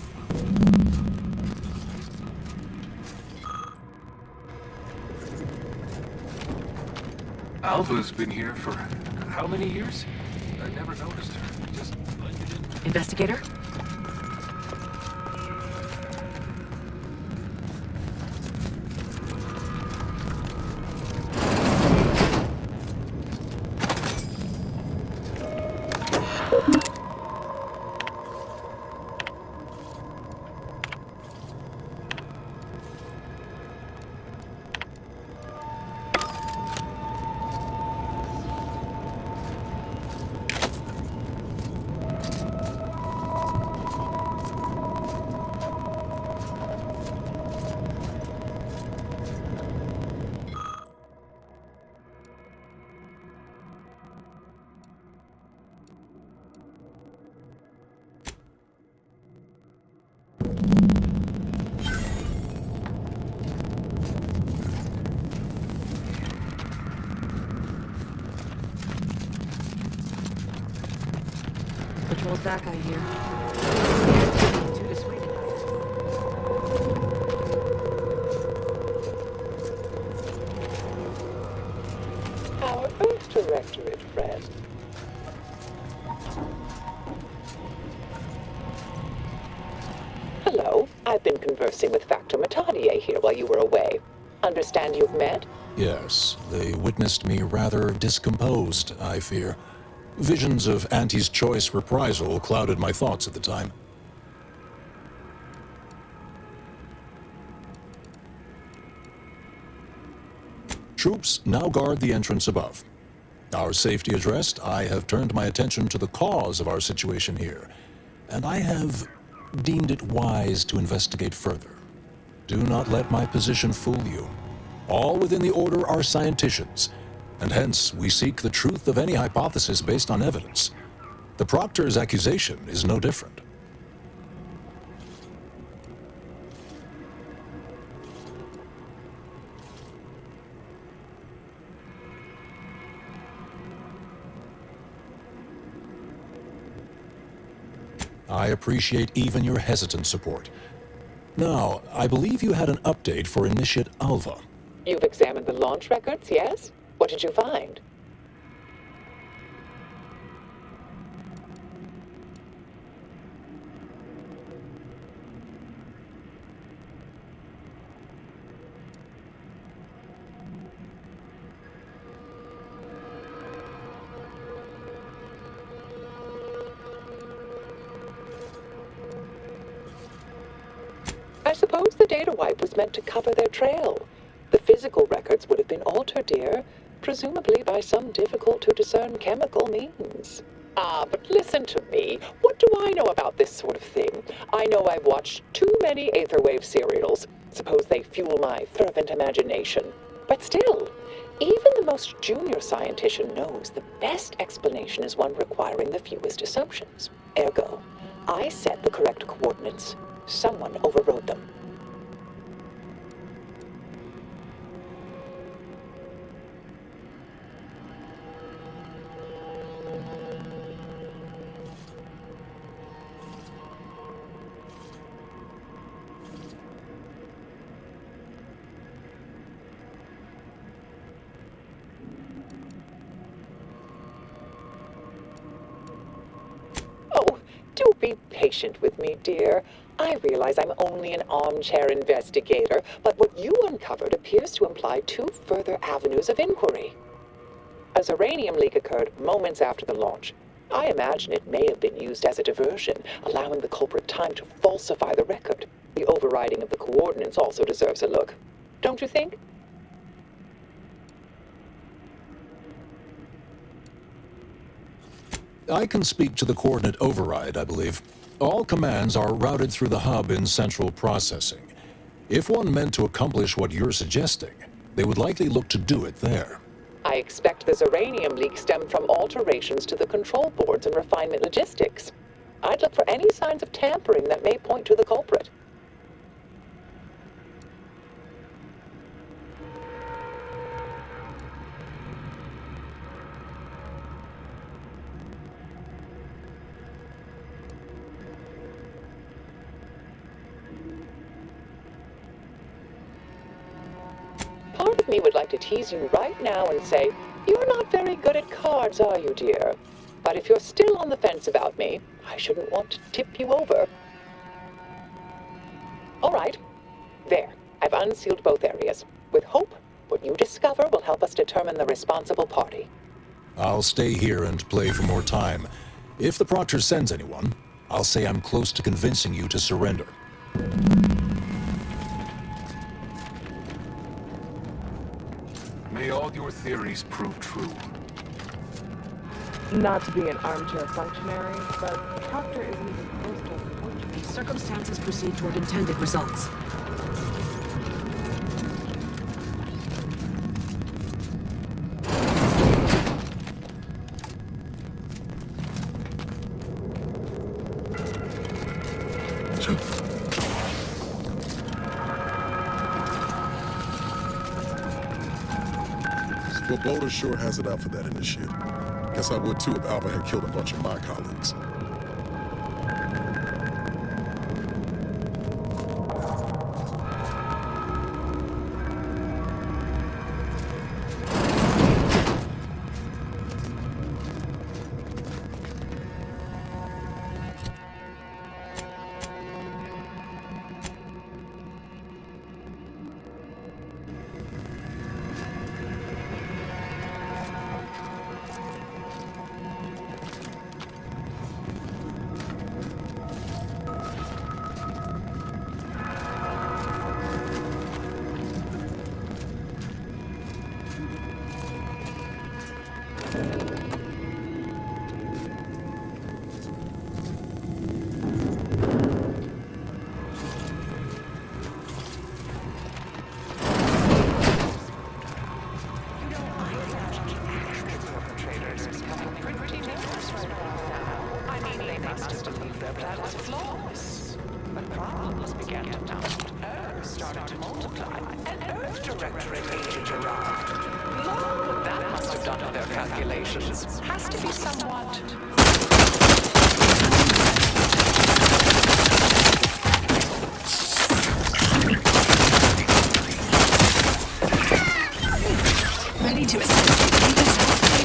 Speaker 24: Alpha's been here for how many years? I never noticed her. Just blended in.
Speaker 5: Investigator? Patrol's back, I hear. Too discreet.
Speaker 25: Our Earth Directorate friend. Hello. I've been conversing with Factor Matadier here while you were away. Understand you've met?
Speaker 14: Yes, they witnessed me rather discomposed, I fear. Visions of Auntie's choice reprisal clouded my thoughts at the time. Troops now guard the entrance above. Our safety addressed, I have turned my attention to the cause of our situation here, and I have deemed it wise to investigate further. Do not let my position fool you. All within the Order are scienticians, and hence we seek the truth of any hypothesis based on evidence. The Proctor's accusation is no different. I appreciate even your hesitant support. Now, I believe you had an update for Initiate Alva.
Speaker 25: You've examined the launch records, yes? What did you find? I suppose the data wipe was meant to cover their trail. The physical records would have been altered, dear, presumably by some difficult-to-discern chemical means. Ah, but listen to me. What do I know about this sort of thing? I know I've watched too many Aetherwave serials. Suppose they fuel my fervent imagination. But still, even the most junior scientician knows the best explanation is one requiring the fewest assumptions. Ergo, I set the correct coordinates. Someone overrode them. Oh, do be patient with me, dear. I realize I'm only an armchair investigator, but what you uncovered appears to imply two further avenues of inquiry. A uranium leak occurred moments after the launch. I imagine it may have been used as a diversion, allowing the culprit time to falsify the record. The overriding of the coordinates also deserves a look. Don't you think?
Speaker 14: I can speak to the coordinate override, I believe. All commands are routed through the hub in central processing. If one meant to accomplish what you're suggesting, they would likely look to do it there.
Speaker 25: I expect the uranium leak stemmed from alterations to the control boards and refinement logistics. I'd look for any signs of tampering that may point to the culprit. Part of me would like to tease you right now and say, you're not very good at cards, are you, dear? But if you're still on the fence about me, I shouldn't want to tip you over. All right. There. I've unsealed both areas. With hope, what you discover will help us determine the responsible party.
Speaker 14: I'll stay here and play for more time. If the Proctor sends anyone, I'll say I'm close to convincing you to surrender.
Speaker 18: May all your theories prove true.
Speaker 1: Not to be an armchair functionary, but Proctor isn't even close to unfortunate.
Speaker 17: Circumstances proceed toward intended results.
Speaker 6: Well, Boulder sure has it out for that initiate. Guess I would too if Alpha had killed a bunch of my colleagues.
Speaker 15: Has to be somewhat
Speaker 4: Ready to assist. Agents out, please.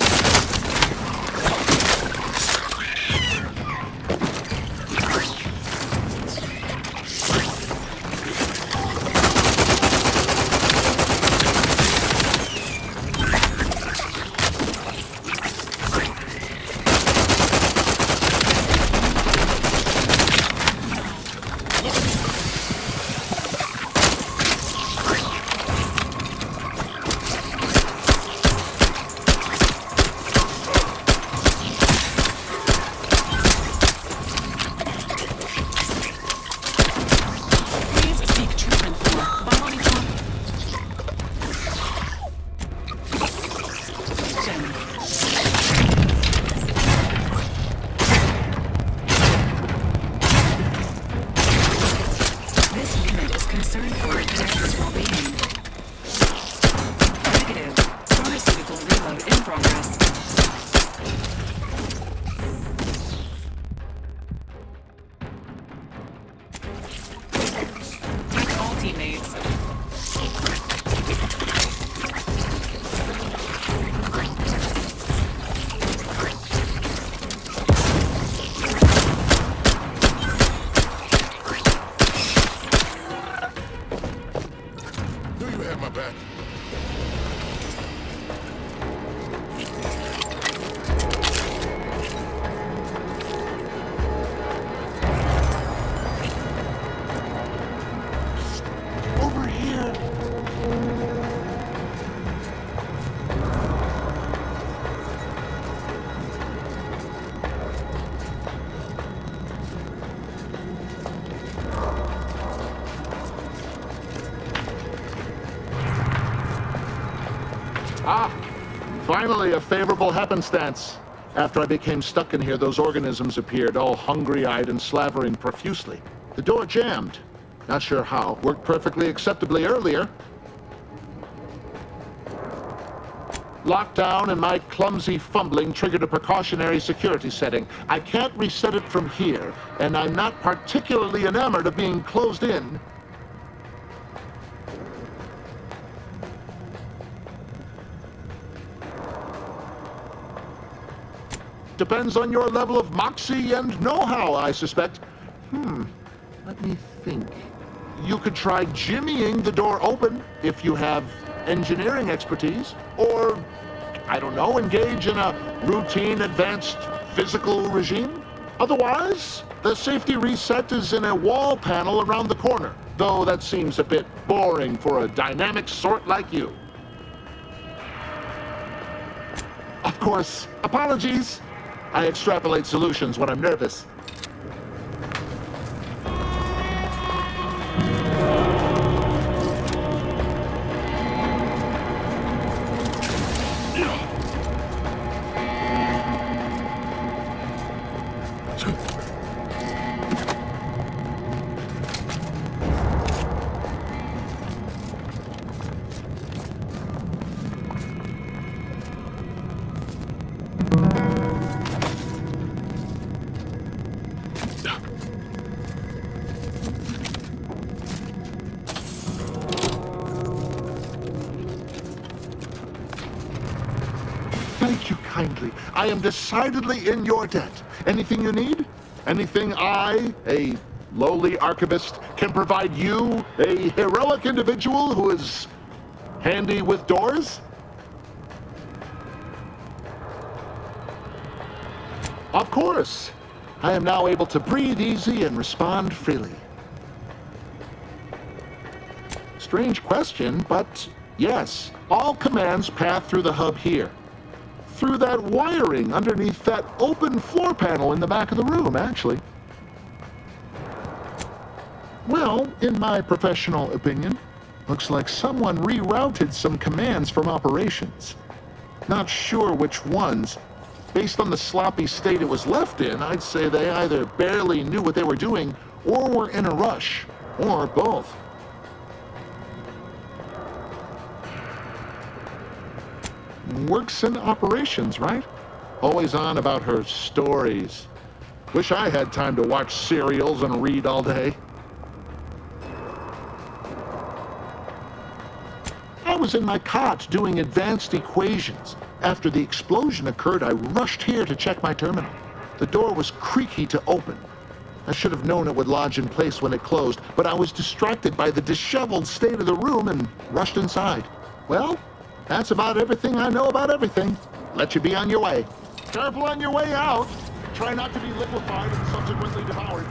Speaker 11: Finally, a favorable happenstance. After I became stuck in here, those organisms appeared, all hungry-eyed and slavering profusely. The door jammed. Not sure how. Worked perfectly acceptably earlier. Lockdown and my clumsy fumbling triggered a precautionary security setting. I can't reset it from here, and I'm not particularly enamored of being closed in. Depends on your level of moxie and know-how, I suspect. Let me think. You could try jimmying the door open if you have engineering expertise, or, I don't know, engage in a routine advanced physical regime. Otherwise, the safety reset is in a wall panel around the corner, though that seems a bit boring for a dynamic sort like you. Of course, apologies. I extrapolate solutions when I'm nervous. Thank you kindly. I am decidedly in your debt. Anything you need? Anything I, a lowly archivist, can provide you, a heroic individual who is handy with doors? Of course. I am now able to breathe easy and respond freely. Strange question, but yes, all commands pass through the hub here. Through that wiring underneath that open floor panel in the back of the room, actually. Well, in my professional opinion, looks like someone rerouted some commands from operations. Not sure which ones. Based on the sloppy state it was left in, I'd say they either barely knew what they were doing or were in a rush, or both. Works in operations, right? Always on about her stories. Wish I had time to watch serials and read all day. I was was in my cot doing advanced equations. After the explosion occurred, I rushed here to check my terminal. The door was creaky to open. I should have known it would lodge in place when it closed, but I was distracted by the disheveled state of the room and rushed inside. Well, that's about everything I know about everything. Let you be on your way. Careful on your way out. Try not to be liquefied and subsequently devoured.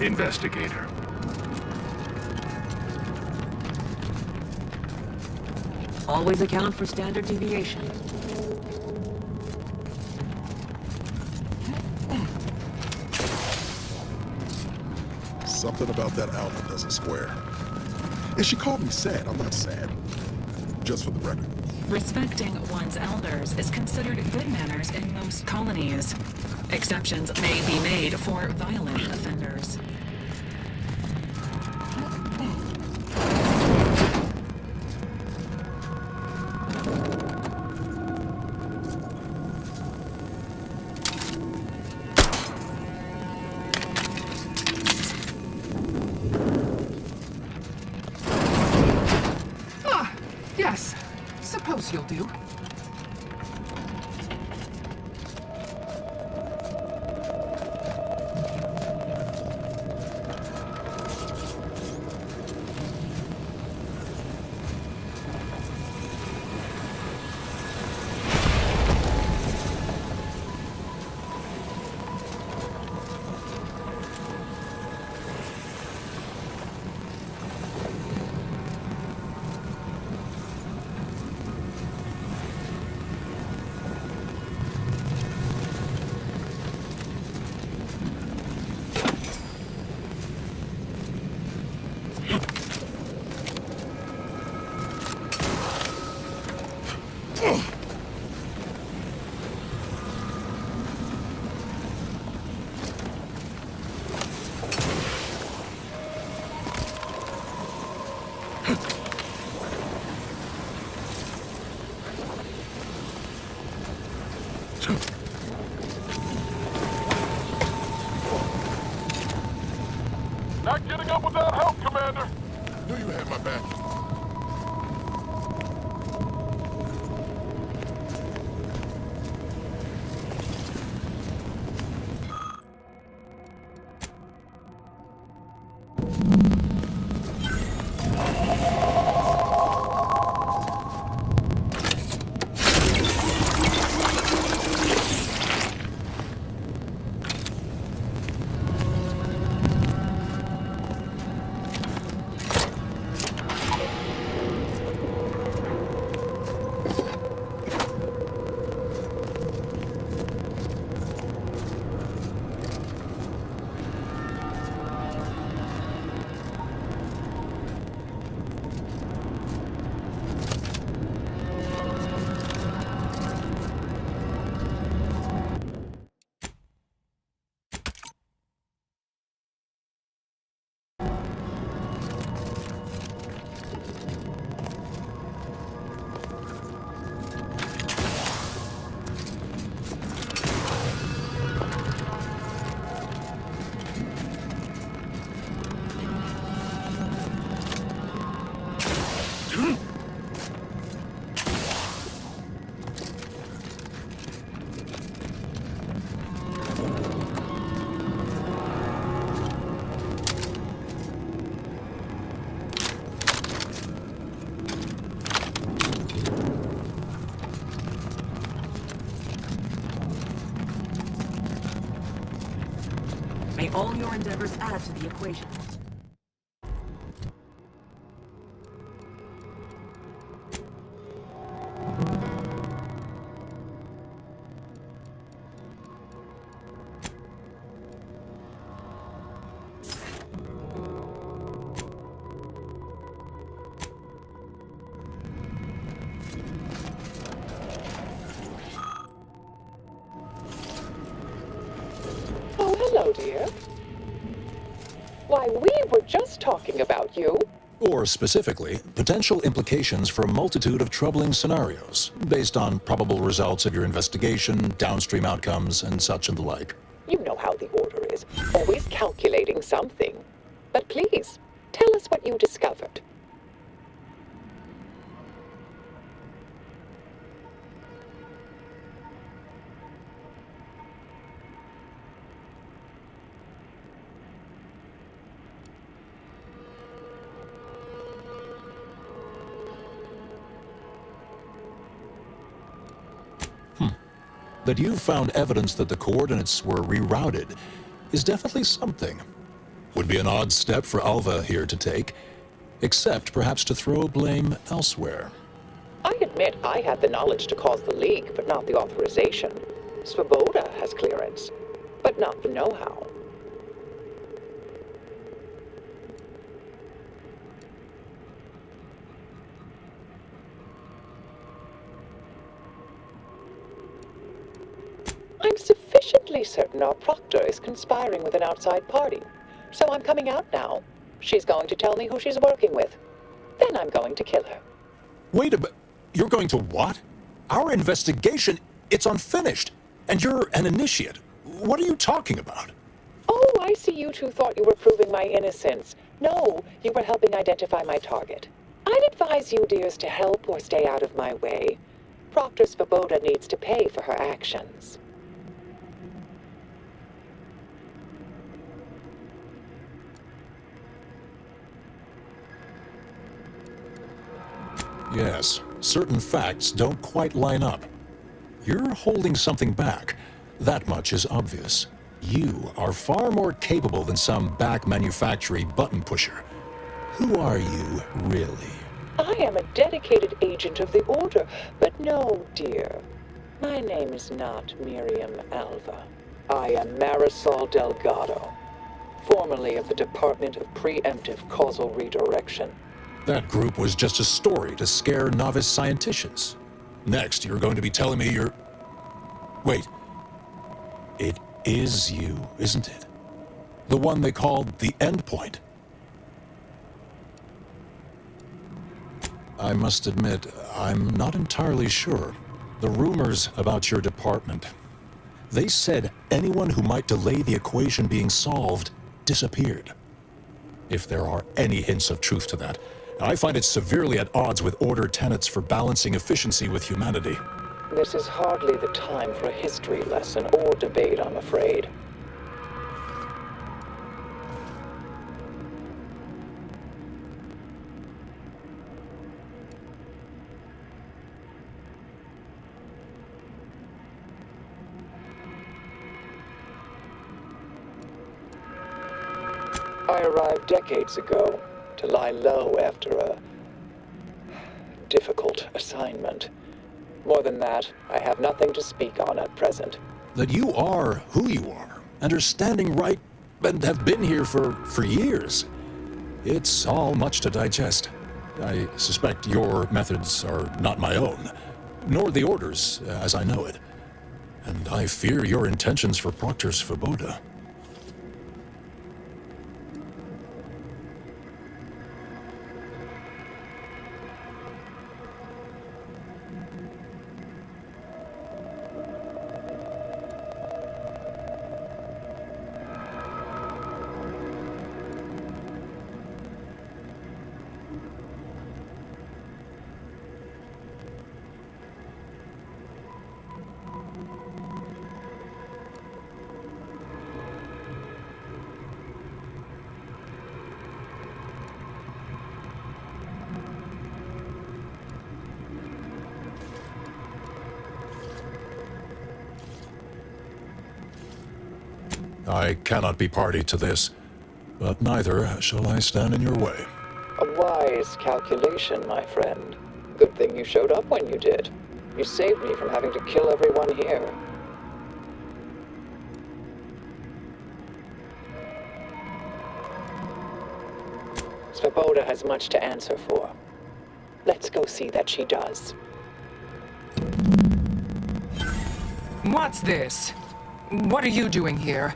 Speaker 8: Investigator.
Speaker 17: Always account for standard deviation.
Speaker 6: Something about that Alpha doesn't square. And she called me sad. I'm not sad. Just for the record.
Speaker 4: Respecting one's elders is considered good manners in most colonies. Exceptions may be made for violent offenders.
Speaker 13: Yes. Suppose you'll do.
Speaker 16: Not getting up without help, Commander.
Speaker 6: Knew you had my back.
Speaker 17: May all your endeavors add to the equation.
Speaker 25: Oh, hello, dear. Why, we were just talking about you.
Speaker 14: Or specifically, potential implications for a multitude of troubling scenarios, based on probable results of your investigation, downstream outcomes, and such and the like.
Speaker 25: You know how the Order is, always calculating something. But please, tell us what you discovered.
Speaker 14: That you found evidence that the coordinates were rerouted is definitely something. Would be an odd step for Alva here to take, except perhaps to throw blame elsewhere.
Speaker 25: I admit I had the knowledge to cause the leak, but not the authorization. Svoboda has clearance, but not the know-how. I'm sufficiently certain our proctor is conspiring with an outside party, so I'm coming out now. She's going to tell me who she's working with. Then I'm going to kill her.
Speaker 14: Wait a minute. You're going to what? Our investigation, it's unfinished. And you're an initiate. What are you talking about?
Speaker 25: Oh, I see you two thought you were proving my innocence. No, you were helping identify my target. I'd advise you, dears, to help or stay out of my way. Proctor Svoboda needs to pay for her actions.
Speaker 14: Yes, certain facts don't quite line up. You're holding something back. That much is obvious. You are far more capable than some back manufactory button pusher. Who are you, really?
Speaker 25: I am a dedicated agent of the Order, but no, dear. My name is not Miriam Alva. I am Marisol Delgado, formerly of the Department of Preemptive Causal Redirection.
Speaker 14: That group was just a story to scare novice scienticians. Next, you're going to be telling me you're... Wait. It is you, isn't it? The one they called the Endpoint. I must admit, I'm not entirely sure. The rumors about your department. They said anyone who might delay the equation being solved disappeared. If there are any hints of truth to that, I find it severely at odds with Order tenets for balancing efficiency with humanity.
Speaker 25: This is hardly the time for a history lesson or debate, I'm afraid. I arrived decades ago to lie low after a difficult assignment. More than that, I have nothing to speak on at present.
Speaker 14: That you are who you are, and are standing right, and have been here for years. It's all much to digest. I suspect your methods are not my own, nor the Order's, as I know it. And I fear your intentions for Proctor Svoboda. I cannot be party to this, but neither shall I stand in your way.
Speaker 25: A wise calculation, my friend. Good thing you showed up when you did. You saved me from having to kill everyone here. Svoboda has much to answer for. Let's go see that she does.
Speaker 13: What's this? What are you doing here?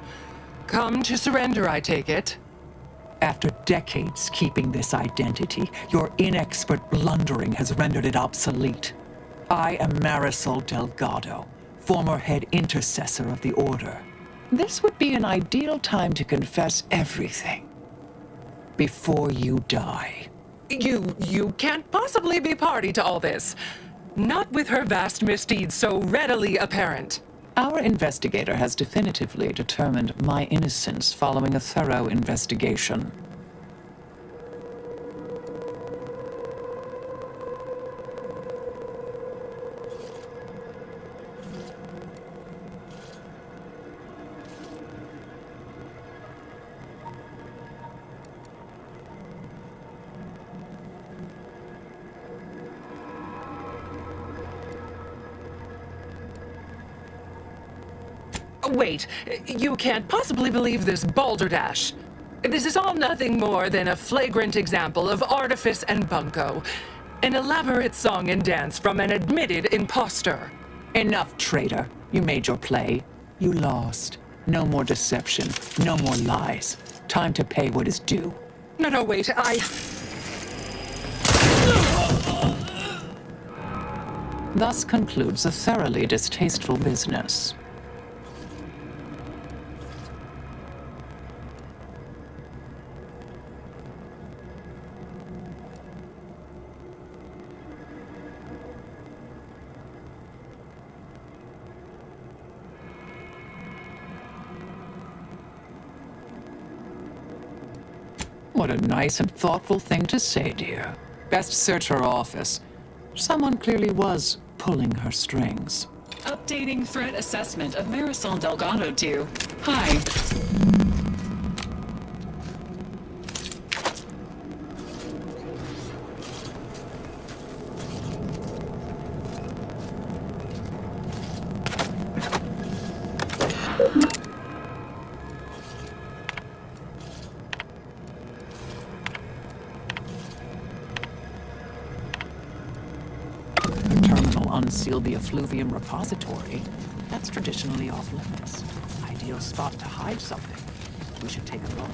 Speaker 13: Come to surrender, I take it?
Speaker 2: After decades keeping this identity, your inexpert blundering has rendered it obsolete. I am Marisol Delgado, former head intercessor of the Order. This would be an ideal time to confess everything. Before you die.
Speaker 13: You can't possibly be party to all this. Not with her vast misdeeds so readily apparent.
Speaker 2: Our investigator has definitively determined my innocence following a thorough investigation.
Speaker 13: Wait, you can't possibly believe this balderdash. This is all nothing more than a flagrant example of artifice and bunco. An elaborate song and dance from an admitted imposter.
Speaker 2: Enough, traitor. You made your play. You lost. No more deception. No more lies. Time to pay what is due.
Speaker 13: No, wait,
Speaker 2: Thus concludes a thoroughly distasteful business. What a nice and thoughtful thing to say, dear. Best search her office. Someone clearly was pulling her strings.
Speaker 4: Updating threat assessment of Marisol Delgado to Hi.
Speaker 2: Unseal the effluvium repository. That's traditionally off limits. Ideal spot to hide something. We should take a look.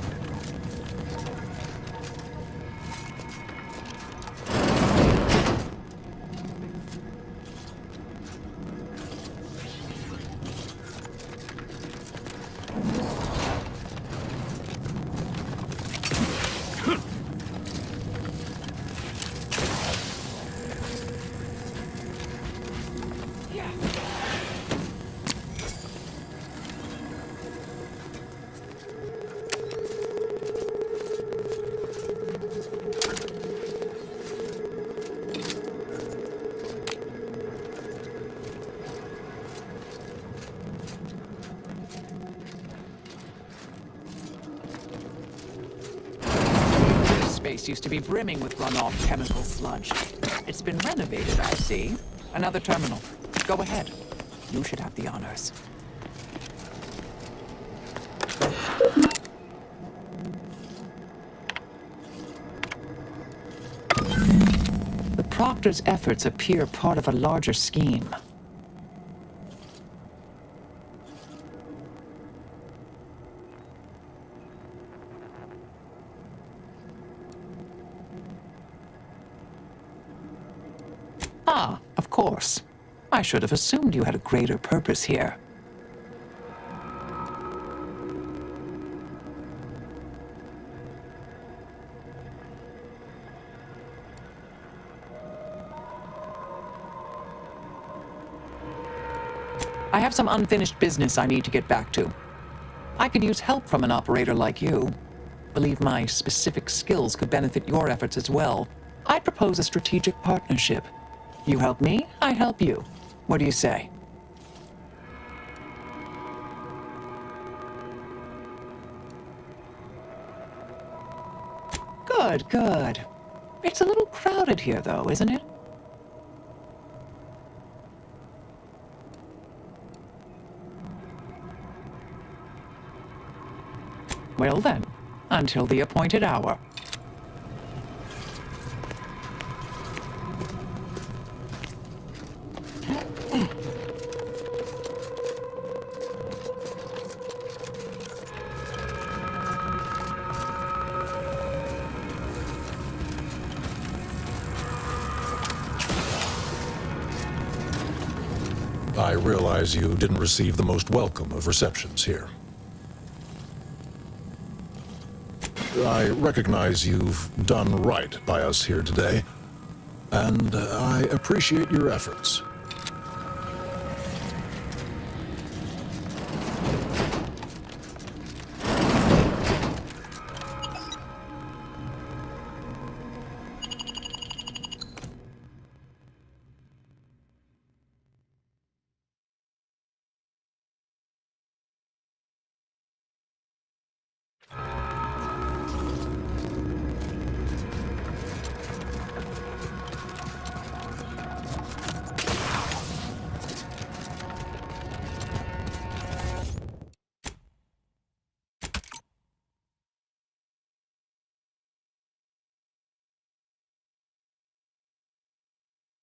Speaker 2: Space used to be brimming with runoff chemical sludge. It's been renovated, I see. Another terminal. Go ahead. You should have the honors. The Proctor's efforts appear part of a larger scheme. Ah, of course. I should have assumed you had a greater purpose here. I have some unfinished business I need to get back to. I could use help from an operator like you. Believe my specific skills could benefit your efforts as well. I'd propose a strategic partnership. You help me, I help you. What do you say? Good, good. It's a little crowded here, though, isn't it? Well then, until the appointed hour.
Speaker 14: I realize you didn't receive the most welcome of receptions here. I recognize you've done right by us here today, and I appreciate your efforts.